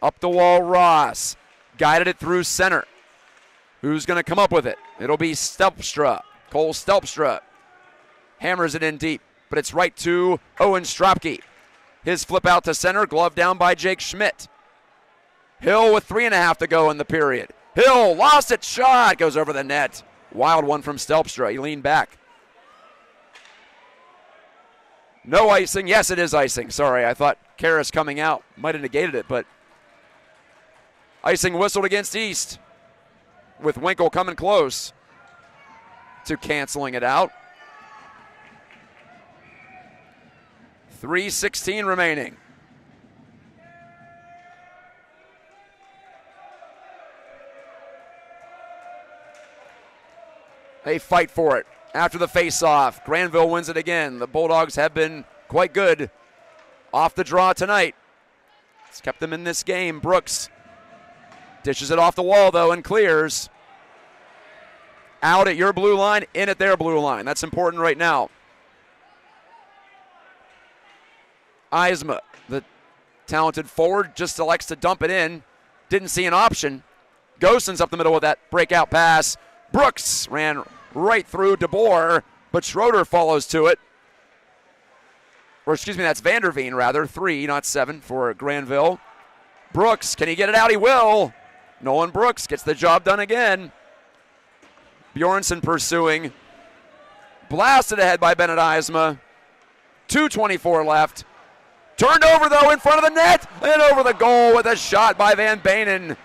[SPEAKER 1] Up the wall, Ross. Guided it through center. Who's going to come up with it? It'll be Stelpstra. Cole Stelpstra. Hammers it in deep, but it's right to Owen Stropke. His flip out to center, glove down by Jake Schmidt. Hill with 3.5 to go in the period. Hill lost it, shot, goes over the net. Wild one from Stelpstra, he leaned back. No icing, yes it is icing, sorry, I thought Karras coming out might have negated it, but icing whistled against East with Winkle coming close to canceling it out. 3:16 remaining. They fight for it after the face-off. Grandville wins it again. The Bulldogs have been quite good off the draw tonight. It's kept them in this game. Brooks dishes it off the wall, though, and clears. Out at your blue line, in at their blue line. That's important right now. Eisma, the talented forward, just elects to dump it in. Didn't see an option. Gosens up the middle with that breakout pass. Brooks ran right through DeBoer, but Schroeder follows to it. Or excuse me, that's Vanderveen rather. 3, not 7 for Grandville. Brooks, can he get it out? He will. Nolan Brooks gets the job done again. Bjornsson pursuing. Blasted ahead by Bennett Eisma. 2:24 left. Turned over, though, in front of the net, and over the goal with a shot by Van Baenen.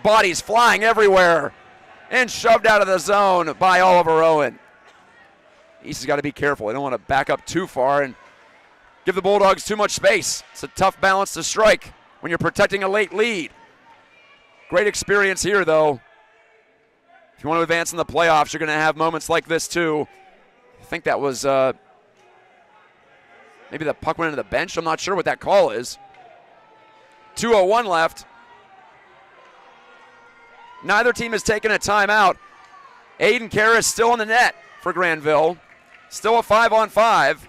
[SPEAKER 1] Bodies flying everywhere, and shoved out of the zone by Oliver Owen. East has got to be careful. They don't want to back up too far and give the Bulldogs too much space. It's a tough balance to strike when you're protecting a late lead. Great experience here, though. If you want to advance in the playoffs, you're going to have moments like this, too. I think that was maybe the puck went into the bench. I'm not sure what that call is. 2:01 left. Neither team has taken a timeout. Aiden Karras still in the net for Grandville. Still a 5-on-5.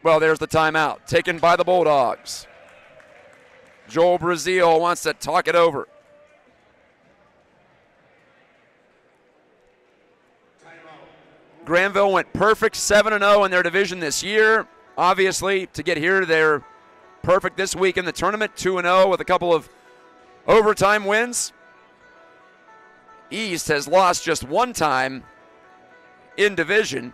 [SPEAKER 1] Well, there's the timeout taken by the Bulldogs. Joel Brazil wants to talk it over. Grandville went perfect 7-0 in their division this year. Obviously, to get here, they're perfect this week in the tournament, 2-0 with a couple of overtime wins. East has lost just one time in division.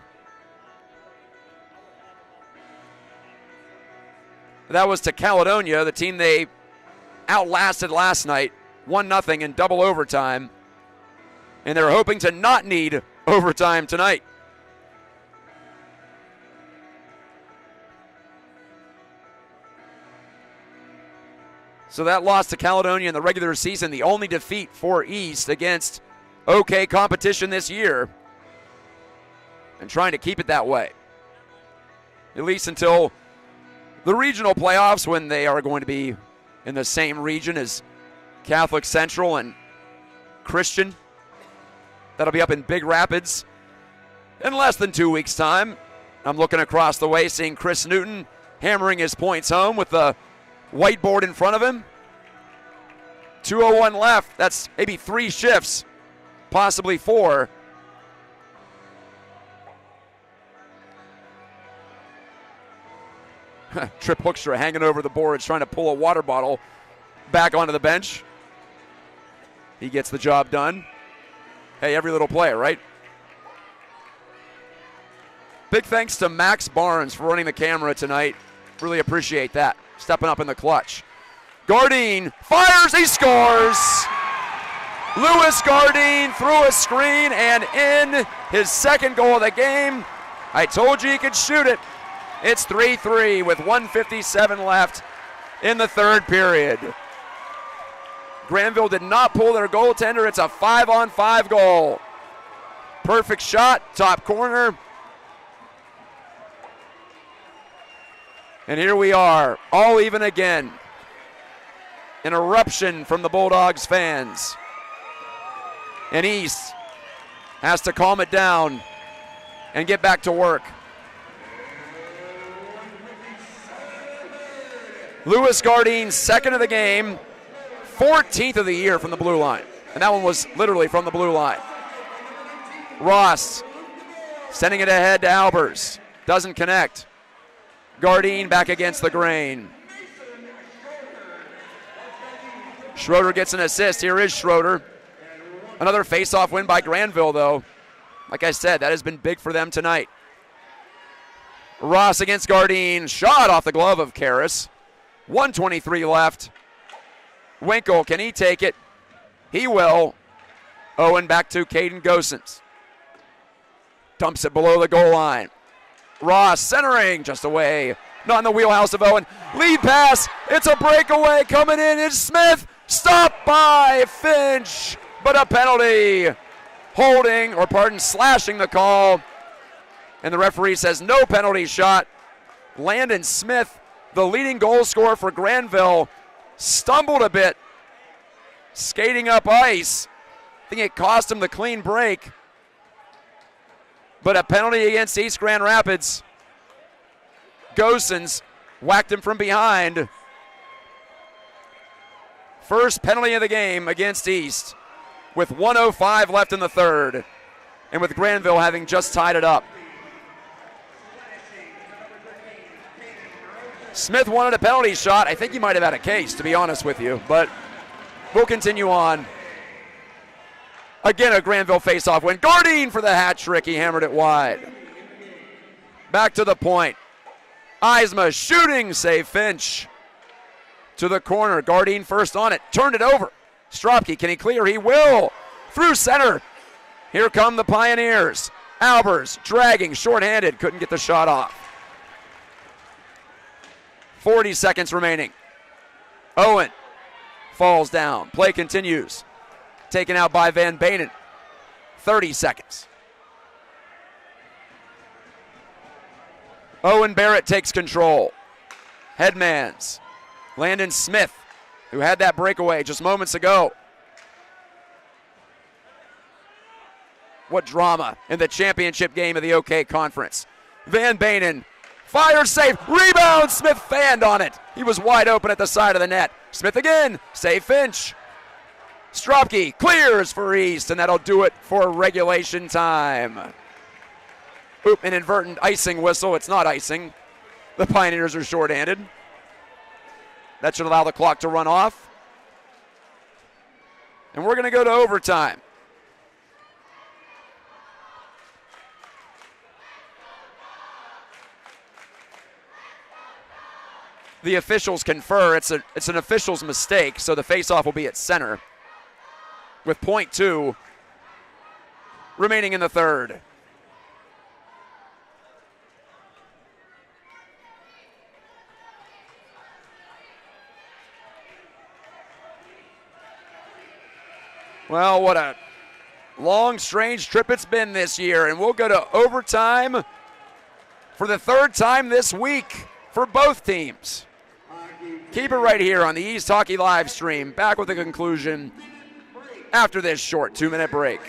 [SPEAKER 1] That was to Caledonia, the team they outlasted last night, 1-0 in double overtime. And they're hoping to not need overtime tonight. So that loss to Caledonia in the regular season, the only defeat for East against OK competition this year. And trying to keep it that way. At least until the regional playoffs, when they are going to be in the same region as Catholic Central and Christian. That'll be up in Big Rapids in less than 2 weeks' time. I'm looking across the way, seeing Chris Newton hammering his points home with the whiteboard in front of him. 2:01 left. That's maybe 3 shifts, possibly 4. Trip Hoekstra hanging over the boards, trying to pull a water bottle back onto the bench. He gets the job done. Hey, every little player, right? Big thanks to Max Barnes for running the camera tonight. Really appreciate that. Stepping up in the clutch. Gardine fires, he scores! Lewis Gardine through a screen and in, his second goal of the game. I told you he could shoot it. It's 3-3 with 1:57 left in the third period. Grandville did not pull their goaltender. It's a 5-on-5 goal. Perfect shot, top corner. And here we are, all even again. An eruption from the Bulldogs fans. And East has to calm it down and get back to work. Lewis Gardine, second of the game, 14th of the year from the blue line. And that one was literally from the blue line. Ross sending it ahead to Albers. Doesn't connect. Gardine back against the grain. Schroeder gets an assist. Here is Schroeder. Another face-off win by Grandville, though. Like I said, that has been big for them tonight. Ross against Gardine. Shot off the glove of Karras. 1:23 left. Winkle, can he take it? He will. Owen back to Caden Gosens. Dumps it below the goal line. Ross centering just away. Not in the wheelhouse of Owen. Lead pass. It's a breakaway coming in. It's Smith. Stopped by Finch. But a penalty. Slashing the call. And the referee says no penalty shot. Landon Smith, the leading goal scorer for Grandville, stumbled a bit, skating up ice. I think it cost him the clean break. But a penalty against East Grand Rapids. Gosens whacked him from behind. First penalty of the game against East with 1:05 left in the third. And with Grandville having just tied it up. Smith wanted a penalty shot. I think he might have had a case, to be honest with you. But we'll continue on. Again, a Grandville faceoff win. Gardine for the hat trick. He hammered it wide. Back to the point. Eisma shooting, save Finch. To the corner, Gardine first on it, turned it over. Stropke, can he clear? He will. Through center. Here come the Pioneers. Albers dragging, shorthanded, couldn't get the shot off. 40 seconds remaining. Owen falls down. Play continues. Taken out by Van Banen. 30 seconds. Owen Barrett takes control. Headmans. Landon Smith, who had that breakaway just moments ago. What drama in the championship game of the OK Conference. Van Banen fires, save, rebound. Smith fanned on it. He was wide open at the side of the net. Smith again, save Finch. Stropke clears for East, and that'll do it for regulation time. Oop, an inadvertent icing whistle. It's not icing. The Pioneers are shorthanded. That should allow the clock to run off. And we're going to go to overtime. The officials confer. It's an official's mistake, so the faceoff will be at center with .2 remaining in the third. Well, what a long, strange trip it's been this year, and we'll go to overtime for the third time this week for both teams. Keep it right here on the East Hockey live stream. Back with the conclusion after this short 2-minute break.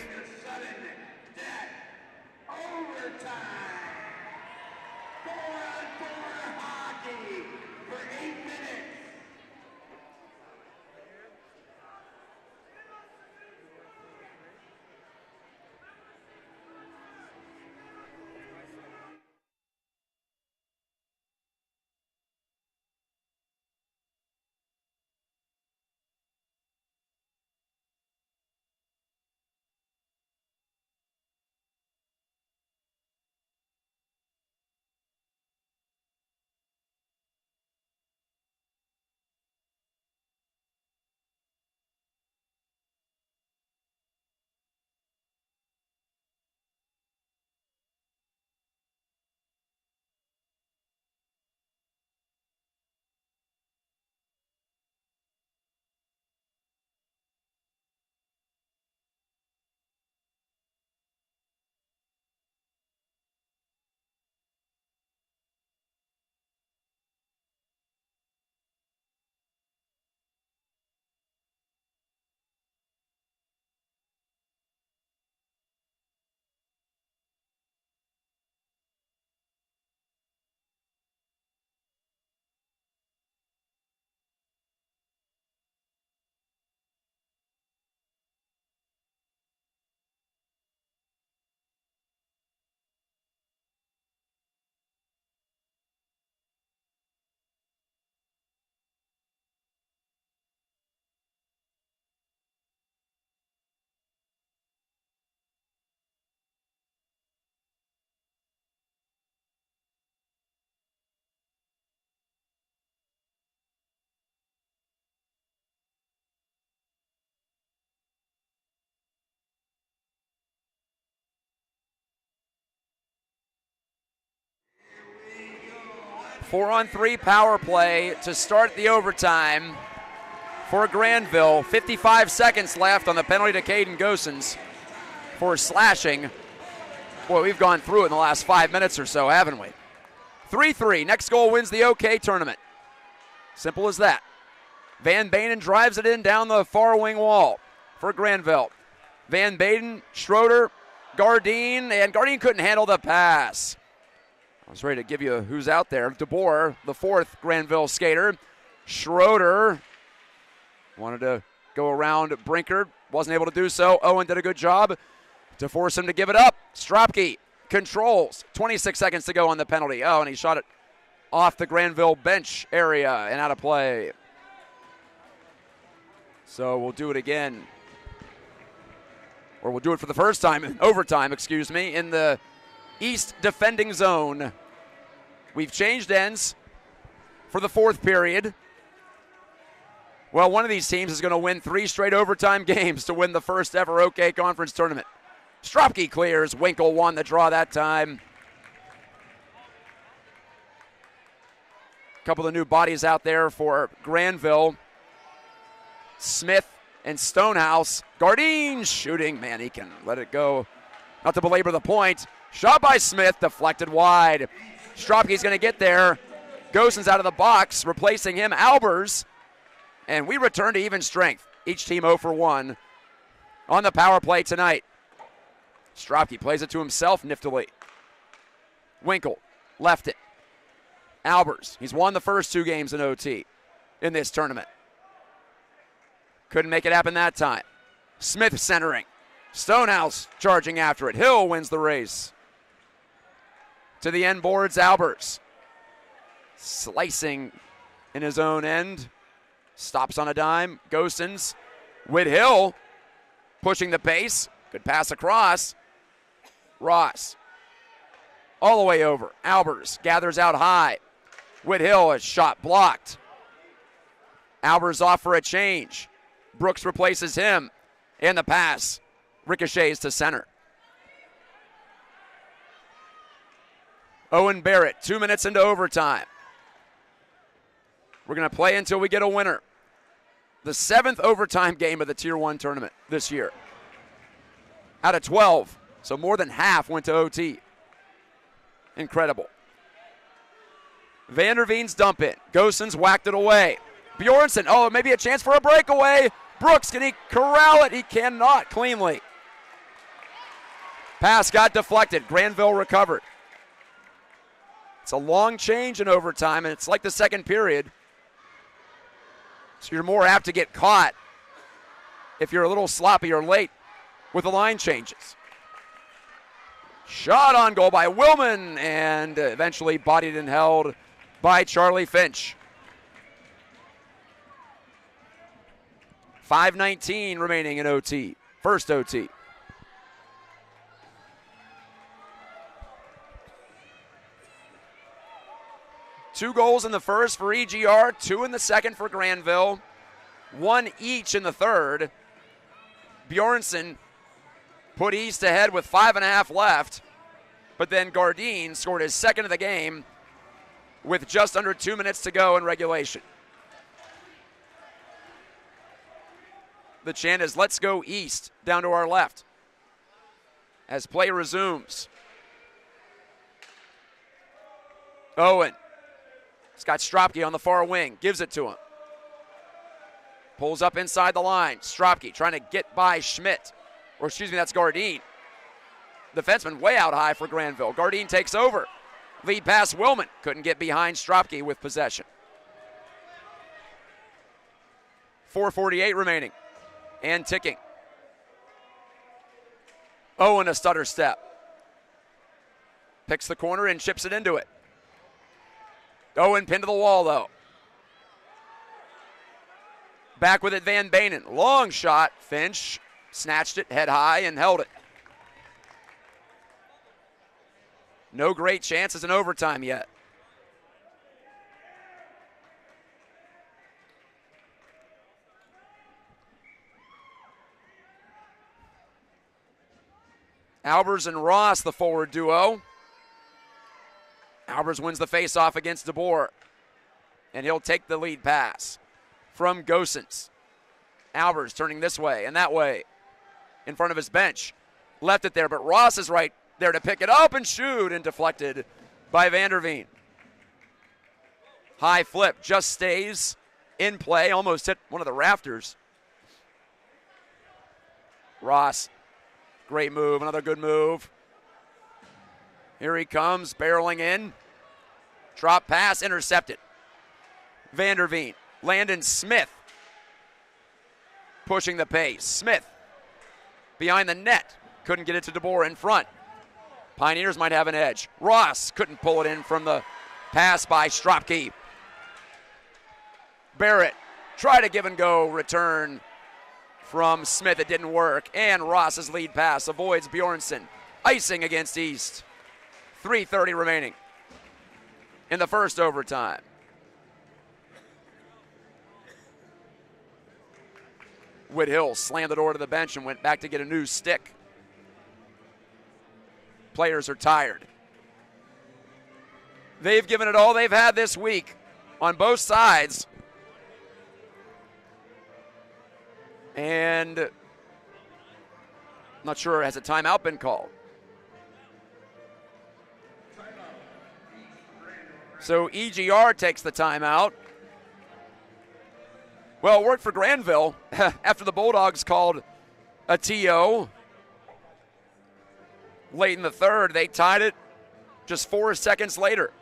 [SPEAKER 1] Four-on-three power play to start the overtime for Grandville. 55 seconds left on the penalty to Caden Gosens for slashing. Boy, we've gone through it in the last 5 minutes or so, haven't we? 3-3. Next goal wins the OK tournament. Simple as that. Van Banen drives it in down the far wing wall for Grandville. Van Banen, Schroeder, Gardine, and Gardine couldn't handle the pass. I was ready to give you who's out there. DeBoer, the fourth Grandville skater. Schroeder wanted to go around Brinker. Wasn't able to do so. Owen did a good job to force him to give it up. Stropke controls. 26 seconds to go on the penalty. Oh, and he shot it off the Grandville bench area and out of play. So we'll do it again. Or we'll do it for the first time in overtime, in the East defending zone. We've changed ends for the fourth period. Well, one of these teams is going to win 3 straight overtime games to win the first ever OK Conference tournament. Stropke clears. Winkle won the draw that time. A couple of new bodies out there for Grandville. Smith and Stonehouse. Gardine shooting. Man, he can let it go. Not to belabor the point. Shot by Smith, deflected wide. Stropke's going to get there. Gosens out of the box, replacing him, Albers. And we return to even strength. Each team 0 for 1 on the power play tonight. Stropke plays it to himself niftily. Winkle left it. Albers, he's won the first 2 games in OT in this tournament. Couldn't make it happen that time. Smith centering. Stonehouse charging after it. Hill wins the race. To the end boards, Albers. Slicing in his own end. Stops on a dime. Gosens with Hill pushing the pace. Good pass across. Ross all the way over. Albers gathers out high. Whithill, a shot blocked. Albers off for a change. Brooks replaces him. And the pass ricochets to center. Owen Barrett, 2 minutes into overtime. We're going to play until we get a winner. The 7th overtime game of the Tier 1 tournament this year. Out of 12, so more than half went to OT. Incredible. Vanderveen's dump in. Gosens whacked it away. Bjornsson, oh, maybe a chance for a breakaway. Brooks, can he corral it? He cannot cleanly. Pass got deflected. Grandville recovered. It's a long change in overtime, and it's like the second period. So you're more apt to get caught if you're a little sloppy or late with the line changes. Shot on goal by Willman, and eventually bodied and held by Charlie Finch. 5:19 remaining in OT. First OT. Two goals in the first for EGR, 2 in the second for Grandville, 1 each in the third. Bjornsson put East ahead with 5.5 left, but then Gardine scored his second of the game with just under 2 minutes to go in regulation. The chant is "Let's go East" down to our left as play resumes. Owen. He's got Stropke on the far wing. Gives it to him. Pulls up inside the line. Stropke trying to get by Schmidt. Or excuse me, that's Gardine. Defenseman way out high for Grandville. Gardine takes over. Lead pass Willman. Couldn't get behind Stropke with possession. 4:48 remaining. And ticking. Owen a stutter step. Picks the corner and chips it into it. Owen pinned to the wall, though. Back with it, Van Banen. Long shot. Finch snatched it, head high, and held it. No great chances in overtime yet. Albers and Ross, the forward duo. Albers wins the faceoff against DeBoer, and he'll take the lead pass from Gosens. Albers turning this way and that way in front of his bench. Left it there, but Ross is right there to pick it up and shoot, and deflected by Vanderveen. High flip, just stays in play, almost hit one of the rafters. Ross, great move, another good move. Here he comes, barreling in. Drop pass, intercepted. Vanderveen, Landon Smith pushing the pace. Smith behind the net. Couldn't get it to DeBoer in front. Pioneers might have an edge. Ross couldn't pull it in from the pass by Stropke. Barrett tried to give and go return from Smith. It didn't work. And Ross's lead pass avoids Bjornsson. Icing against East. 3:30 remaining. in the first overtime. Whithill slammed the door to the bench and went back to get a new stick. Players are tired. They've given it all they've had this week on both sides. And I'm not sure, has a timeout been called? So EGR takes the timeout. Well, it worked for Grandville after the Bulldogs called a TO. Late in the third, they tied it just 4 seconds later.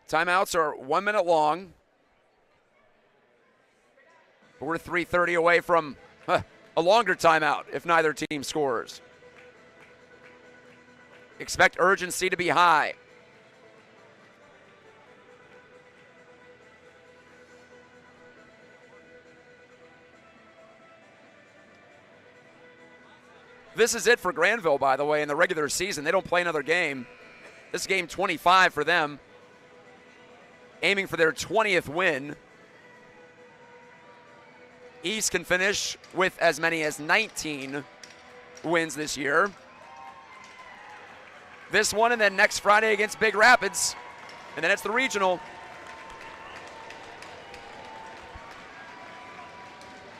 [SPEAKER 1] Timeouts are 1 minute long. But we're 3:30 away from a longer timeout if neither team scores. Expect urgency to be high. This is it for Grandville, by the way, in the regular season. They don't play another game. This is game 25 for them, aiming for their 20th win. East can finish with as many as 19 wins this year. This one, and then next Friday against Big Rapids, and then it's the regional.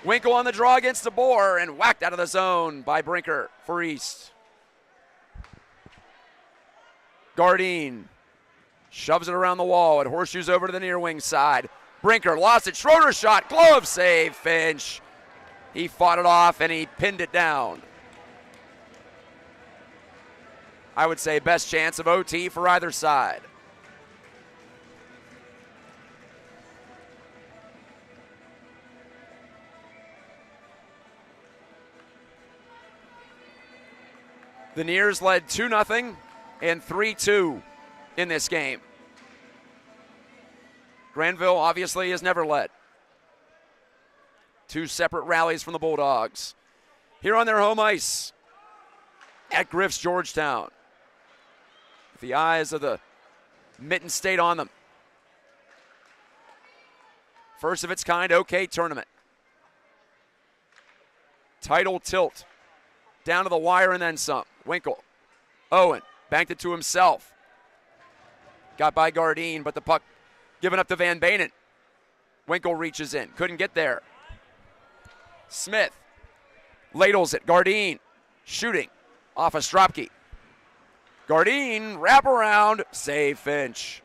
[SPEAKER 1] Winkle on the draw against the Boar and whacked out of the zone by Brinker for East. Gardine shoves it around the wall. It horseshoes over to the near wing side. Brinker lost it. Schroeder shot. Glove save. Finch. He fought it off and he pinned it down. I would say best chance of OT for either side. The Nears led 2-0 and 3-2 in this game. Grandville obviously has never led. 2 separate rallies from the Bulldogs. Here on their home ice at Griff's Georgetown. With the eyes of the Mitten State on them. First of its kind OK tournament. Title tilt. Down to the wire and then some. Winkle. Owen banked it to himself. Got by Gardine, but the puck given up to Van Banen. Winkle reaches in. Couldn't get there. Smith ladles it. Gardine shooting off of Stropke. Gardine wraparound. Save Finch.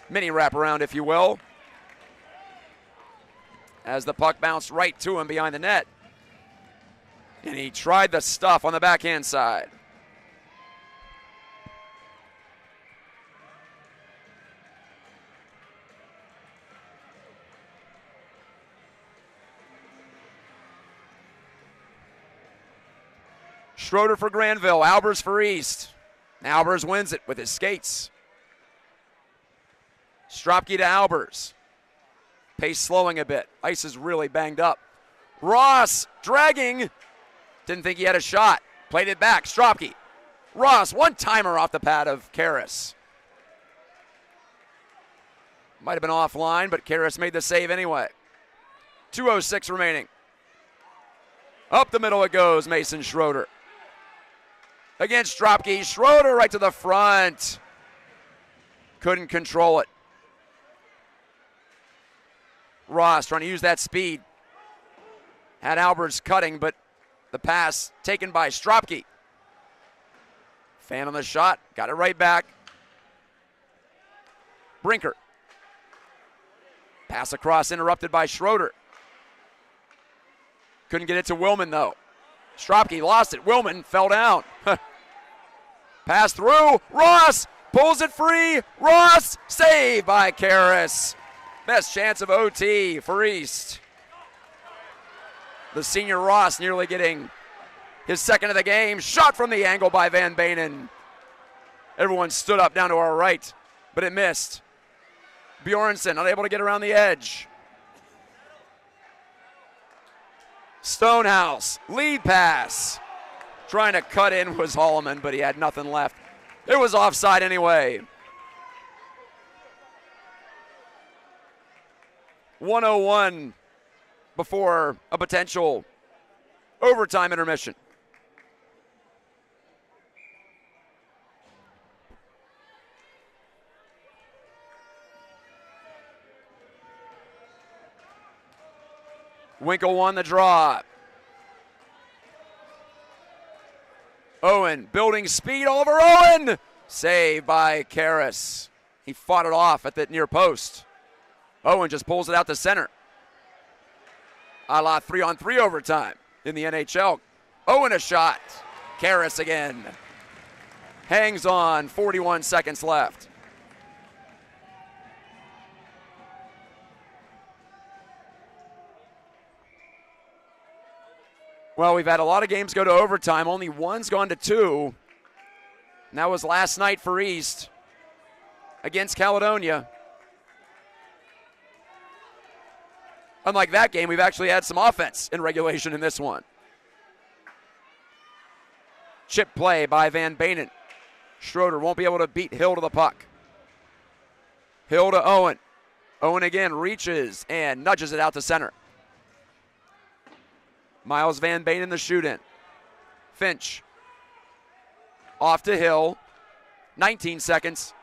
[SPEAKER 1] Mini wraparound, if you will. As the puck bounced right to him behind the net. And he tried the stuff on the backhand side. Schroeder for Grandville. Albers for East. Albers wins it with his skates. Stropke to Albers. Pace slowing a bit. Ice is really banged up. Ross dragging. Didn't think he had a shot. Played it back. Stropke. Ross, one-timer off the pad of Karras. Might have been offline, but Karras made the save anyway. 2:06 remaining. Up the middle it goes, Mason Schroeder. Against Stropke. Schroeder right to the front. Couldn't control it. Ross trying to use that speed. Had Albers cutting, but the pass taken by Stropke. Fan on the shot. Got it right back. Brinker. Pass across interrupted by Schroeder. Couldn't get it to Willman, though. Stropke lost it. Willman fell down. Pass through. Ross pulls it free. Ross saved by Karras. Best chance of OT for East. The senior Ross nearly getting his second of the game. Shot from the angle by Van Banen. Everyone stood up down to our right, but it missed. Bjornsson unable to get around the edge. Stonehouse, lead pass. Trying to cut in was Holloman, but he had nothing left. It was offside anyway. 1:01 before a potential overtime intermission. Winkle won the draw. Owen building speed all over Owen. Saved by Karras. He fought it off at the near post. Owen just pulls it out to center. A la 3-on-3 overtime in the NHL. Owen a shot. Karras again. Hangs on, 41 seconds left. Well, we've had a lot of games go to overtime. Only one's gone to 2. And that was last night for East against Caledonia. Unlike that game, we've actually had some offense in regulation in this one. Chip play by Van Banen. Schroeder won't be able to beat Hill to the puck. Hill to Owen. Owen again reaches and nudges it out to center. Miles Van Banen the shoot-in. Finch. Off to Hill. 19 seconds.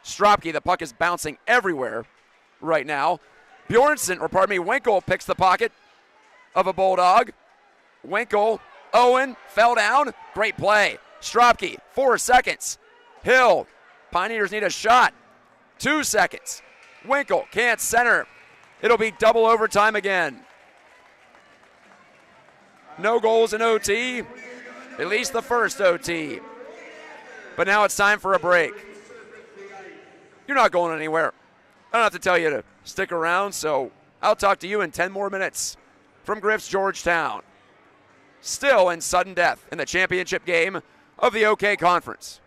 [SPEAKER 1] Stropke, the puck is bouncing everywhere right now. Winkle picks the pocket of a Bulldog. Winkle, Owen, fell down. Great play. Stropke, 4 seconds. Hill, Pioneers need a shot. 2 seconds. Winkle can't center. It'll be double overtime again. No goals in OT, at least the first OT. But now it's time for a break. You're not going anywhere. I don't have to tell you to stick around, so I'll talk to you in 10 more minutes from Griff's Georgetown. Still in sudden death in the championship game of the OK Conference.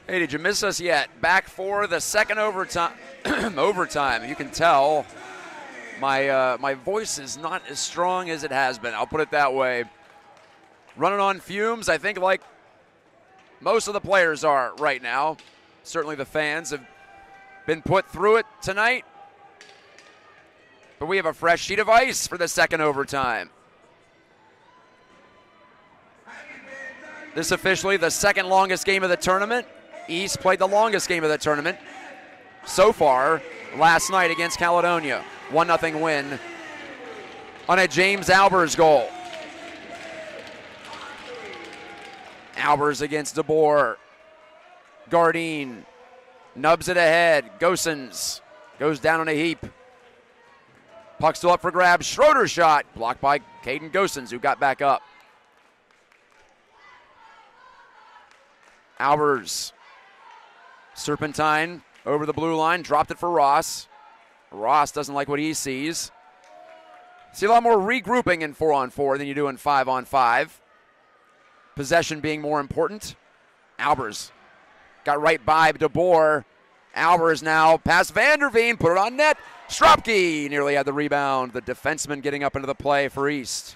[SPEAKER 1] Hey, did you miss us yet? Back for the second overtime. Overtime. You can tell my voice is not as strong as it has been. I'll put it that way. Running on fumes, I think, like most of the players are right now. Certainly the fans have been put through it tonight. But we have a fresh sheet of ice for the second overtime. This is officially the second longest game of the tournament. East played the longest game of the tournament so far last night against Caledonia. 1-0 win on a James Albers goal. Albers against DeBoer. Gardine nubs it ahead. Gosens goes down on a heap. Puck still up for grabs. Schroeder shot blocked by Caden Gosens, who got back up. Albers. Serpentine over the blue line. Dropped it for Ross. Ross doesn't like what he sees. See a lot more regrouping in 4-on-4 than you do in 5-on-5. Possession being more important. Albers got right by DeBoer. Albers now past Vanderveen, put it on net. Stropke nearly had the rebound. The defenseman getting up into the play for East.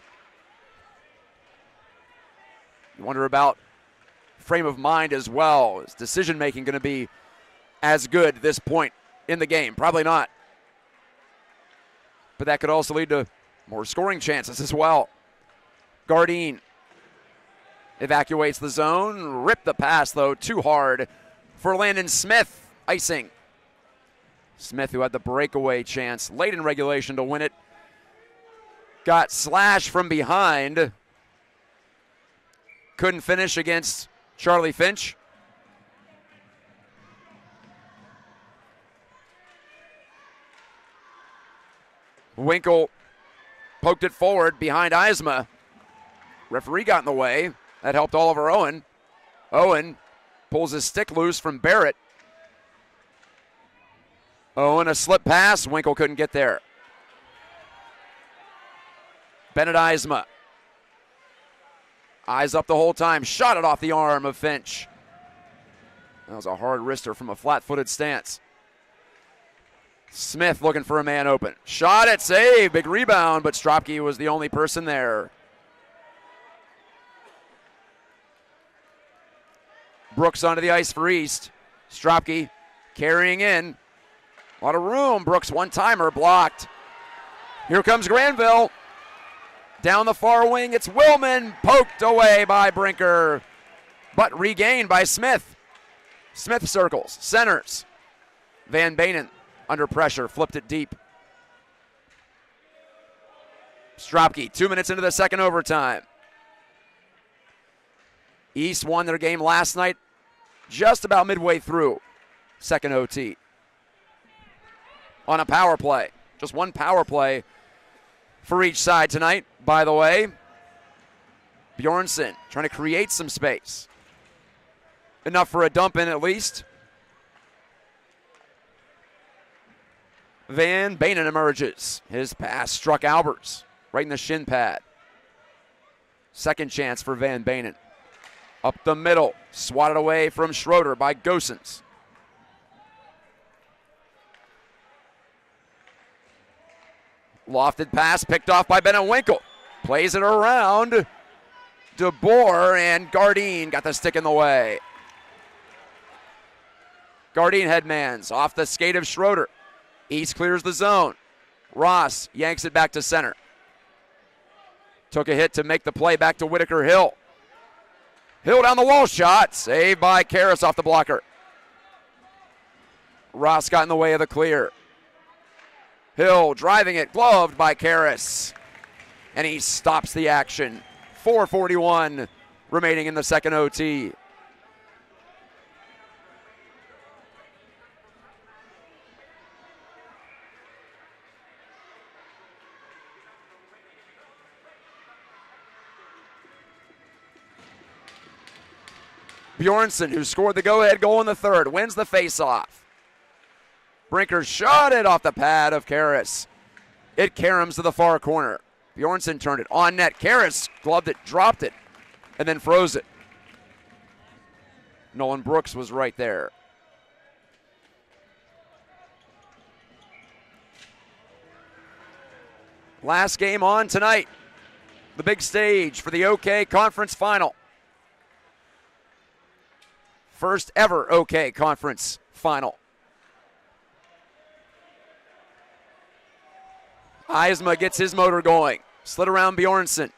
[SPEAKER 1] You wonder about frame of mind as well. Is decision making going to be as good at this point in the game? Probably not. But that could also lead to more scoring chances as well. Gardine evacuates the zone. Ripped the pass, though, too hard for Landon Smith. Icing. Smith, who had the breakaway chance late in regulation to win it, got slashed from behind. Couldn't finish against Charlie Finch. Winkle poked it forward behind Eisma. Referee got in the way. That helped Oliver Owen. Owen pulls his stick loose from Barrett. Owen, a slip pass. Winkle couldn't get there. Bennett Eisma. Eyes up the whole time. Shot it off the arm of Finch. That was a hard wrister from a flat-footed stance. Smith looking for a man open. Shot it, save, big rebound, but Stropke was the only person there. Brooks onto the ice for East. Stropke carrying in. A lot of room. Brooks one-timer blocked. Here comes Grandville. Down the far wing, it's Willman. Poked away by Brinker, but regained by Smith. Smith circles, centers. Van Banen under pressure, flipped it deep. Stropke, 2 minutes into the second overtime. East won their game last night, just about midway through second OT. On a power play, just one power play for each side tonight, by the way. Bjornsson trying to create some space. Enough for a dump in at least. Van Banen emerges. His pass struck Albers right in the shin pad. Second chance for Van Banen. Up the middle, swatted away from Schroeder by Gosens. Lofted pass picked off by Bennett Winkle. Plays it around. DeBoer and Gardine got the stick in the way. Gardine headmans off the skate of Schroeder. East clears the zone. Ross yanks it back to center. Took a hit to make the play back to Whitaker Hill. Hill down the wall shot. Saved by Karras off the blocker. Ross got in the way of the clear. Hill driving it, gloved by Karras. And he stops the action. 4:41 remaining in the second OT. Bjornsson, who scored the go-ahead goal in the third, wins the face-off. Brinker shot it off the pad of Karras. It caroms to the far corner. Bjornsson turned it on net. Karras gloved it, dropped it, and then froze it. Nolan Brooks was right there. Last game on tonight. The big stage for the OK Conference Final. First ever OK Conference Final. Eisma gets his motor going. Slid around Bjornsson.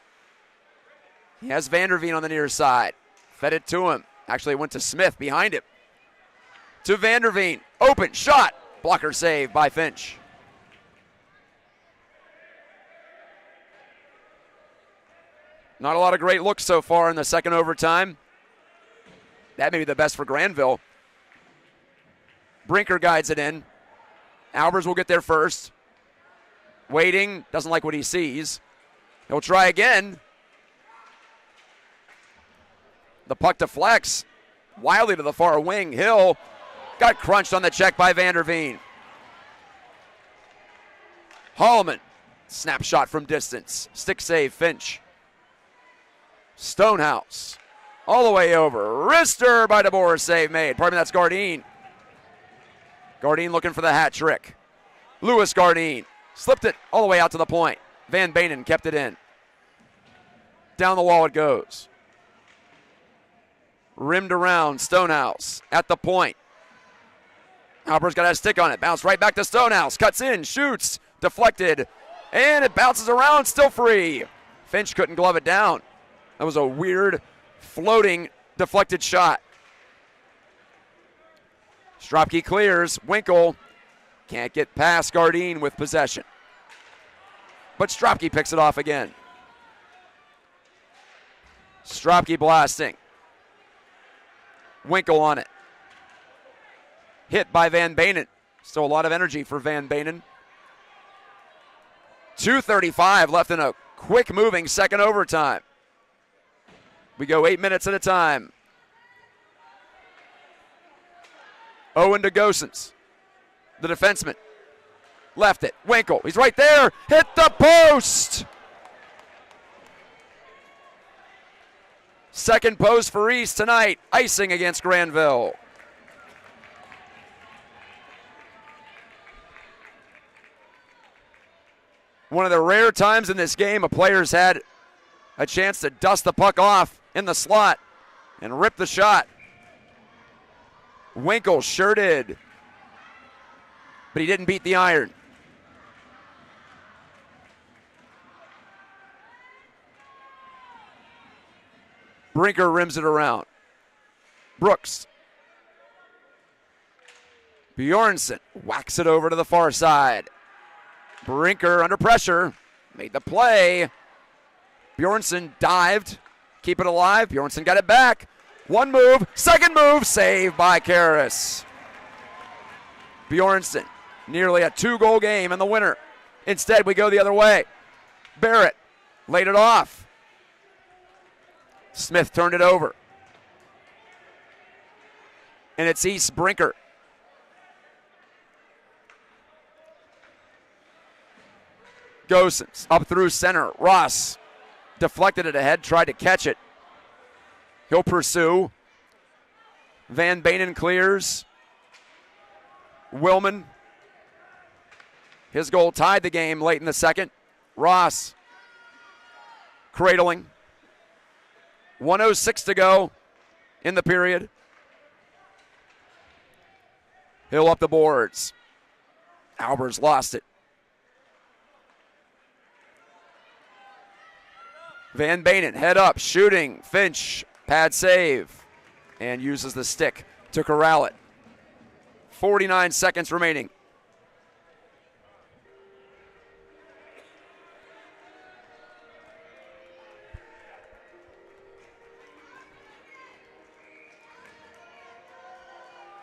[SPEAKER 1] He has Vanderveen on the near side. Fed it to him. Actually went to Smith behind him. To Vanderveen. Open shot. Blocker save by Finch. Not a lot of great looks so far in the second overtime. That may be the best for Grandville. Brinker guides it in. Albers will get there first. Waiting, doesn't like what he sees. He'll try again. The puck deflects wildly to the far wing. Hill got crunched on the check by Vanderveen. Hallman, snapshot from distance. Stick save, Finch. Stonehouse, all the way over. Wrister by DeBoer, save made. Pardon me, that's Gardine. Gardine looking for the hat trick. Lewis Gardine slipped it all the way out to the point. Van Banen kept it in. Down the wall it goes. Rimmed around, Stonehouse at the point. Albert's got a stick on it. Bounced right back to Stonehouse. Cuts in, shoots, deflected, and it bounces around, still free. Finch couldn't glove it down. That was a weird, floating, deflected shot. Stropke clears. Winkle can't get past Gardine with possession. But Stropke picks it off again. Stropke blasting. Winkle on it. Hit by Van Banen. Still a lot of energy for Van Banen. 2:35 left in a quick-moving second overtime. We go 8 minutes at a time. Owen to Gosens. The defenseman. Left it. Winkle. He's right there. Hit the post. Second post for East tonight. Icing against Grandville. One of the rare times in this game a player's had a chance to dust the puck off in the slot and rip the shot. Winkle sure did. But he didn't beat the iron. Brinker rims it around. Brooks. Bjornsson whacks it over to the far side. Brinker under pressure. Made the play. Bjornsson dived. Keep it alive. Bjornsson got it back. One move. Second move. Saved by Karras. Bjornsson. Nearly a 2-goal game in the winner. Instead, we go the other way. Barrett laid it off. Smith turned it over. And it's East Brinker. Gosens up through center. Ross deflected it ahead, tried to catch it. He'll pursue. Van Banen clears. Willman. His goal tied the game late in the second. Ross cradling. 1:06 to go in the period. Hill up the boards. Albers lost it. Van Banen head up, shooting. Finch, pad save, and uses the stick to corral it. 49 seconds remaining.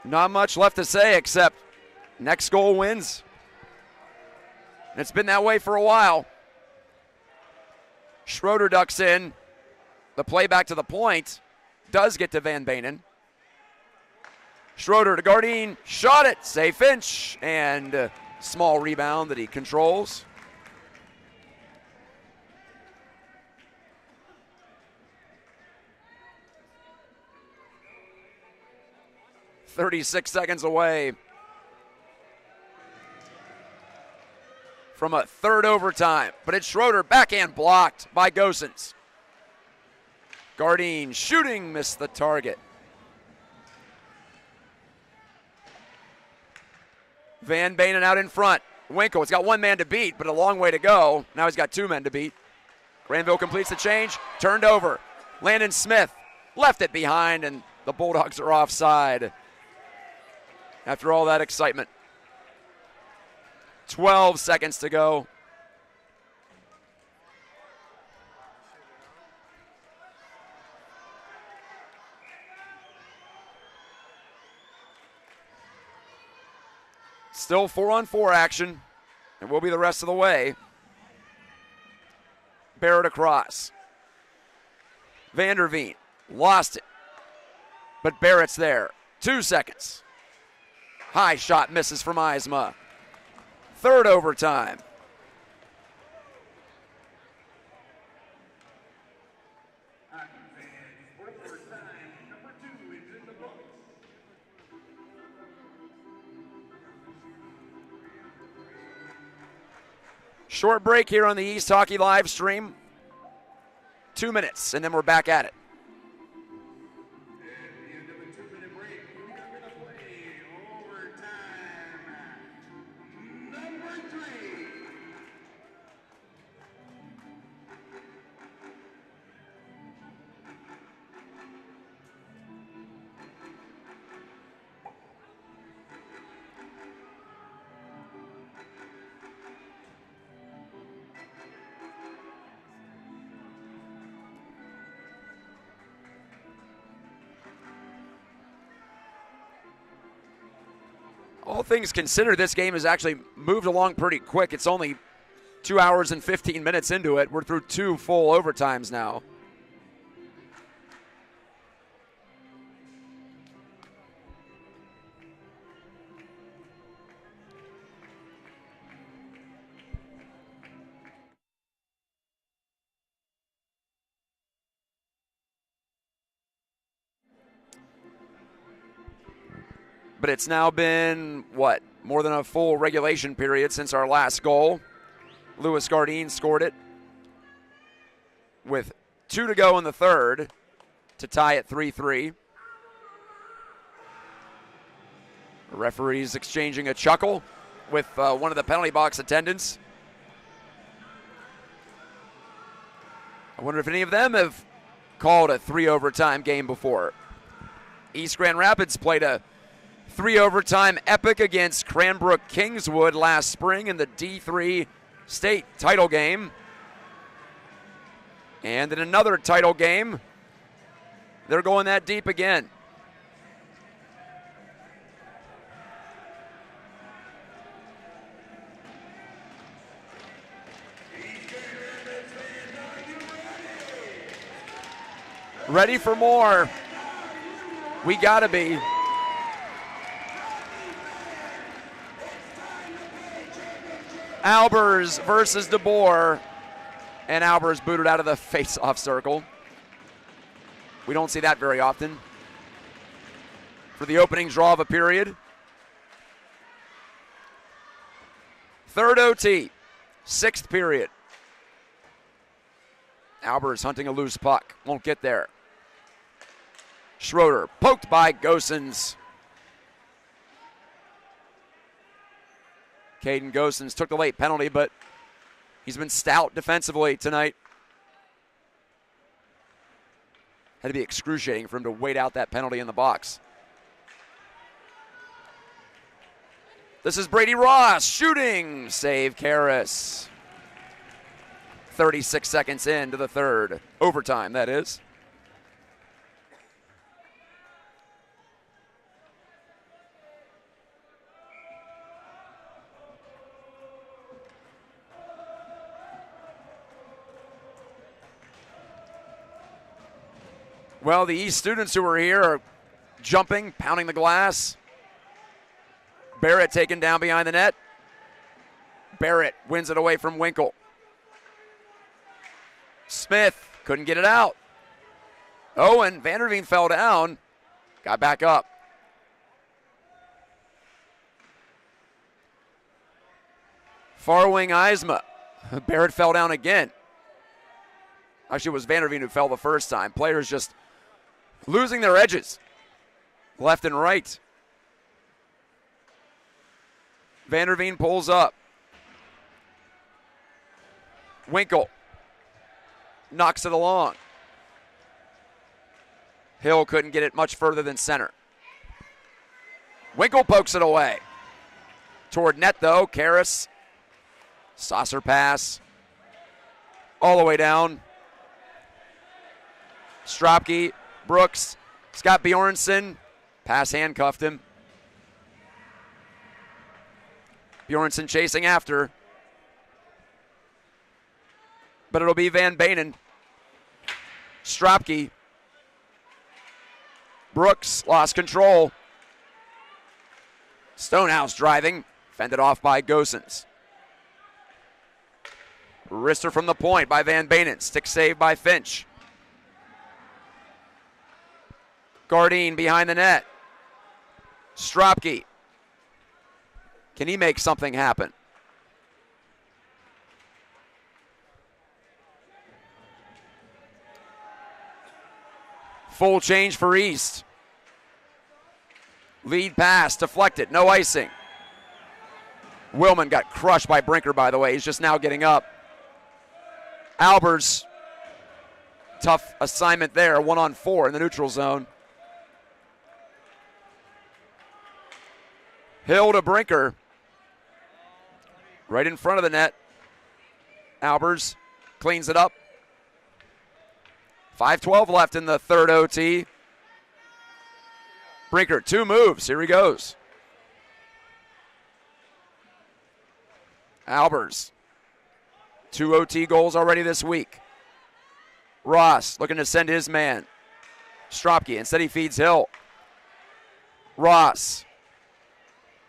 [SPEAKER 1] Not much left to say except next goal wins. And it's been that way for a while. Schroeder ducks in. The play back to the point does get to Van Banen. Schroeder to Gardine. Shot it. Save Finch. And a small rebound that he controls. 36 seconds away from a third overtime. But it's Schroeder, backhand blocked by Gosens. Gardine shooting, missed the target. Van Banen out in front. Winkle, it's got one man to beat, but a long way to go. Now he's got two men to beat. Grandville completes the change, turned over. Landon Smith left it behind, and the Bulldogs are offside. After all that excitement. 12 seconds to go. Still 4-on-4 action, and will be the rest of the way. Barrett across. Vanderveen lost it, but Barrett's there. 2 seconds. High shot misses from Eisma. Third overtime. Short break here on the East Hockey live stream. 2 minutes, and then we're back at it.
[SPEAKER 2] At the end of a 2-minute break, we are going to play overtime number 3.
[SPEAKER 1] All things considered, this game has actually moved along pretty quick. It's only 2 hours and 15 minutes into it. We're through 2 full overtimes now. But it's now been, what, more than a full regulation period since our last goal. Louis Gardine scored it with 2 to go in the third to tie at 3-3. The referee's exchanging a chuckle with one of the penalty box attendants. I wonder if any of them have called a 3 overtime game before. East Grand Rapids played a 3 overtime epic against Cranbrook Kingswood last spring in the D3 state title game. And in another title game, they're going that deep again. Ready for more. We gotta be. Albers versus DeBoer, and Albers booted out of the face-off circle. We don't see that very often. For the opening draw of a period. Third OT, 6th period. Albers hunting a loose puck, won't get there. Schroeder poked by Gosens. Caden Gosens took the late penalty, but he's been stout defensively tonight. Had to be excruciating for him to wait out that penalty in the box. This is Brady Ross shooting. Save Karras. 36 seconds into the third. Overtime, that is. Well, the East students who are here are jumping, pounding the glass. Barrett taken down behind the net. Barrett wins it away from Winkle. Smith couldn't get it out. Owen Vanderveen fell down, got back up. Far wing Eisma. Barrett fell down again. Actually, it was Vanderveen who fell the first time. Players just losing their edges left and right. Vanderveen pulls up. Winkle knocks it along. Hill couldn't get it much further than center. Winkle pokes it away. Toward net, though. Karras. Saucer pass. All the way down. Stropke. Brooks. Scott Bjornsson. Pass handcuffed him. Bjornsson chasing after. But it'll be Van Banen. Stropke. Brooks lost control. Stonehouse driving. Fended off by Gosens. Wrister from the point by Van Banen. Stick save by Finch. Gardine behind the net. Stropke. Can he make something happen? Full change for East. Lead pass, deflected, no icing. Willman got crushed by Brinker, by the way. He's just now getting up. Albers, tough assignment there, 1-on-4 in the neutral zone. Hill to Brinker. Right in front of the net. Albers cleans it up. 5:12 left in the third OT. Brinker, 2 moves. Here he goes. Albers, 2 OT goals already this week. Ross looking to send his man. Stropke, instead he feeds Hill. Ross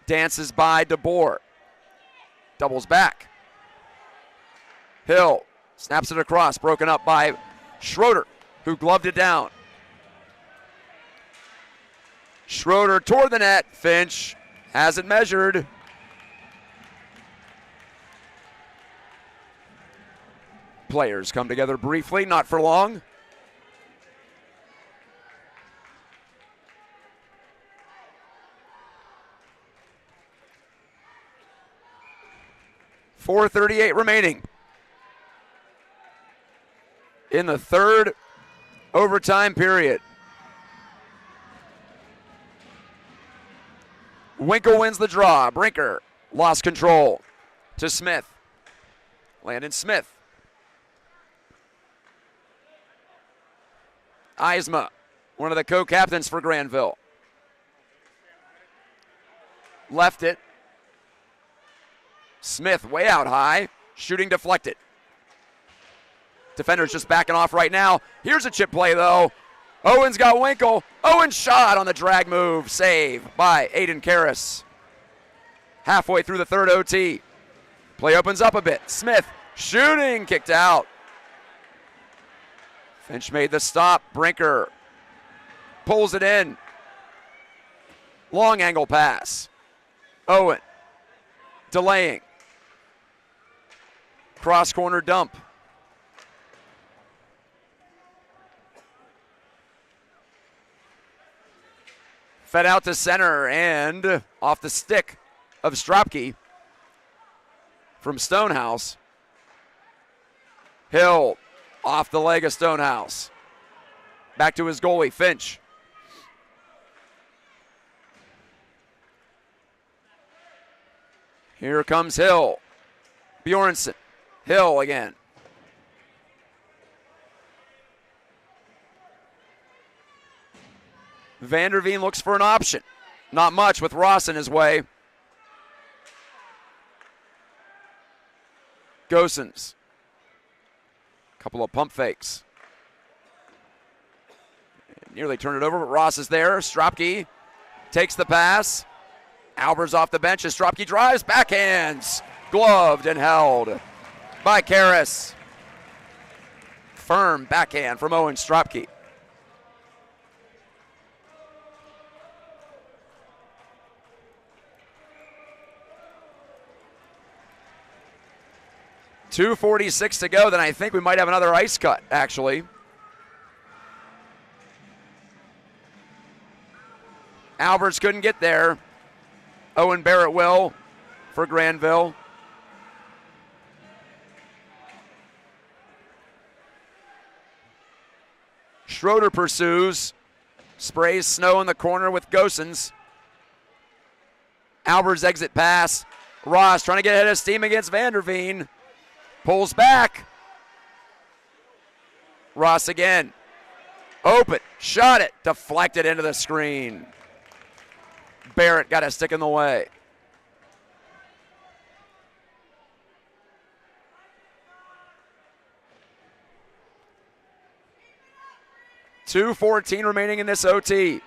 [SPEAKER 1] dances by DeBoer. Doubles back. Hill snaps it across, broken up by Schroeder, who gloved it down. Schroeder toward the net. Finch has it measured. Players come together briefly, not for long. .438 remaining in the third overtime period. Winkle wins the draw. Brinker lost control to Smith. Landon Smith. Eisma, one of the co-captains for Grandville. Left it. Smith way out high. Shooting deflected. Defender's just backing off right now. Here's a chip play, though. Owen's got Winkle. Owen shot on the drag move. Save by Aiden Karras. Halfway through the third OT. Play opens up a bit. Smith shooting. Kicked out. Finch made the stop. Brinker pulls it in. Long angle pass. Owen delaying. Cross corner dump. Fed out to center and off the stick of Stropke from Stonehouse. Hill off the leg of Stonehouse. Back to his goalie, Finch. Here comes Hill. Bjornsson. Hill again. Vanderveen looks for an option. Not much with Ross in his way. Gosens. Couple of pump fakes. Nearly turned it over, but Ross is there. Stropke takes the pass. Albers off the bench as Stropke drives. Backhands. Gloved and held by Karras. Firm backhand from Owen Stropke. 2:46 to go, then I think we might have another ice cut, actually. Alberts couldn't get there. Owen Barrett will for Grandville. Schroeder pursues. Sprays snow in the corner with Gosens. Alberts exit pass. Ross trying to get ahead of steam against Vanderveen. Pulls back. Ross again. Open. Shot it. Deflected into the screen. Barrett got a stick in the way. .2:14 remaining in this OT.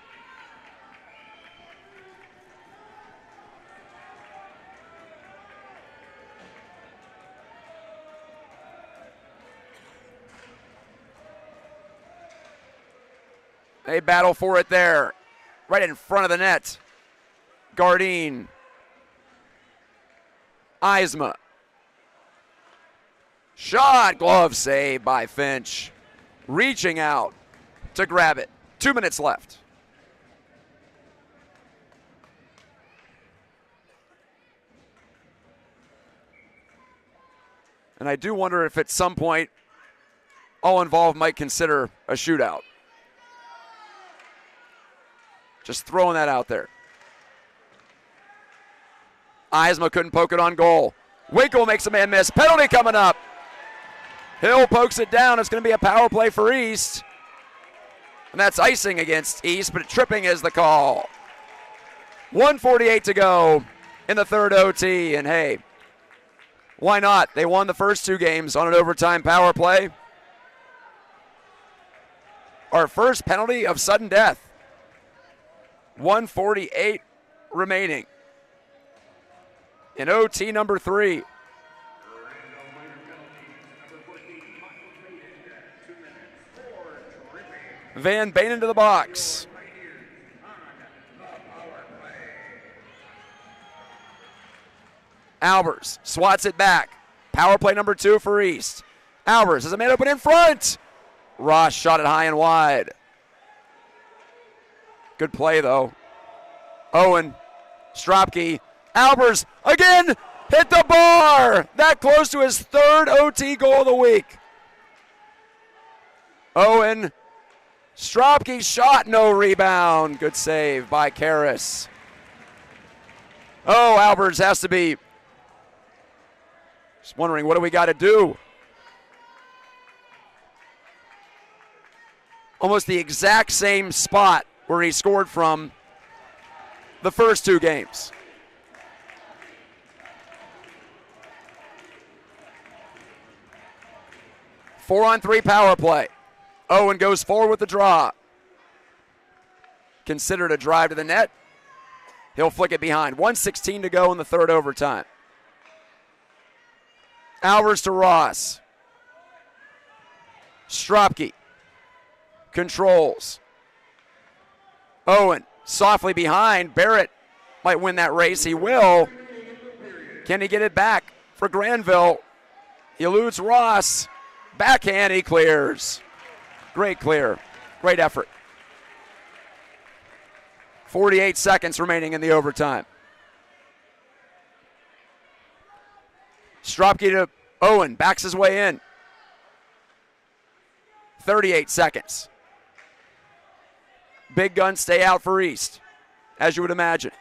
[SPEAKER 1] They battle for it there, right in front of the net. Gardine. Eisma. Shot, glove save by Finch. Reaching out to grab it. 2 minutes left. And I do wonder if at some point all involved might consider a shootout. Just throwing that out there. Eisma couldn't poke it on goal. Winkle makes a man miss. Penalty coming up. Hill pokes it down. It's going to be a power play for East. And that's icing against East, but tripping is the call. 1:48 to go in the third OT. And hey, why not? They won the first 2 games on an overtime power play. Our first penalty of sudden death. 1:48 remaining in OT number 3. Van Bain into the box. Albers swats it back. Power play number 2 for East. Albers has a man open in front. Ross shot it high and wide. Good play, though. Owen, Stropke, Albers again, hit the bar. That close to his 3rd OT goal of the week. Owen, Stropke shot, no rebound. Good save by Karras. Oh, Albers has to be just wondering, what do we got to do? Almost the exact same spot where he scored from the first 2 games. Four-on-three power play. Owen goes forward with the draw. Considered a drive to the net. He'll flick it behind. 1:16 to go in the third overtime. Albers to Ross. Stropke controls. Owen softly behind. Barrett might win that race. He will. Can he get it back for Grandville? He eludes Ross. Backhand, he clears. Great clear. Great effort. 48 seconds remaining in the overtime. Stropke to Owen. Backs his way in. 38 seconds. Big guns stay out for East, as you would imagine.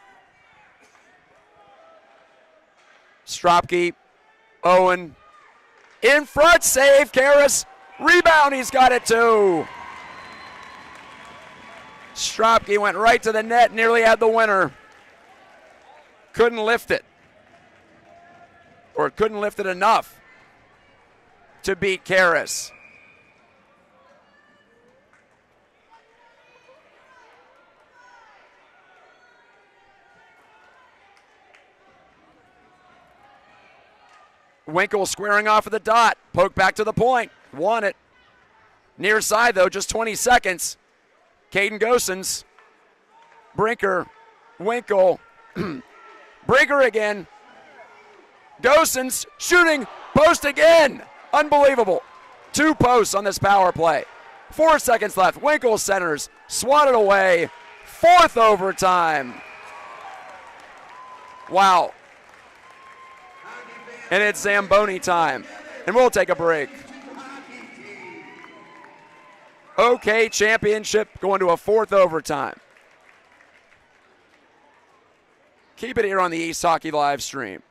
[SPEAKER 1] Stropke, Owen, in front, save, Karras, rebound, he's got it too. Stropke went right to the net, nearly had the winner. Couldn't lift it. Or couldn't lift it enough to beat Karras. Winkle squaring off of the dot. Poke back to the point. Won it. Near side, though, just 20 seconds. Caden Gosens. Brinker. Winkle. Brinker again. Gosens shooting. Post again. Unbelievable. 2 posts on this power play. 4 seconds left. Winkle centers. Swatted away. 4th overtime. Wow. And it's Zamboni time. And we'll take a break. OK championship going to a 4th overtime. Keep it here on the East Hockey live stream.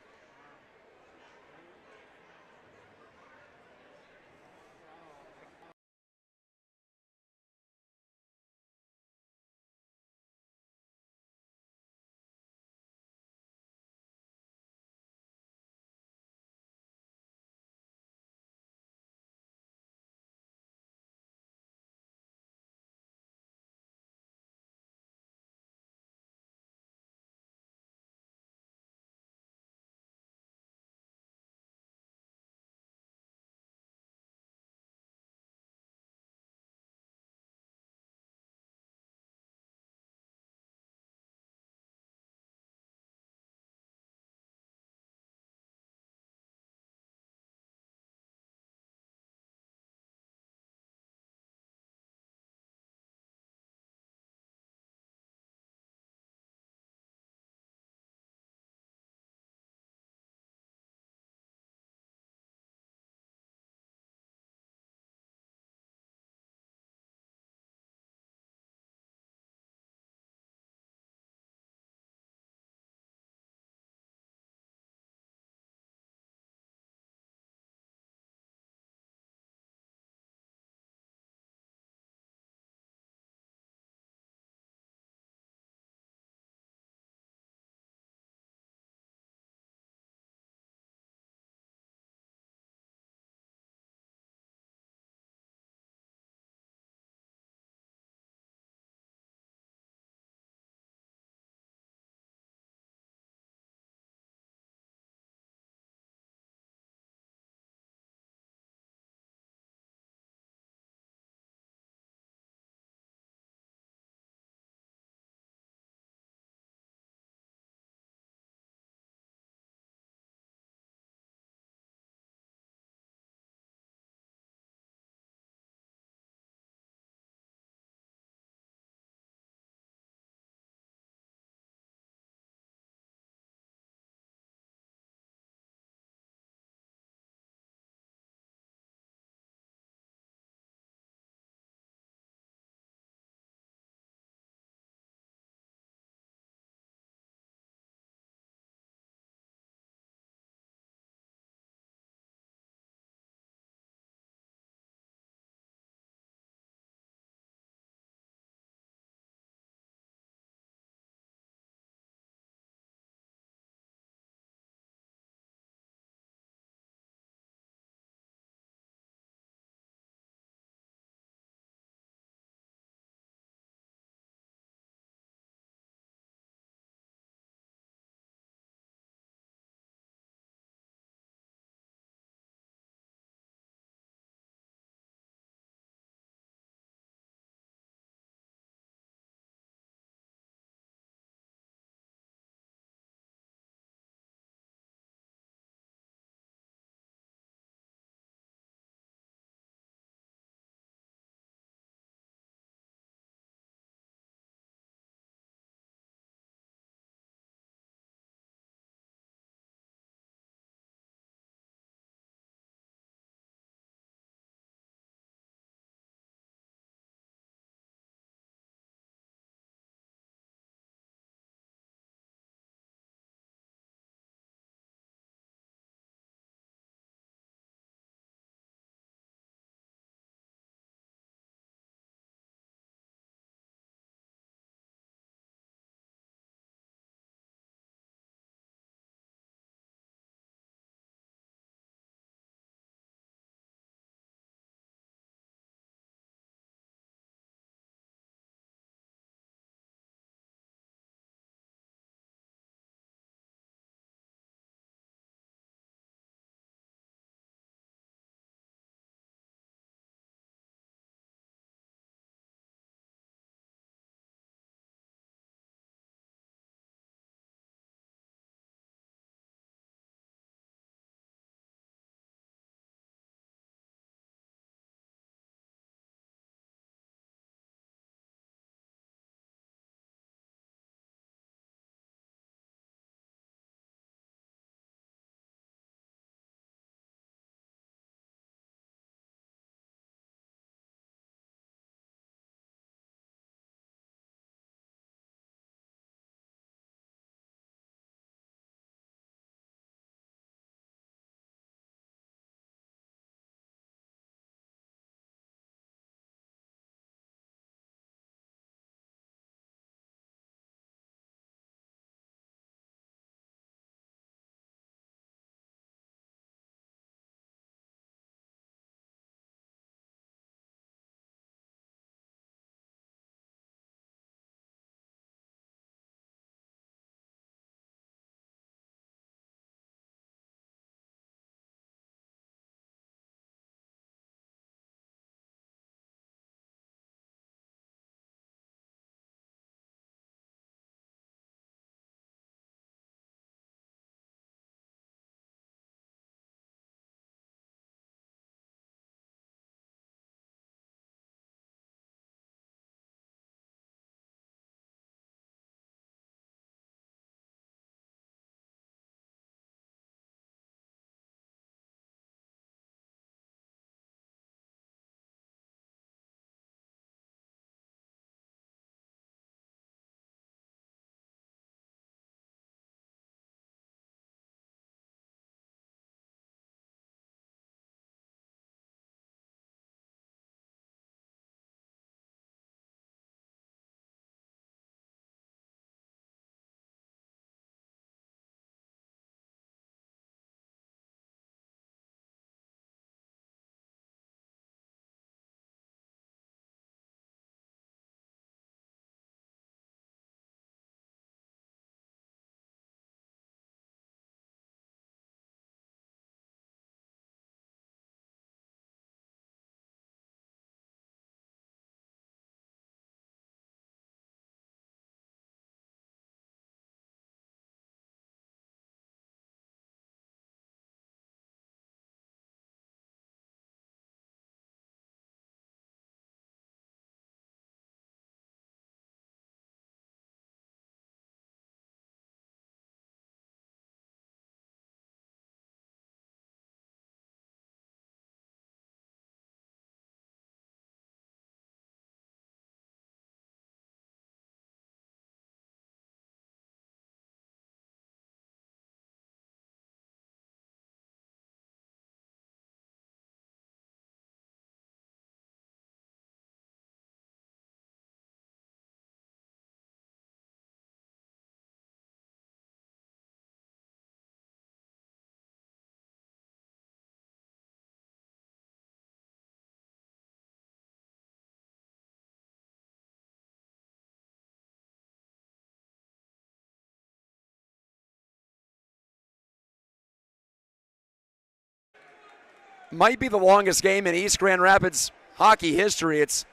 [SPEAKER 1] might be the longest game in East Grand Rapids hockey history. It's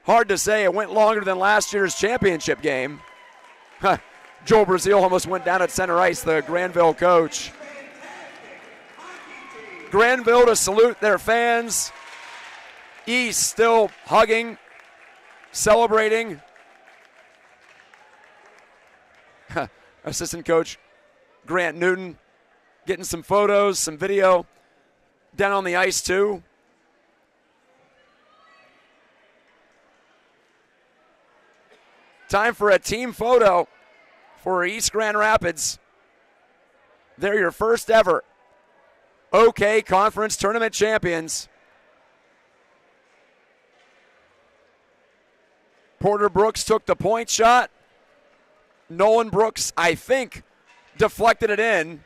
[SPEAKER 1] hard to say. It went longer than last year's championship game. Joel Brazil almost went down at center ice, the Grandville coach. Grandville to salute their fans. East still hugging, celebrating. Assistant coach Grant Newton getting some photos, some video down on the ice too. Time for a team photo for East Grand Rapids. They're your first ever OK Conference Tournament champions. Porter Brooks took the point shot. Nolan Brooks, I think, deflected it in.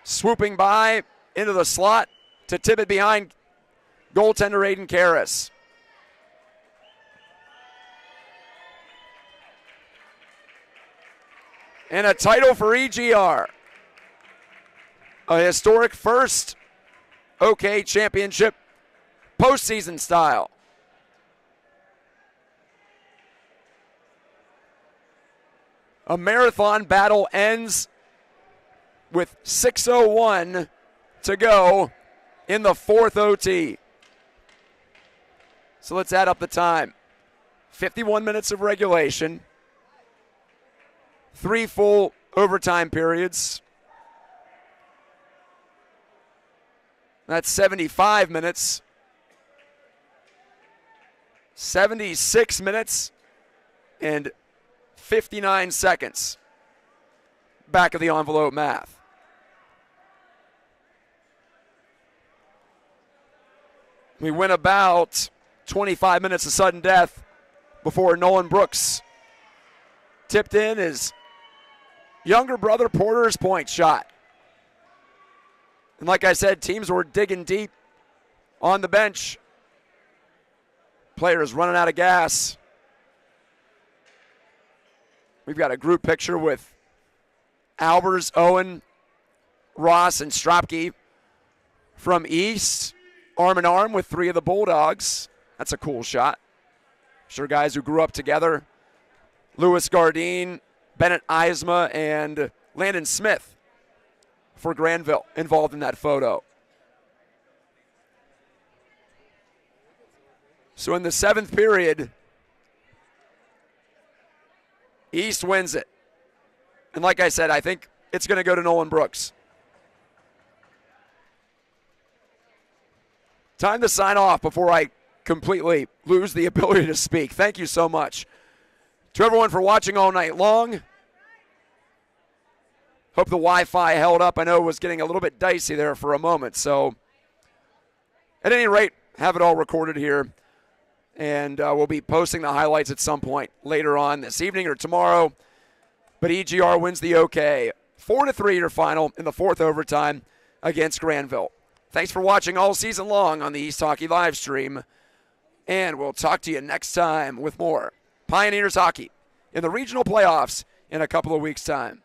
[SPEAKER 1] Swooping by into the slot to tip it behind goaltender Aiden Karras. And a title for EGR. A historic first OK championship, postseason style. A marathon battle ends with 6:01 to go in the fourth OT. So let's add up the time. 51 minutes of regulation. 3 full overtime periods. That's 75 minutes. 76 minutes and 59 seconds. Back of the envelope math. We went about 25 minutes of sudden death before Nolan Brooks tipped in his younger brother Porter's point shot. And like I said, teams were digging deep on the bench. Players running out of gas. We've got a group picture with Albers, Owen, Ross, and Stropke from East, arm in arm with 3 of the Bulldogs. That's a cool shot. Sure, guys who grew up together. Louis Gardine, Bennett Eisma, and Landon Smith for Grandville involved in that photo. So in the 7th period, East wins it. And like I said, I think it's going to go to Nolan Brooks. Time to sign off before I completely lose the ability to speak. Thank you so much to everyone for watching all night long. Hope the Wi-Fi held up. I know it was getting a little bit dicey there for a moment. So at any rate, have it all recorded here. And we'll be posting the highlights at some point later on this evening or tomorrow. But EGR wins the OK. 4-3 your final in the 4th overtime against Grandville. Thanks for watching all season long on the East Hockey live stream. And we'll talk to you next time with more Pioneers hockey in the regional playoffs in a couple of weeks' time.